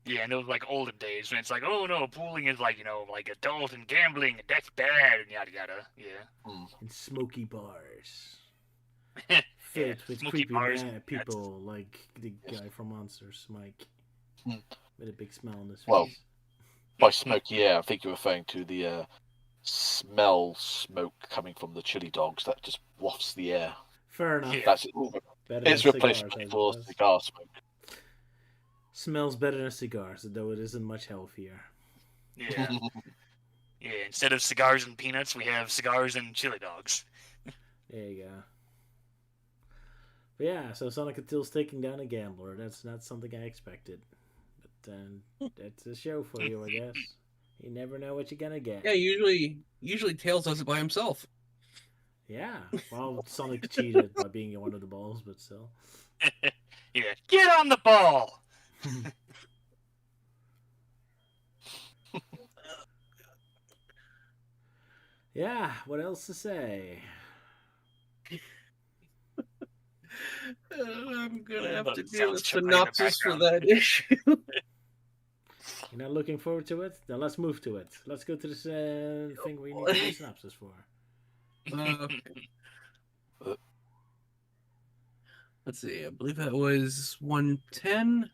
Yeah, and it was like olden days when it's like, oh no, pooling is like, like adult and gambling and that's bad and yada yada. Yeah. And smoky bars. Filled with creepy people like the guy from Monsters, Mike. With a big smile on his face. Well, by smoke, I think you're referring to the smoke coming from the chili dogs that just wafts the air. Fair enough. That's it's replacement for cigar smoke. Smells better than cigars, though it isn't much healthier. Yeah. Yeah, instead of cigars and peanuts, we have cigars and chili dogs. There you go. But yeah, so Sonic and Tails taking down a gambler. That's not something I expected. But that's a show for you, I guess. You never know what you're gonna get. Yeah, usually Tails does it by himself. Yeah. Well, Sonic cheated by being one of the balls, but still. Yeah, get on the ball! Yeah, what else to say? I'm gonna have to do a Sounds chip right in the synopsis for background. that issue. You're not looking forward to it? Then let's move to it. Let's go to this thing we need to do a synopsis for. Let's see, I believe that was 110.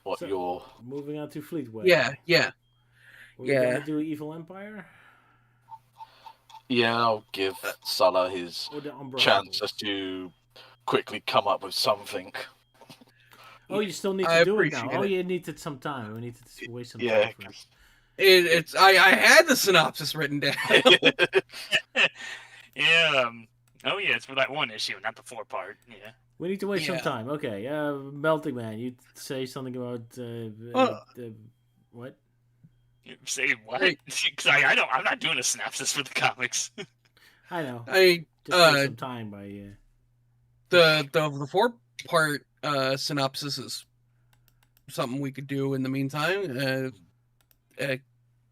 What So, your moving on to Fleetway. Yeah. We're gonna do Evil Empire? Yeah, I'll give Salah his Or the Umbra chance just to quickly come up with something. Oh, you still need I to do it now. appreciate Oh, it. you needed some time. We need to waste some Yeah, time for it. It's I had the synopsis written down. Yeah. Oh, yeah, it's for that one issue, not the 4-part. Yeah. We need to waste some Yeah. time. Okay, Melting Man, you say something about what? You say what? Because I'm not doing a synopsis for the comics. I know. I Just waste some time by the 4-part synopsis is something we could do in the meantime,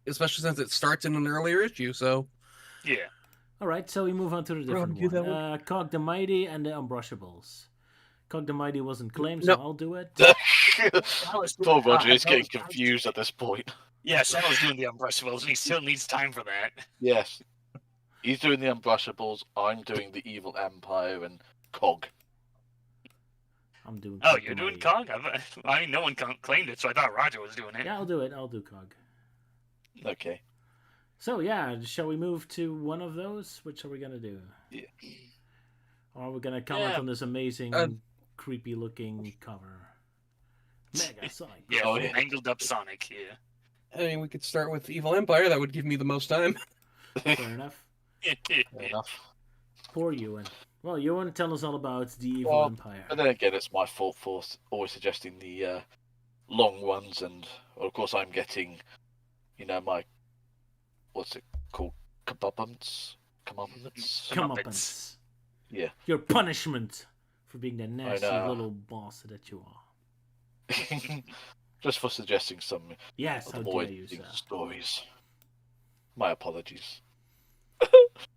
especially since it starts in an earlier issue. So yeah. All right, so we move on to the different do that one. Cog the Mighty and the Unbrushables. Cog the Mighty wasn't claimed, No. so I'll do it. Poor Roger is getting confused at this point. Yeah, Sal's doing the Unbrushables, and he still needs time for that. Yes. He's doing the Unbrushables, I'm doing the Evil Empire and Cog. I'm doing. Oh, Cog you're the doing Mighty. Cog? I mean, no one claimed it, so I thought Roger was doing it. Yeah, I'll do it. I'll do Cog. Okay. So yeah, shall we move to one of those? Which are we gonna do? Yeah. Or are we gonna comment Yeah. on this amazing, creepy-looking cover? Mega Sonic. Yeah, Oh, yeah. mangled up Sonic, yeah. I mean, we could start with Evil Empire. That would give me the most time. Fair enough. Fair enough. Poor Ewan. Well, Ewan, tell us all about the Evil Empire. And then again, it's my fault for always suggesting the long ones, and of course I'm getting, my, what's it called? Comeuppance? Comeuppance. Yeah. Your punishment for being the nasty know. little boss that you are. Just for suggesting some Yes, of how the more dare you, interesting sir. stories. My apologies.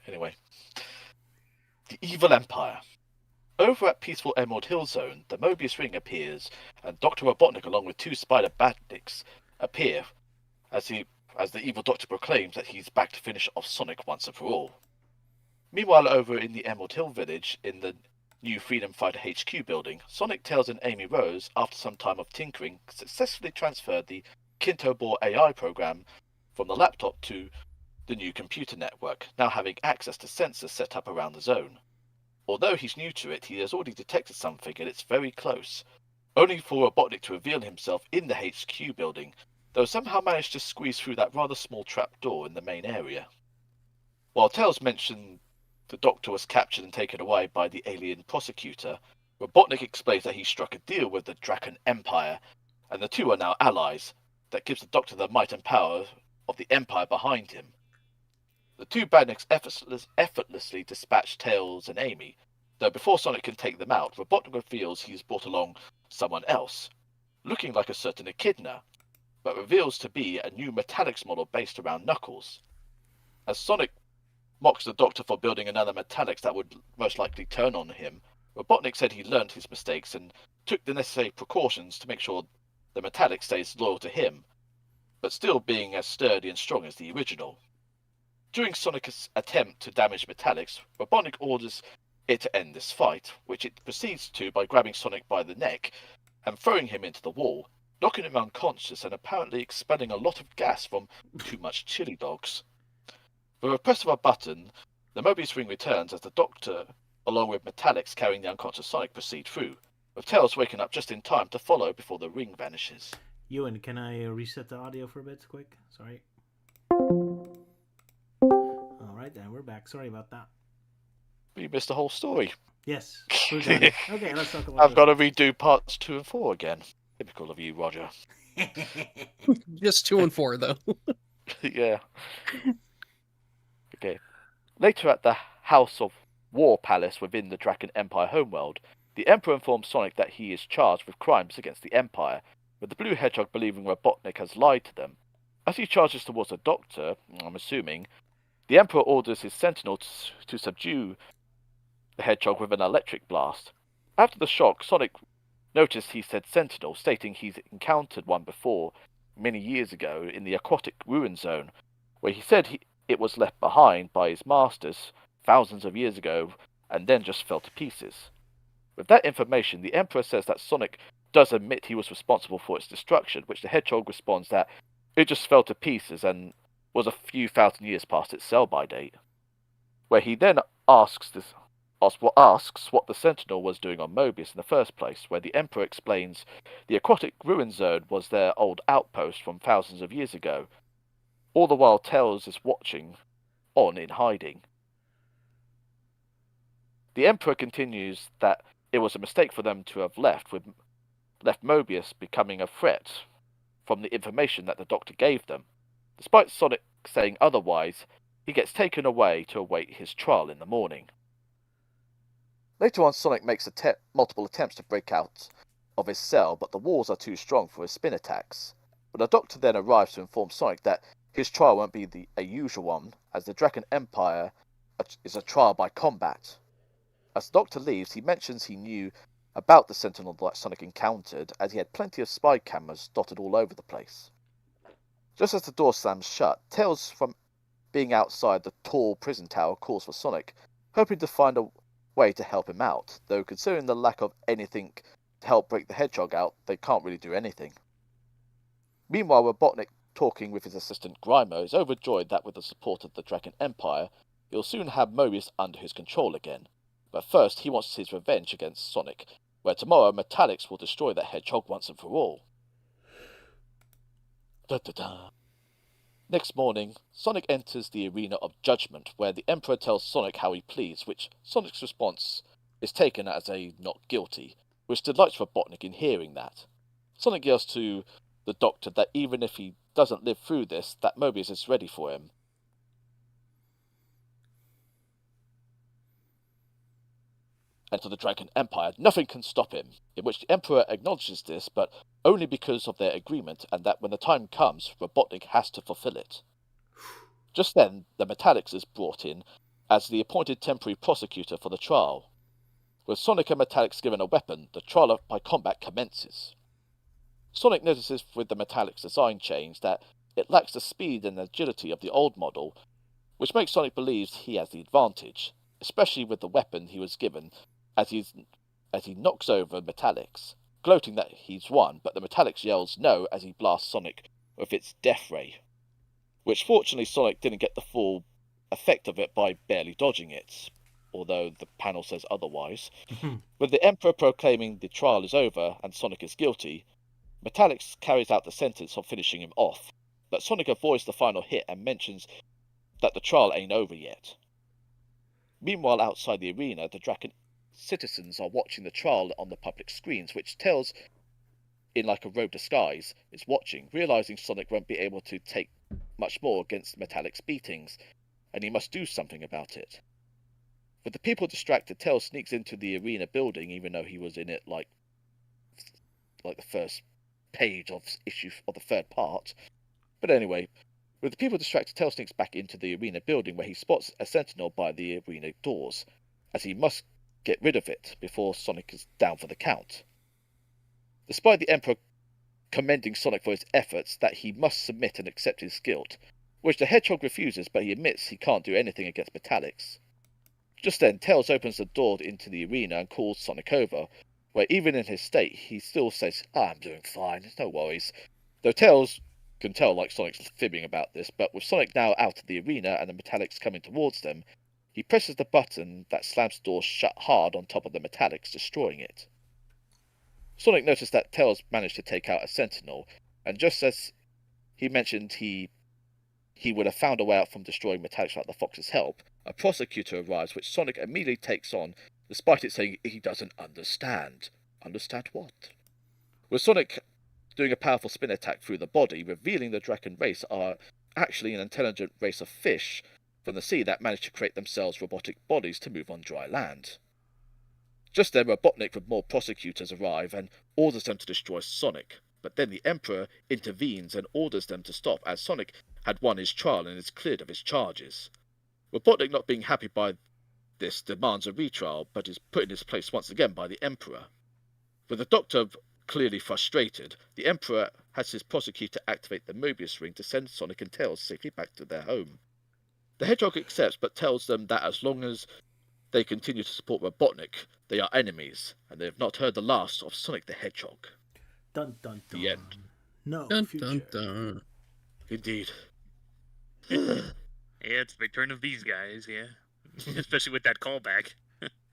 Anyway. The Evil Empire. Over at peaceful Emerald Hill Zone, the Mobius Ring appears, and Dr. Robotnik along with 2 spider badniks appear as the evil doctor proclaims that he's back to finish off Sonic once and for all. Meanwhile, over in the Emerald Hill village, in the new Freedom Fighter HQ building, Sonic, Tails and Amy Rose, after some time of tinkering, successfully transferred the Kintobor AI program from the laptop to the new computer network, now having access to sensors set up around the zone. Although he's new to it, he has already detected something and it's very close, only for Robotnik to reveal himself in the HQ building, though somehow managed to squeeze through that rather small trapdoor in the main area. While Tails mentioned the Doctor was captured and taken away by the alien prosecutor, Robotnik explains that he struck a deal with the Draken Empire, and the two are now allies, that gives the Doctor the might and power of the Empire behind him. The 2 badniks effortlessly dispatch Tails and Amy, though before Sonic can take them out, Robotnik reveals he's brought along someone else, looking like a certain Echidna, but reveals to be a new Metallics model based around Knuckles. As Sonic mocks the Doctor for building another Metallics that would most likely turn on him, Robotnik said he learned his mistakes and took the necessary precautions to make sure the Metallic stays loyal to him, but still being as sturdy and strong as the original. During Sonic's attempt to damage Metallics, Robotnik orders it to end this fight, which it proceeds to by grabbing Sonic by the neck and throwing him into the wall, knocking him unconscious and apparently expelling a lot of gas from too much chili dogs. With a press of a button, the Mobius Ring returns as the Doctor along with Metallics carrying the unconscious Sonic proceed through, with Tails waking up just in time to follow before the ring vanishes. Ewan, can I reset the audio for a bit quick? Sorry. Alright, then we're back. Sorry about that. You missed the whole story. Yes, we're done. Okay, let's talk about I've got to redo parts 2 and 4 again. Typical of you, Roger. Just 2 and 4, though. Yeah. Okay. Later at the House of War Palace within the Draken Empire homeworld, the Emperor informs Sonic that he is charged with crimes against the Empire, with the Blue Hedgehog believing Robotnik has lied to them. As he charges towards the Doctor, I'm assuming, the Emperor orders his Sentinel to subdue the Hedgehog with an electric blast. After the shock, Sonic noticed he said Sentinel, stating he's encountered one before, many years ago, in the aquatic ruin zone, where he said it was left behind by his masters thousands of years ago and then just fell to pieces. With that information, the Emperor says that Sonic does admit he was responsible for its destruction, which the Hedgehog responds that it just fell to pieces and was a few thousand years past its sell-by date. Where he then asks what the Sentinel was doing on Mobius in the first place, where the Emperor explains the aquatic ruin zone was their old outpost from thousands of years ago. All the while Tails is watching on in hiding. The Emperor continues that it was a mistake for them to have left Mobius becoming a threat from the information that the Doctor gave them. Despite Sonic saying otherwise, he gets taken away to await his trial in the morning. Later on, Sonic makes multiple attempts to break out of his cell, but the walls are too strong for his spin attacks. But the Doctor then arrives to inform Sonic that his trial won't be a usual one, as the Draken Empire is a trial by combat. As the Doctor leaves, he mentions he knew about the Sentinel that Sonic encountered, as he had plenty of spy cameras dotted all over the place. Just as the door slams shut, Tails from being outside the tall prison tower calls for Sonic, hoping to find a way to help him out, though considering the lack of anything to help break the Hedgehog out, they can't really do anything. Meanwhile, Robotnik, talking with his assistant Grimo, is overjoyed that with the support of the Draken Empire, he'll soon have Mobius under his control again. But first, he wants his revenge against Sonic, where tomorrow Metallics will destroy that Hedgehog once and for all. Da-da-da. Next morning, Sonic enters the Arena of Judgment, where the Emperor tells Sonic how he pleads, which Sonic's response is taken as a not guilty, which delights Robotnik in hearing that. Sonic yells to the Doctor that even if he doesn't live through this, that Mobius is ready for him. And to the Dragon Empire, nothing can stop him, in which the Emperor acknowledges this, but only because of their agreement, and that when the time comes, Robotnik has to fulfill it. Just then, the Metallics is brought in as the appointed temporary prosecutor for the trial. With Sonic and Metallics given a weapon, the trial by combat commences. Sonic notices with the Metallics design change that it lacks the speed and agility of the old model, which makes Sonic believe he has the advantage, especially with the weapon he was given, as he knocks over Metallics, gloating that he's won, but the Metallics yells no as he blasts Sonic with its death ray, which fortunately Sonic didn't get the full effect of it by barely dodging it, although the panel says otherwise. With the Emperor proclaiming the trial is over and Sonic is guilty, Metallics carries out the sentence of finishing him off, but Sonic avoids the final hit and mentions that the trial ain't over yet. Meanwhile, outside the arena, the Draken citizens are watching the trial on the public screens, which Tails, in like a robe disguise, is watching, realizing Sonic won't be able to take much more against Metallic's beatings, and he must do something about it. With the people distracted, Tails sneaks into the arena building, even though he was in it like the first page of issue of the third part. But anyway, with the people distracted, Tails sneaks back into the arena building, where he spots a Sentinel by the arena doors, as he must get rid of it before Sonic is down for the count. Despite the Emperor commending Sonic for his efforts, that he must submit and accept his guilt, which the Hedgehog refuses, but he admits he can't do anything against Metallics. Just then, Tails opens the door into the arena and calls Sonic over, where even in his state, he still says, I'm doing fine, no worries. Though Tails can tell like Sonic's fibbing about this, but with Sonic now out of the arena and the Metallics coming towards them, He presses the button that slams the door shut hard on top of the metallics, destroying it. Sonic noticed that Tails managed to take out a sentinel, and just as he mentioned he would have found a way out from destroying metallics without the Fox's help, a prosecutor arrives, which Sonic immediately takes on, despite it saying he doesn't understand. Understand what? With Sonic doing a powerful spin attack through the body, revealing the Draken race are actually an intelligent race of fish from the sea that managed to create themselves robotic bodies to move on dry land. Just then, Robotnik with more prosecutors arrive and orders them to destroy Sonic, but then the Emperor intervenes and orders them to stop as Sonic had won his trial and is cleared of his charges. Robotnik, not being happy by this, demands a retrial, but is put in his place once again by the Emperor. With the Doctor clearly frustrated, the Emperor has his prosecutor activate the Mobius ring to send Sonic and Tails safely back to their home. The Hedgehog accepts, but tells them that as long as they continue to support Robotnik, they are enemies, and they have not heard the last of Sonic the Hedgehog. Dun dun dun. The end. No Dun, future. dun, dun. Indeed. Yeah, it's the return of these guys, yeah. Especially with that callback.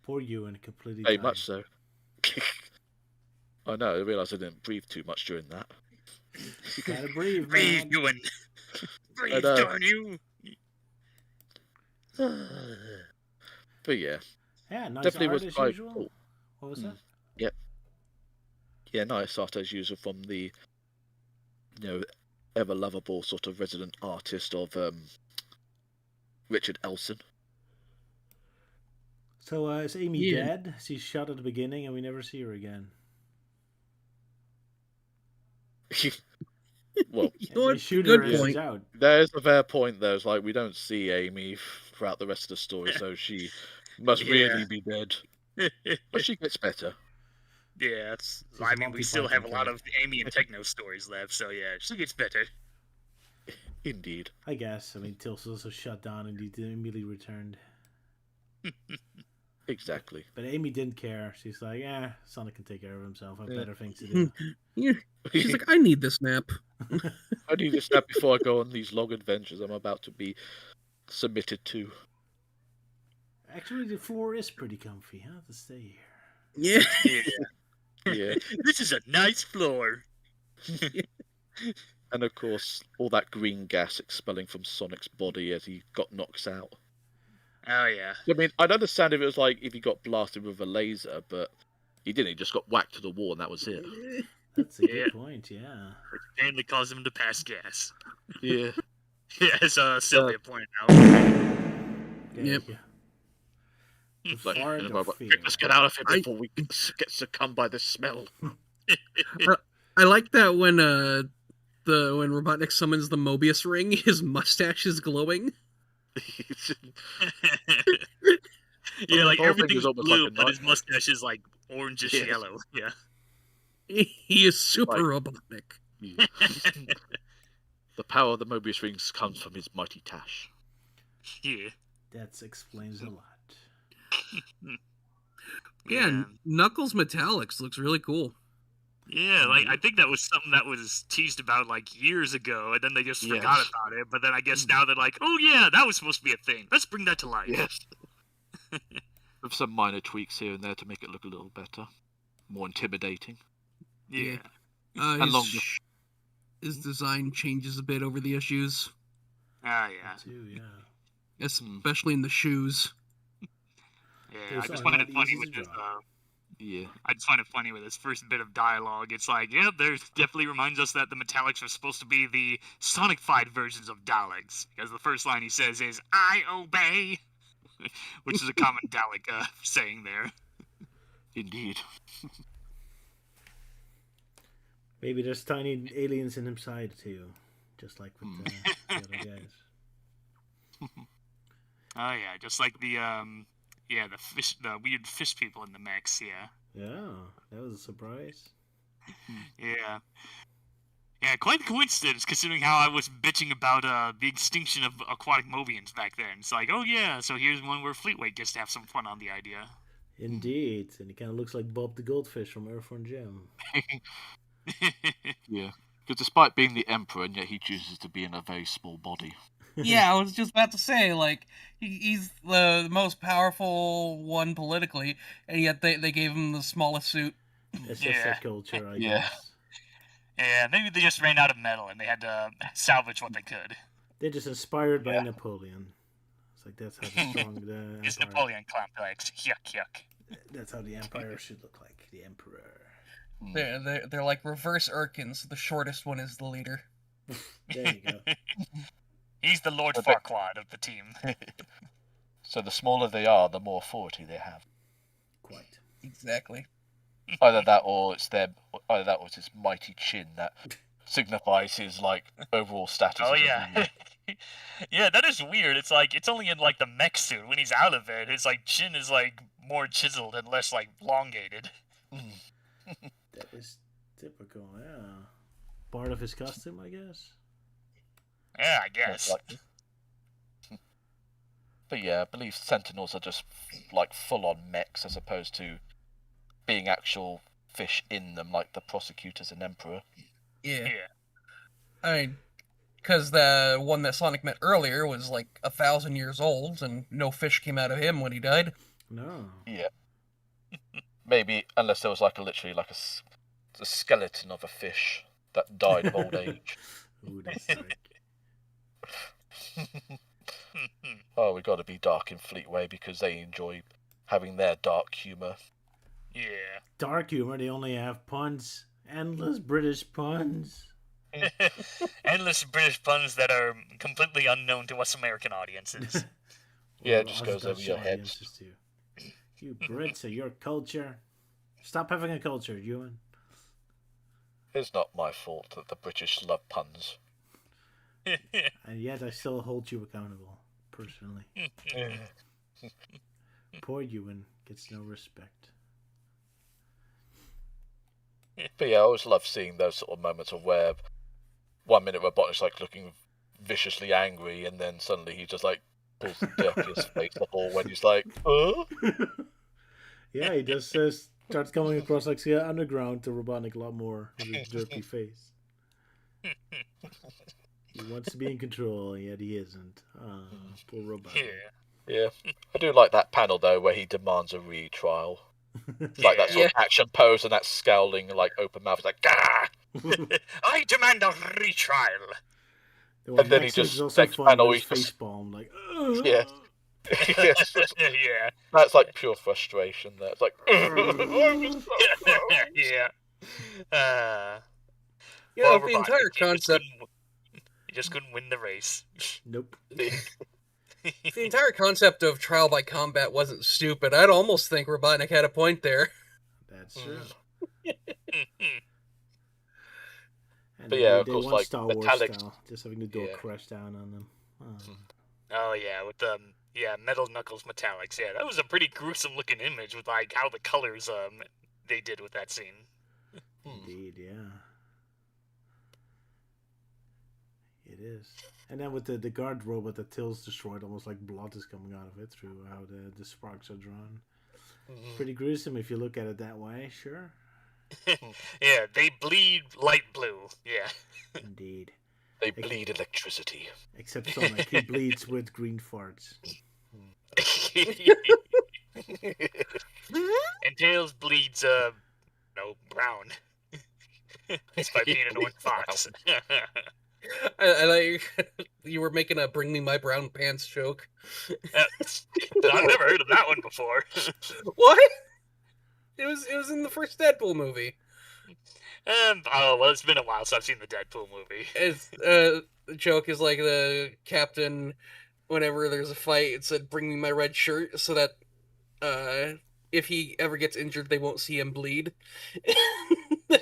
Poor you and completely Very died. much so. I know, I realised I didn't breathe too much during that. You gotta breathe, Breathe, man. you and... Breathe, know. darn you! But yeah, Yeah, nice definitely art was as quite usual. cool. What was that? Yep. Yeah, nice art as usual from the, ever lovable sort of resident artist of Richard Elson. So is Amy Yeah. dead? She's shot at the beginning and we never see her again. Well, They shoot Good her and point. she's out. there's a fair point there. It's like we don't see Amy throughout the rest of the story, so she must really Yeah. be dead. But she gets better. Yeah, it's... She's a I mean, we Monty still Python have a lot character. of Amy and Techno stories left, so yeah, she gets better. Indeed. I guess. I mean, Tails was also shut down and he immediately returned. Exactly. But Amy didn't care. She's like, yeah, Sonic can take care of himself. I have better things to do. Yeah. She's like, I need this nap. I need to snap before I go on these long adventures I'm about to be submitted to. Actually, the floor is pretty comfy, huh? To stay here. Yeah. Yeah. This is a nice floor. And of course, all that green gas expelling from Sonic's body as he got knocked out. Oh, yeah. I mean, I'd understand if it was like if he got blasted with a laser, but he didn't. He just got whacked to the wall and that was it. That's a Yeah. good point, yeah. Which apparently caused him to pass gas. Yeah. Yeah, as Sylvia pointed out. Yep. The Like, fart and of I'm like, fear. let's get out of here before we get succumbed by the smell. I like that when when Robotnik summons the Mobius ring, his mustache is glowing. Yeah, like The whole thing everything's is almost blue, like a but his nightmare. mustache is like orangish Yes. yellow. Yeah. He is super Like- Robotnik. The power of the Mobius rings comes from his mighty tash. Yeah. That explains a lot. Yeah, Knuckles Metallics looks really cool. Yeah, like I think that was something that was teased about like years ago, and then they just forgot Yes. about it. But then I guess now they're like, oh yeah, that was supposed to be a thing. Let's bring that to life. Yes. With some minor tweaks here and there to make it look a little better. More intimidating. Yeah. And His, longer. his design changes a bit over the issues, Ah, yeah. Too, yeah. especially in the shoes. Yeah, Those I just are find not it funny easy with to this. draw. Yeah. I just find it funny with this first bit of dialogue. It's like, yeah, there's definitely reminds us that the Metallics are supposed to be the Sonic-fied versions of Daleks, because the first line he says is "I obey," which is a common Dalek saying there. Indeed. Maybe there's tiny aliens in inside too, just like with the other guys. Oh yeah, just like the the weird fish people in the mechs. Yeah. Yeah, that was a surprise. Yeah. Yeah, quite the coincidence considering how I was bitching about the extinction of aquatic Mobians back then. It's like, oh yeah, so here's one where Fleetway gets to have some fun on the idea. Indeed, and he kind of looks like Bob the Goldfish from Earthworm Jim. Yeah. Because despite being the Emperor, and yet he chooses to be in a very small body. Yeah, I was just about to say, like, he's the most powerful one politically, and yet they gave him the smallest suit. It's just their culture, I Yeah. guess. Yeah, maybe they just ran out of metal and they had to salvage what they could. They're just inspired by Napoleon. It's like that's how the strong the It's empire. Napoleon complex. Yuck, yuck. That's how the empire should look like. The emperor. They're like reverse Urkins. The shortest one is the leader. There you go. He's the Lord Farquaad of the team. So the smaller they are, the more authority they have. Quite. Exactly. Either that, or it's his mighty chin that signifies his like overall status. Oh as a yeah. ruler. Yeah, that is weird. It's like it's only in like the mech suit. When he's out of it, his like chin is like more chiseled and less like elongated. That is typical, yeah. Part of his costume, I guess. Yeah, I guess. But yeah, I believe Sentinels are just like full-on mechs as opposed to being actual fish in them, like the Prosecutors and Emperor. Yeah. I mean, because the one that Sonic met earlier was like 1,000 years old, and no fish came out of him when he died. No. Yeah. Maybe, unless there was like literally like a skeleton of a fish that died of old age. Ooh, that's sick. Oh, we got to be dark in Fleetway because they enjoy having their dark humor. Yeah. Dark humor, they only have puns. Endless British puns. Endless British puns that are completely unknown to us American audiences. Yeah, it just goes over your heads. Too. You Brits are your culture. Stop having a culture, Ewan. It's not my fault that the British love puns. And yet I still hold you accountable, personally. Poor Ewan gets no respect. But yeah, I always love seeing those sort of moments of where 1 minute Robotnik's like looking viciously angry, and then suddenly he just like pulls the dirtiest face up, or when he's like, Yeah, he just starts coming across like the underground to Robotnik a lot more with his dirty face. He wants to be in control, and yet he isn't. Poor Robotnik. Yeah. I do like that panel though where he demands a retrial. Like that sort of action pose and that scowling like open mouth, like Gah! I demand a retrial. And then he just next panel his face palm like yeah. Yes. Yeah. That's like pure frustration there. It's like Yeah. Yeah, the entire concept. You just couldn't win the race. Nope. If the entire concept of trial by combat wasn't stupid, I'd almost think Robotnik had a point there. That's true. And but yeah, of they course, want like Star Wars metallic style, just having the door crash down on them. Oh yeah, with the Metal Knuckles metallics. Yeah, that was a pretty gruesome looking image with like how the colors they did with that scene. Indeed, yeah. It is. And then with the guard robot that Tails destroyed, almost like blood is coming out of it through how the sparks are drawn. Pretty gruesome if you look at it that way, sure. Yeah, they bleed light blue. Yeah. Indeed. They bleed electricity. Except Sonic, he bleeds with green farts. And Tails bleeds brown. It's by being an orange fox. I like you were making a "Bring Me My Brown Pants" joke. I've never heard of that one before. What? It was in the first Deadpool movie. Well, it's been a while since I've seen the Deadpool movie. It's the joke is like the captain, whenever there's a fight, it said "Bring me my red shirt," so that if he ever gets injured, they won't see him bleed.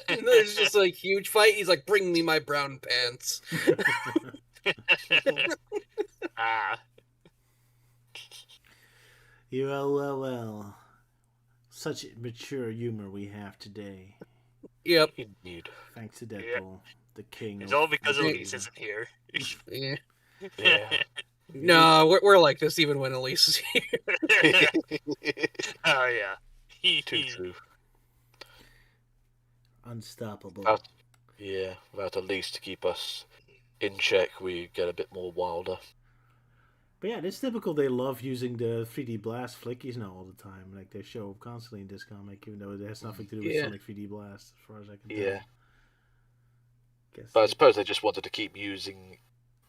And there's just a huge fight. He's like, "Bring me my brown pants." Well. Such mature humor we have today. Yep. Indeed. Thanks to Deadpool, the king. It's all because Elise isn't here. Yeah. Yeah. No, we're like this even when Elise is here. Oh yeah. Too true. Unstoppable. Without Elise to keep us in check, we get a bit more wilder. But yeah, it's typical. They love using the 3D Blast flickies now all the time. Like they show up constantly in this comic, even though it has nothing to do with Sonic 3D Blast, as far as I can tell. But I suppose they just wanted to keep using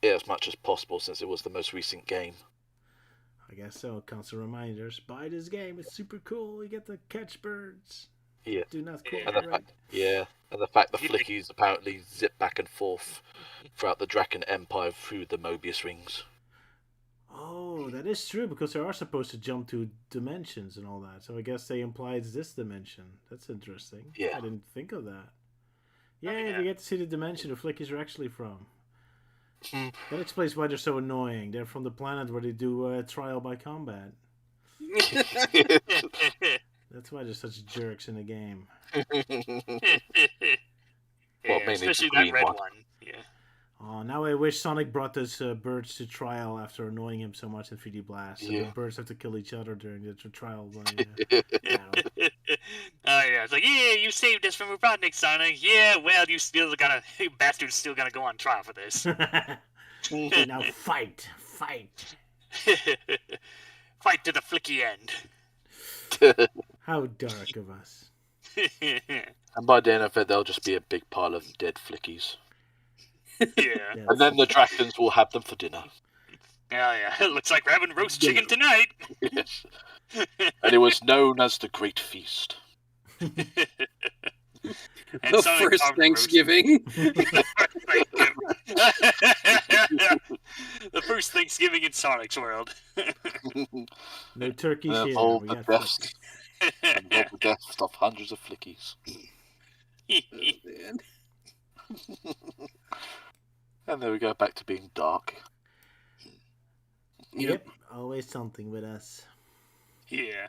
it as much as possible since it was the most recent game. I guess so. Constant reminders. Buy this game. It's super cool. You get to catch birds. Yeah. Do not And cooperate. the fact the flickies apparently zip back and forth throughout the Draken Empire through the Mobius rings. Oh, that is true, because they are supposed to jump to dimensions and all that. So I guess they implied it's this dimension. That's interesting. Yeah. I didn't think of that. Yeah, they get to see the dimension the flickies are actually from. That explains why they're so annoying. They're from the planet where they do trial by combat. That's why they're such jerks in the game. Well, mainly especially the that red one. Yeah. Oh, now I wish Sonic brought those birds to trial after annoying him so much in 3D Blast. So the birds have to kill each other during the trial. Oh yeah, it's like, yeah, you saved us from Robotnik, Sonic. Yeah, well, you bastard's still gonna go on trial for this. Now fight. Fight to the flicky end. How dark of us. And by the end of it, there'll just be a big pile of dead flickies. Yeah. And then the Drakens will have them for dinner. Yeah. It looks like we're having roast chicken tonight. Yes. And it was known as the Great Feast. The first Thanksgiving. The first Thanksgiving in Sonic's world. No turkeys here. All We the got deaths. And all the deaths of hundreds of flickies. And there we go, back to being dark. Yep, always something with us. Yeah.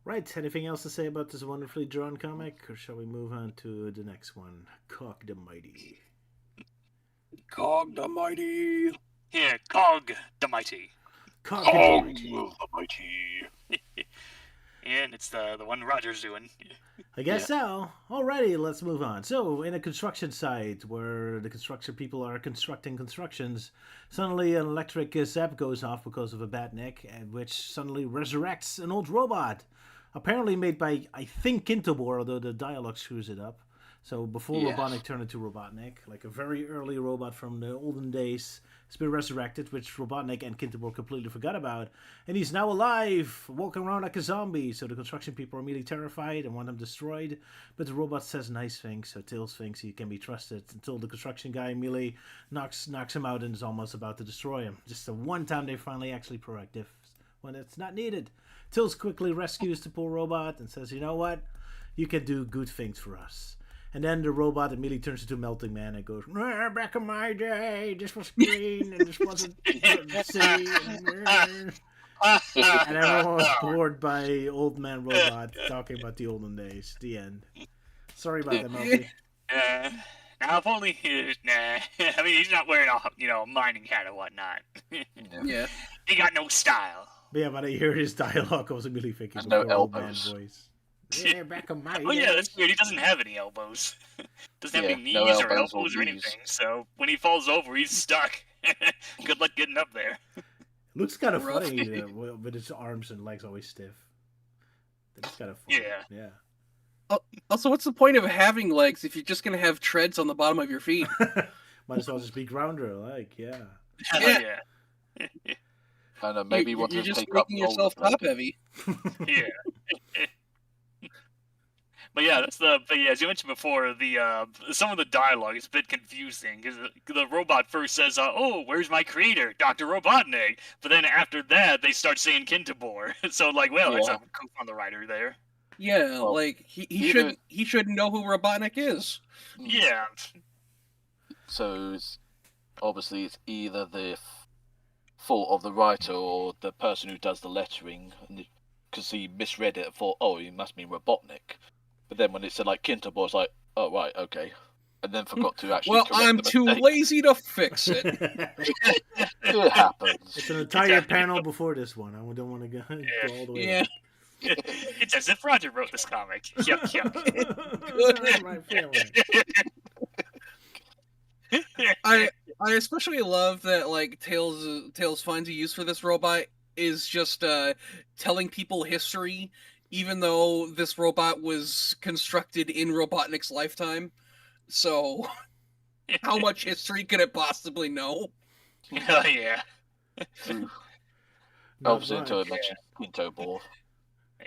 Right, anything else to say about this wonderfully drawn comic? Or shall we move on to the next one? Cog the Mighty. Cog the Mighty. Yeah, Cog the Mighty. Cog the Mighty. Yeah, and it's the one Roger's doing. I guess so. Alrighty, let's move on. So, in a construction site where the construction people are constructing constructions, suddenly an electric zap goes off because of a bad nick, which suddenly resurrects an old robot. Apparently made by, I think, Kintobor, although the dialogue screws it up. So before Robotnik turned into Robotnik, like a very early robot from the olden days, has been resurrected, which Robotnik and Kintobor completely forgot about. And he's now alive, walking around like a zombie. So the construction people are immediately terrified and want him destroyed. But the robot says nice things, so Tails thinks he can be trusted, until the construction guy immediately knocks him out and is almost about to destroy him. Just the one time they're finally actually proactive when it's not needed. Tails quickly rescues the poor robot and says, you know what? You can do good things for us. And then the robot immediately turns into Melting Man and goes, back in my day, this was green and this wasn't sea. And everyone was bored by Old Man Robot talking about the olden days. The end. Sorry about that, Melty. Now, if only I mean, he's not wearing a mining hat or whatnot. Yeah. He got no style. But yeah, when I hear his dialogue, I was immediately thinking no of Old Man elbows. voice. Yeah, back in my day. Oh yeah, that's weird. He doesn't have any elbows. Doesn't have any knees no or elbows elbows or or knees. anything. So when he falls over, he's stuck. Good luck getting up there. Looks kind of Rough. funny with his arms and legs always stiff. That's kind of funny. Yeah. Also, what's the point of having legs if you're just gonna have treads on the bottom of your feet? Might as well just be grounder, Yeah. I know, maybe want You're to just take up making all yourself the top heavy. Yeah. But yeah, as you mentioned before, the some of the dialogue is a bit confusing because the robot first says, "Oh, where's my creator, Dr. Robotnik?" But then after that, they start saying Kintobor. So that's a coup on the writer there. Yeah, Well, like he shouldn't know who Robotnik is. Yeah. So obviously it's either the fault of the writer or the person who does the lettering, because he misread it and thought, oh, he must mean Robotnik. But then when it said like Kintobor, it's like, oh right, okay, and then forgot to actually. Well, correct I'm the too mistake. lazy to fix it. It happens. It's an entire panel before this one. I don't want to go all the way. Yeah. It's as if Roger wrote this comic. Yuck, yuck. My feeling. I especially love that like Tails finds a use for this robot is just telling people history, even though this robot was constructed in Robotnik's lifetime. So, how much history could it possibly know? Oh yeah. Obviously, until it mentioned Pinto Ball.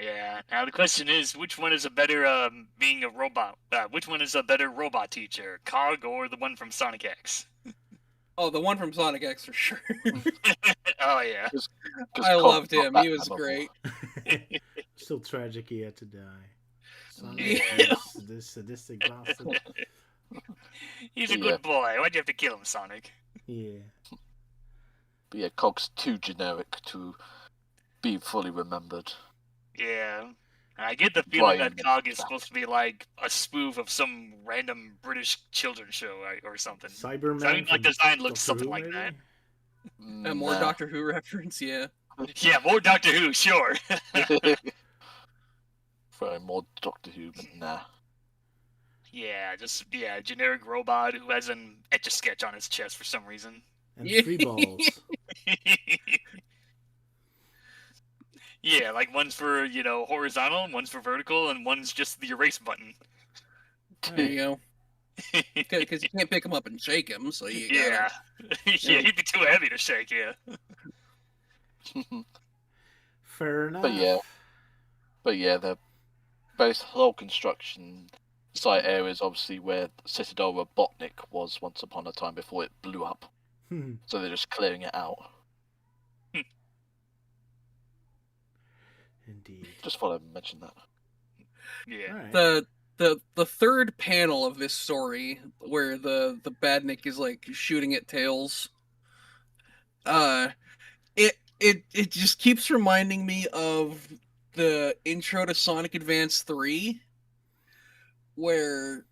Yeah. Now the question is, which one is a better being a robot? Which one is a better robot teacher, Cog or the one from Sonic X? Oh, the one from Sonic X for sure. Oh yeah. I loved him. He was great. Still tragic he had to die. Yeah. Sonic, this sadistic bastard. He's a good boy. Why'd you have to kill him, Sonic? Yeah. But yeah, Cog's too generic to be fully remembered. Yeah. I get the feeling that Cog is supposed to be like a spoof of some random British children's show or something. Cyberman. Sounding like the design looks Doctor something Who, like maybe? that. A more Doctor Who reference, yeah. Yeah, more Doctor Who, sure. Throwing more Doctor Who, but nah. Yeah, just generic robot who has an Etch-a-Sketch on his chest for some reason. And 3 balls. Yeah, like one's for, horizontal, one's for vertical, and one's just the erase button. There you go. Because you can't pick him up and shake him, so you Yeah. Yeah, he'd be too heavy to shake, yeah. Fair enough. But yeah, the base whole construction site area is obviously where Citadel Robotnik was once upon a time before it blew up. So they're just clearing it out. Indeed. Just thought I'd mention that. Yeah. Right. The third panel of this story, where the Badnik is like shooting at Tails, it just keeps reminding me of the intro to Sonic Advance 3, where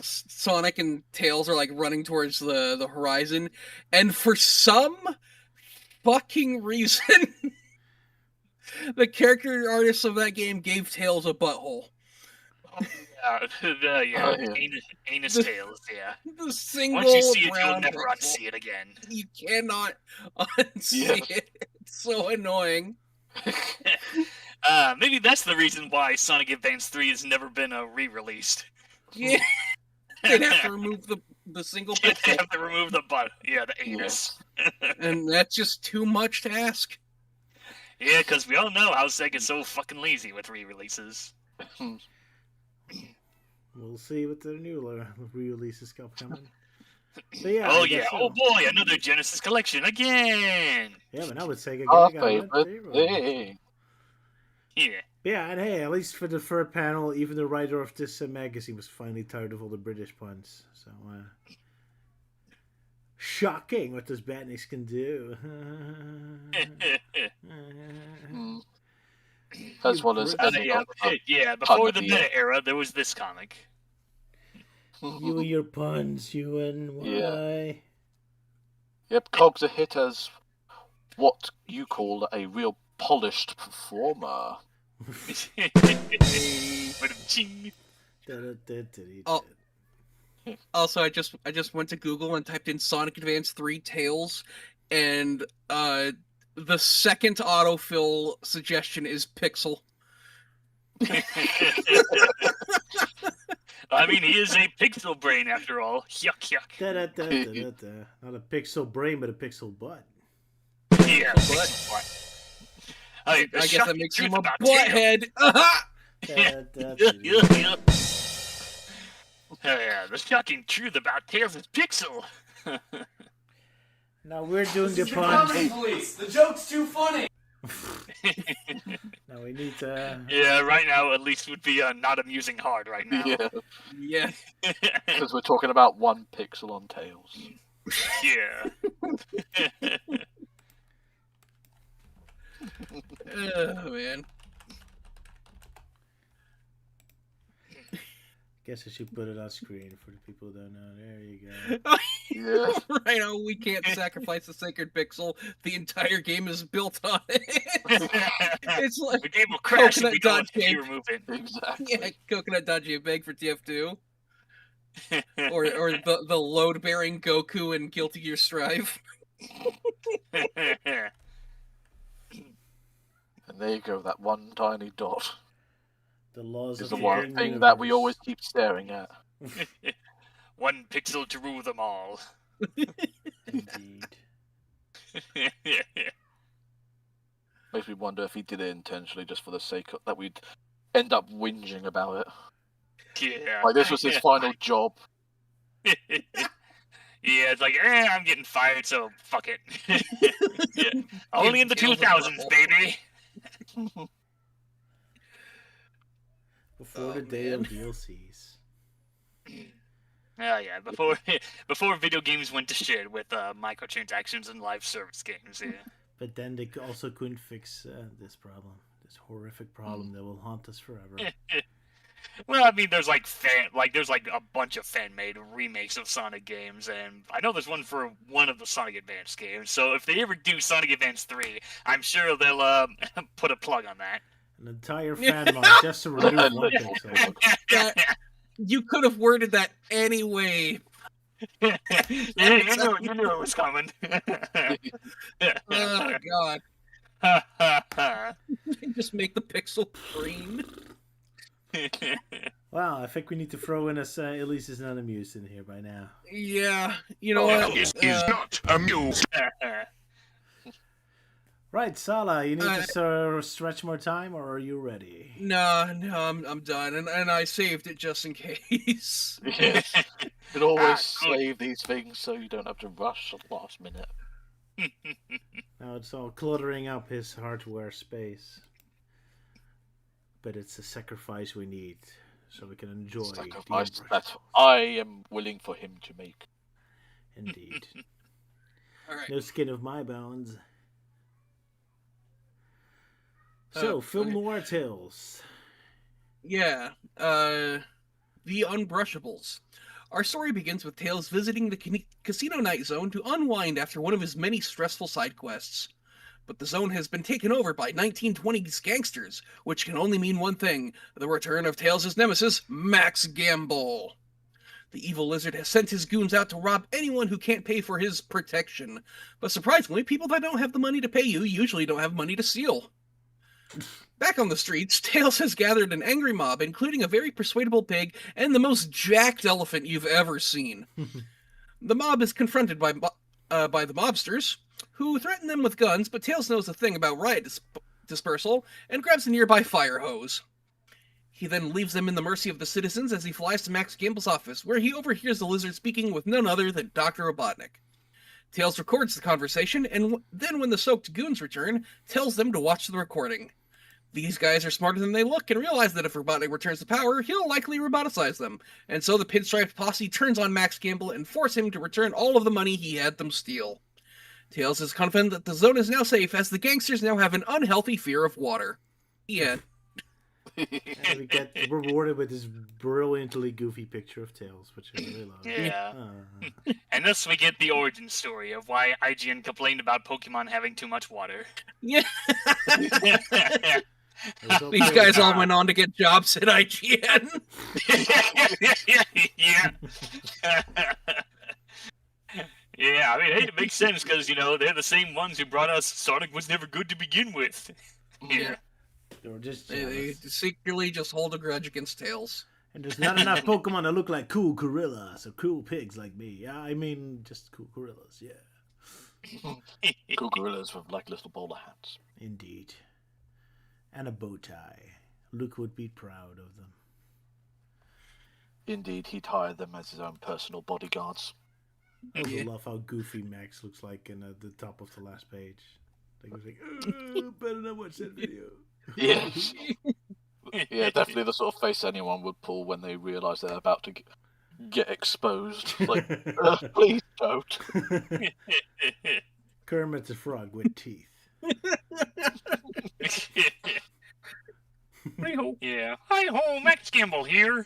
Sonic and Tails are like running towards the horizon, and for some fucking reason, the character artists of that game gave Tails a butthole. Anus Tails, yeah. The single Once you see it, you'll brown never pixel. unsee it again. You cannot unsee it. It's so annoying. Maybe that's the reason why Sonic Advance 3 has never been re-released. Yeah. They'd have to remove the single They pixel. have to remove the butt. Yeah, the anus. And that's just too much to ask. Yeah, because we all know how Sega's so fucking lazy with re-releases. We'll see what the new re-releases got coming. So yeah, Oh I guess yeah, so. oh boy, another Genesis collection again! Yeah, but now with Sega Our got it. favorite thing. Yeah. Yeah, and hey, at least for the third panel, even the writer of this magazine was finally tired of all the British puns. So, shocking what this Badniks can do. As well as before the meta era, there was this comic. You and your puns, you and why? Yeah. Yep, Cog's a hit as what you call a real polished performer. Also, I just went to Google and typed in Sonic Advance 3 Tails, and the second autofill suggestion is Pixel. I mean, he is a pixel brain after all. Yuck, yuck. Not a pixel brain, but a pixel butt. Yeah, pixel butt. I guess that makes him a about butthead. Yeah, the shocking truth about Tails is Pixel. Now we're doing the Comedy puns. police. The joke's too funny. Now we need to. Yeah, right now at least would be not amusing hard right now. Yeah. Because we're talking about one pixel on Tails. Yeah. Oh man. Guess I should put it on screen for the people who don't know. There you go. Yeah. Right now, we can't sacrifice the sacred pixel. The entire game is built on it. It's like the game will crash if we Coconut don't Dodge remove it. Exactly. Yeah, Coconut Dodge beg for TF2. or the load-bearing Goku in Guilty Gear Strive. And there you go, that one tiny dot. The laws is of the the one game thing universe. that we always keep staring at. 1 pixel to rule them all. Indeed. Makes me wonder if he did it intentionally just for the sake of that we'd end up whinging about it. Yeah. Like this was his final job. Yeah, it's like, I'm getting fired, so fuck it. Yeah. Only in the 2000s, baby. Before the day of DLCs. Oh yeah, before video games went to shit with microtransactions and live service games. Yeah. But then they also couldn't fix this problem, this horrific problem that will haunt us forever. Well, I mean, there's like a bunch of fan-made remakes of Sonic games, and I know there's one for one of the Sonic Advance games. So if they ever do Sonic Advance 3, I'm sure they'll put a plug on that. An entire fan mod just to remove one pixel. You could have worded that anyway. Yeah, you knew it was coming. Oh god. Just make the pixel green. Wow, I think we need to throw in Elise is not amused in here by now. Yeah, you know what? Is not amused. Right, Sala, you need to stretch more time, or are you ready? No, I'm done, and I saved it just in case. Yes. You can always save these things so you don't have to rush at the last minute. Now it's all cluttering up his hardware space. But it's a sacrifice we need so we can enjoy sacrifice that I am willing for him to make. Indeed. All right. No skin of my bones. So, film noir tales. Yeah, The Unbrushables. Our story begins with Tails visiting the Casino Night Zone to unwind after one of his many stressful side quests. But the zone has been taken over by 1920s gangsters, which can only mean one thing: the return of Tails' nemesis, Max Gamble. The evil lizard has sent his goons out to rob anyone who can't pay for his protection. But surprisingly, people that don't have the money to pay you usually don't have money to steal. Back on the streets, Tails has gathered an angry mob, including a very persuadable pig and the most jacked elephant you've ever seen. The mob is confronted by the mobsters, who threaten them with guns, but Tails knows a thing about riot dispersal and grabs a nearby fire hose. He then leaves them in the mercy of the citizens as he flies to Max Gamble's office, where he overhears the lizard speaking with none other than Dr. Robotnik. Tails records the conversation, and then when the soaked goons return, tells them to watch the recording. These guys are smarter than they look and realize that if Robotnik returns to power, he'll likely roboticize them. And so the pinstriped posse turns on Max Gamble and force him to return all of the money he had them steal. Tails is confident that the zone is now safe, as the gangsters now have an unhealthy fear of water. The end. And we get rewarded with this brilliantly goofy picture of Tails, which I really love. Yeah. And thus we get the origin story of why IGN complained about Pokemon having too much water. Yeah. These guys all went on to get jobs at IGN. Yeah. Yeah, I mean, hey, it makes sense because, they're the same ones who brought us Sonic was never good to begin with. Yeah. They were just They secretly just hold a grudge against Tails. And there's not enough Pokemon that look like cool gorillas or cool pigs like me. Yeah, I mean, just cool gorillas, yeah. Cool gorillas with like little bowler hats. Indeed. And a bow tie. Luke would be proud of them. Indeed, he'd hire them as his own personal bodyguards. I also love how goofy Max looks like in the top of the last page. Like, he was like, better not watch that video. Yeah. Yeah, definitely the sort of face anyone would pull when they realise they're about to get exposed. Like, please don't. Kermit the Frog with teeth. Hi-ho. Yeah. Hi-ho, Max Gamble here.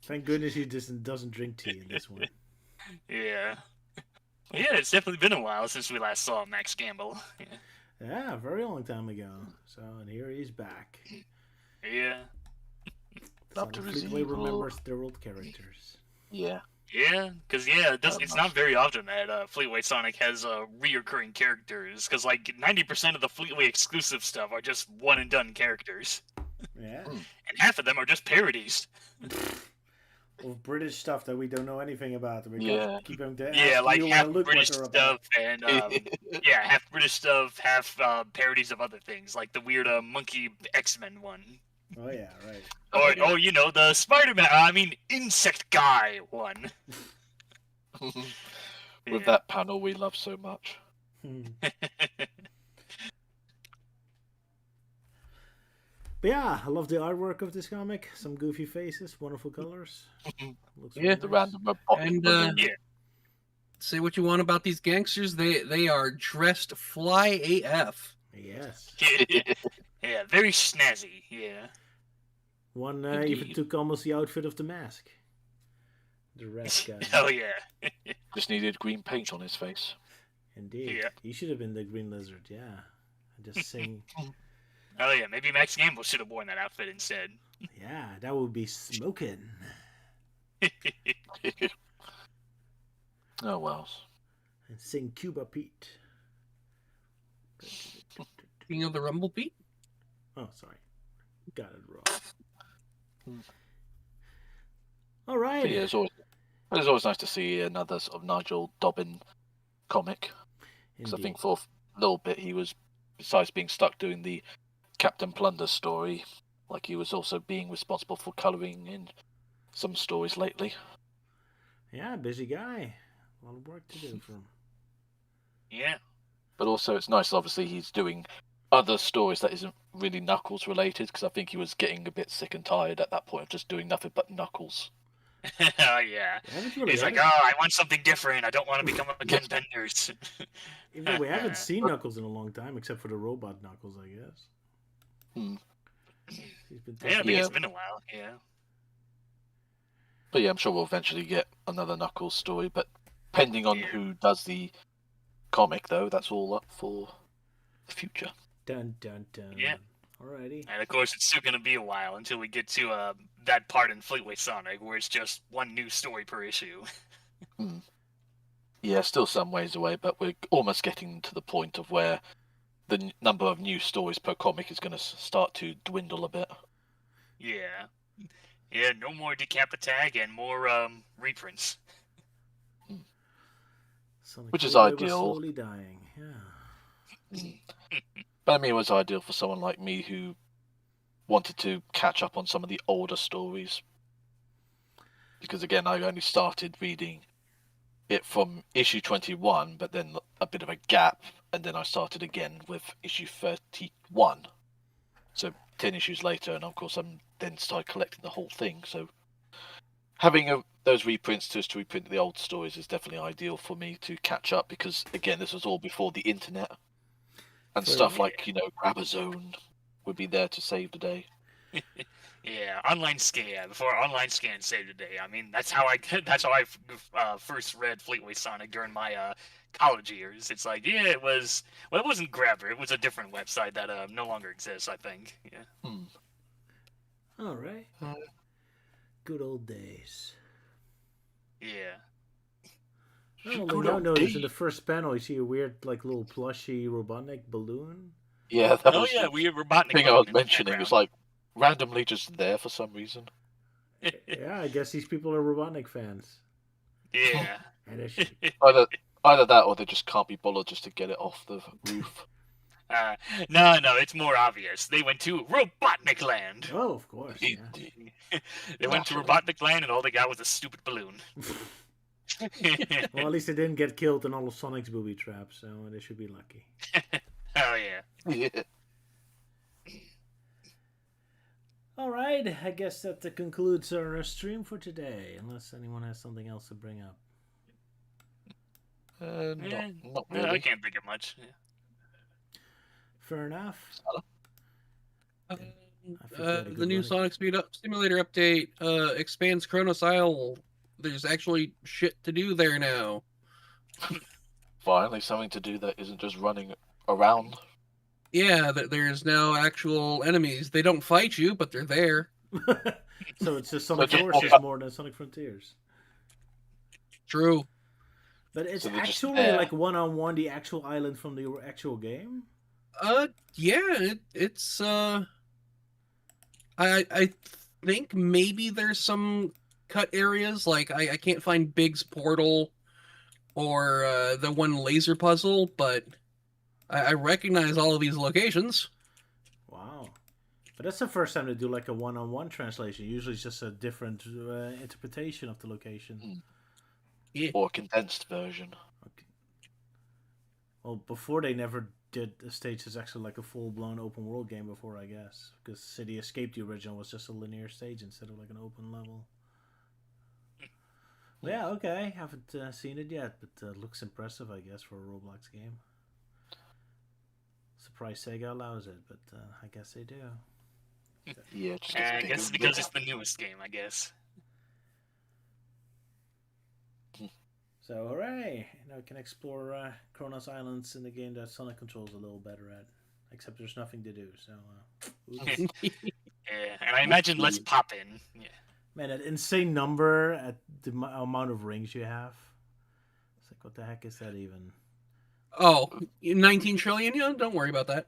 Thank goodness he doesn't drink tea in this one. Yeah. Yeah, it's definitely been a while since we last saw Max Gamble. Yeah, a very long time ago. So, and here he's back. Yeah. Love to Fleetway receive. remembers their old characters. Yeah. Yeah, because it's not very often that Fleetway Sonic has reoccurring characters. Because like 90% of the Fleetway exclusive stuff are just one and done characters, Yeah. and half of them are just parodies. Of British stuff that we don't know anything about. We Yeah. keep them to Yeah, ask like you half and look British what they're stuff about. and half British stuff, half parodies of other things, like the weird monkey X-Men one. Oh yeah, right. Or you know, the Spider-Man, Insect Guy one. With that panel we love so much. But yeah, I love the artwork of this comic. Some goofy faces, wonderful colors. Looks Yeah, the nice. random robotic And women. say what you want about these gangsters, they are dressed fly AF. Yes. Yeah, very snazzy. Yeah. One Indeed. even took almost the outfit of the Mask. The red guy. Oh yeah. Just needed green paint on his face. Indeed. Yeah. He should have been the Green Lizard, yeah. Just saying. Oh yeah, maybe Max Gamble should have worn that outfit instead. Yeah, that would be smoking. Oh well. And sing Cuba Pete. King of the Rumble Beat? Oh, sorry. Got it wrong. All right. But yeah, it's always nice to see another sort of Nigel Dobbin comic. Because I think for a little bit he was, besides being stuck doing the Captain Plunder story, like he was also being responsible for colouring in some stories lately. Yeah, busy guy. A lot of work to do for him. Yeah. But also it's nice, obviously, he's doing other stories that isn't really Knuckles related, because I think he was getting a bit sick and tired at that point of just doing nothing but Knuckles. Oh yeah. Really He's like, I want something different. I don't want to become a Ken Penders. Even though we haven't seen Knuckles in a long time, except for the robot Knuckles, I guess. He's been Yeah, I think it's been a while. Yeah. But yeah, I'm sure we'll eventually get another Knuckles story, but depending on who does the comic, though, that's all up for the future. Dun dun dun. Yeah. Alrighty. And of course, it's still going to be a while until we get to that part in Fleetway Sonic where it's just one new story per issue. Yeah, still some ways away, but we're almost getting to the point of where the number of new stories per comic is going to start to dwindle a bit. Yeah. Yeah, no more Decapitag and more reprints. Which is Fleetway was ideal. slowly dying. Yeah. But I mean, it was ideal for someone like me who wanted to catch up on some of the older stories. Because again, I only started reading it from issue 21, but then a bit of a gap, and then I started again with issue 31. So 10 issues later, and of course I'm then started collecting the whole thing. So having those reprints to reprint the old stories is definitely ideal for me to catch up, because again, this was all before the internet. And stuff like, Grab-A-Zone would be there to save the day. Yeah, online scan before online scan saved the day. I mean, that's how I first read Fleetway Sonic during my college years. It's like, yeah, it wasn't Grabber. It was a different website that no longer exists, I think. Yeah. All right. Good old days. Yeah. Oh, we now notice in the first panel you see a weird, little plushy Robotnik balloon. Yeah, that was weird Robotnik thing I was mentioning. It was like randomly just there for some reason. Yeah, I guess these people are Robotnik fans. Yeah. And it should. Either that, or they just can't be bothered just to get it off the roof. No, it's more obvious. They went to Robotnik Land. Oh, of course. Yeah. They went to Robotnik Land, and all they got was a stupid balloon. Well, at least they didn't get killed in all of Sonic's booby traps, so they should be lucky. Oh, yeah. Yeah. All right, I guess that concludes our stream for today, unless anyone has something else to bring up. Not really. I can't think of much. Yeah. Fair enough. The new Sonic Speed Up Simulator update expands Kronos Isle. There's actually shit to do there now. Finally, something to do that isn't just running around. Yeah, there's now actual enemies. They don't fight you, but they're there. So it's just Sonic just Forces walk up- more than Sonic Frontiers. True. But it's So they're just actually there. like one-on-one the actual island from the actual game. Yeah, it's I think maybe there's some cut areas, like I can't find Big's portal or the one laser puzzle, but I recognize all of these locations. Wow. But that's the first time they do like a one-on-one translation. Usually it's just a different interpretation of the location. Yeah. Or a condensed version. Okay. Well, before they never did a stage that's actually like a full-blown open world game before, I guess. Because City Escape, the original, was just a linear stage instead of like an open level. Yeah, okay. Haven't seen it yet, but looks impressive, I guess, for a Roblox game. Surprised Sega allows it, but I guess they do. Yeah, just I guess because it's the newest game, I guess. So, hooray! Now we can explore Kronos Islands in the game that Sonic controls a little better at. Except there's nothing to do, so... Yeah, and I imagine let's pop in. Yeah. Man, that insane number at the amount of rings you have. It's like, what the heck is that even? Oh, 19 trillion? Yeah, don't worry about that.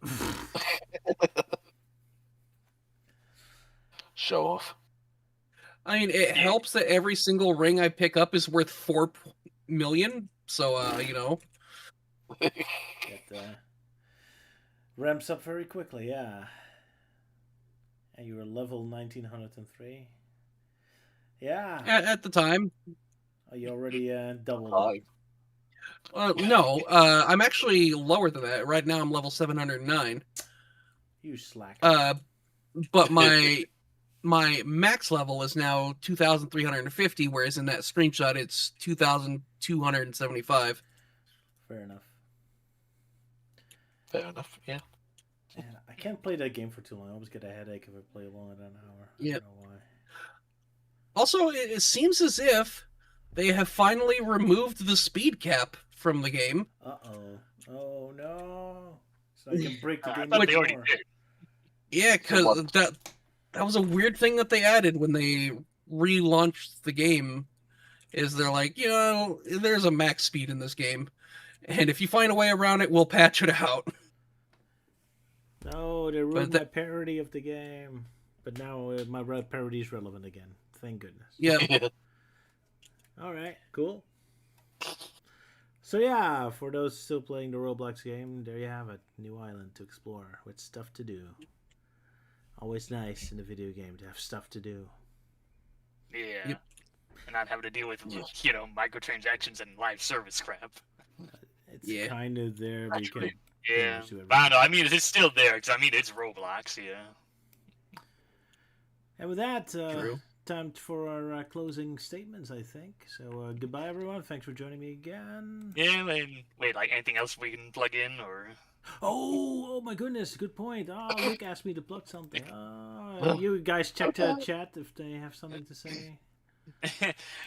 Show off. I mean, it helps that every single ring I pick up is worth 4 million, so, you know. It ramps up very quickly, yeah. And you were level 1903. Yeah. At the time. Oh, you already doubled. No, I'm actually lower than that. Right now I'm level 709. You slack. But my max level is now 2,350, whereas in that screenshot it's 2,275. Fair enough. Fair enough, yeah. Man, I can't play that game for too long. I always get a headache if I play longer than an hour. Yeah. I don't know why. Also, it seems as if they have finally removed the speed cap from the game. Uh-oh. Oh, no. So I can break the game But they even already more. did. Yeah, because that was a weird thing that they added when they relaunched the game. Is they're like, you know, there's a max speed in this game, and if you find a way around it, we'll patch it out. No, they ruined my parody of the game. But now my parody is relevant again. Thank goodness. Yeah. All right, cool. So yeah, for those still playing the Roblox game, there you have it. New island to explore with stuff to do. Always nice in a video game to have stuff to do. Yeah. Yep. And not having to deal with, you know, microtransactions and live service crap. It's kind of there, but you can... Yeah, but I don't know. I mean, it's still there because I mean it's Roblox, yeah. And with that, time for our closing statements, I think. So goodbye, everyone. Thanks for joining me again. Yeah, and wait, like anything else we can plug in or? Oh my goodness, good point. Oh, Luke asked me to plug something. You guys check the chat if they have something to say.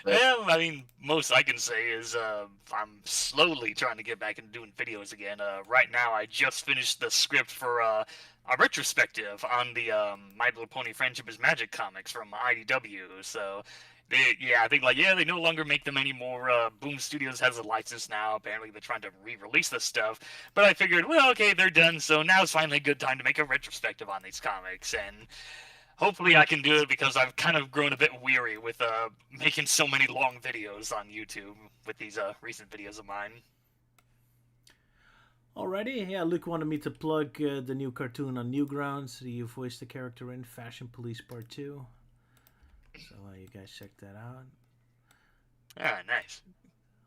Yeah, I mean, most I can say is I'm slowly trying to get back into doing videos again. Right now, I just finished the script for a retrospective on the My Little Pony Friendship is Magic comics from IDW. So, I think they no longer make them anymore. Boom Studios has a license now. Apparently, they're trying to re-release this stuff. But I figured, well, okay, they're done. So now it's finally a good time to make a retrospective on these comics and. Hopefully I can do it because I've kind of grown a bit weary with making so many long videos on YouTube with these recent videos of mine. Alrighty, yeah, Luke wanted me to plug the new cartoon on Newgrounds. You voiced the character in Fashion Police Part 2. So you guys check that out. Ah, nice.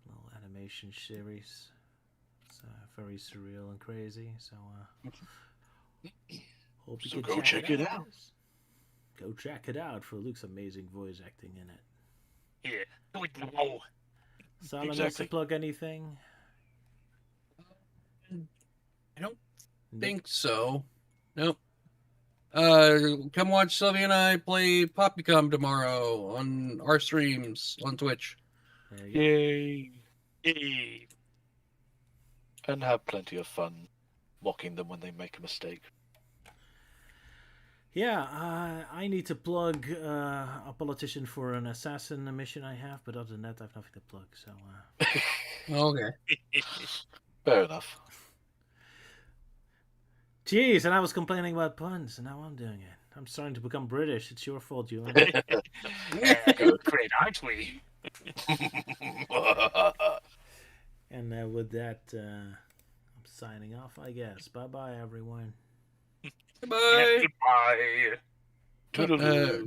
Little animation series. It's very surreal and crazy. So hope you can check it out. Go check it out for Luke's amazing voice acting in it. Yeah. Do it now. Silent wants to plug anything? I don't think so. Nope. Come watch Sylvia and I play Poppycom tomorrow on our streams on Twitch. Yay. Yay. And have plenty of fun mocking them when they make a mistake. Yeah, I need to plug a politician for an assassin mission I have, but other than that, I have nothing to plug. So. Okay. Fair enough. Jeez, and I was complaining about puns, and now I'm doing it. I'm starting to become British. It's your fault, Julian. Great, aren't we? And with that, I'm signing off, I guess. Bye-bye, everyone. Goodbye. Goodbye.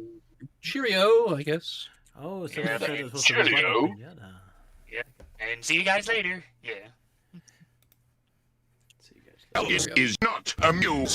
Cheerio, I guess. Oh, so Yeah, said it was cheerio. Yeah. And see you guys later. Yeah. This is not a mule.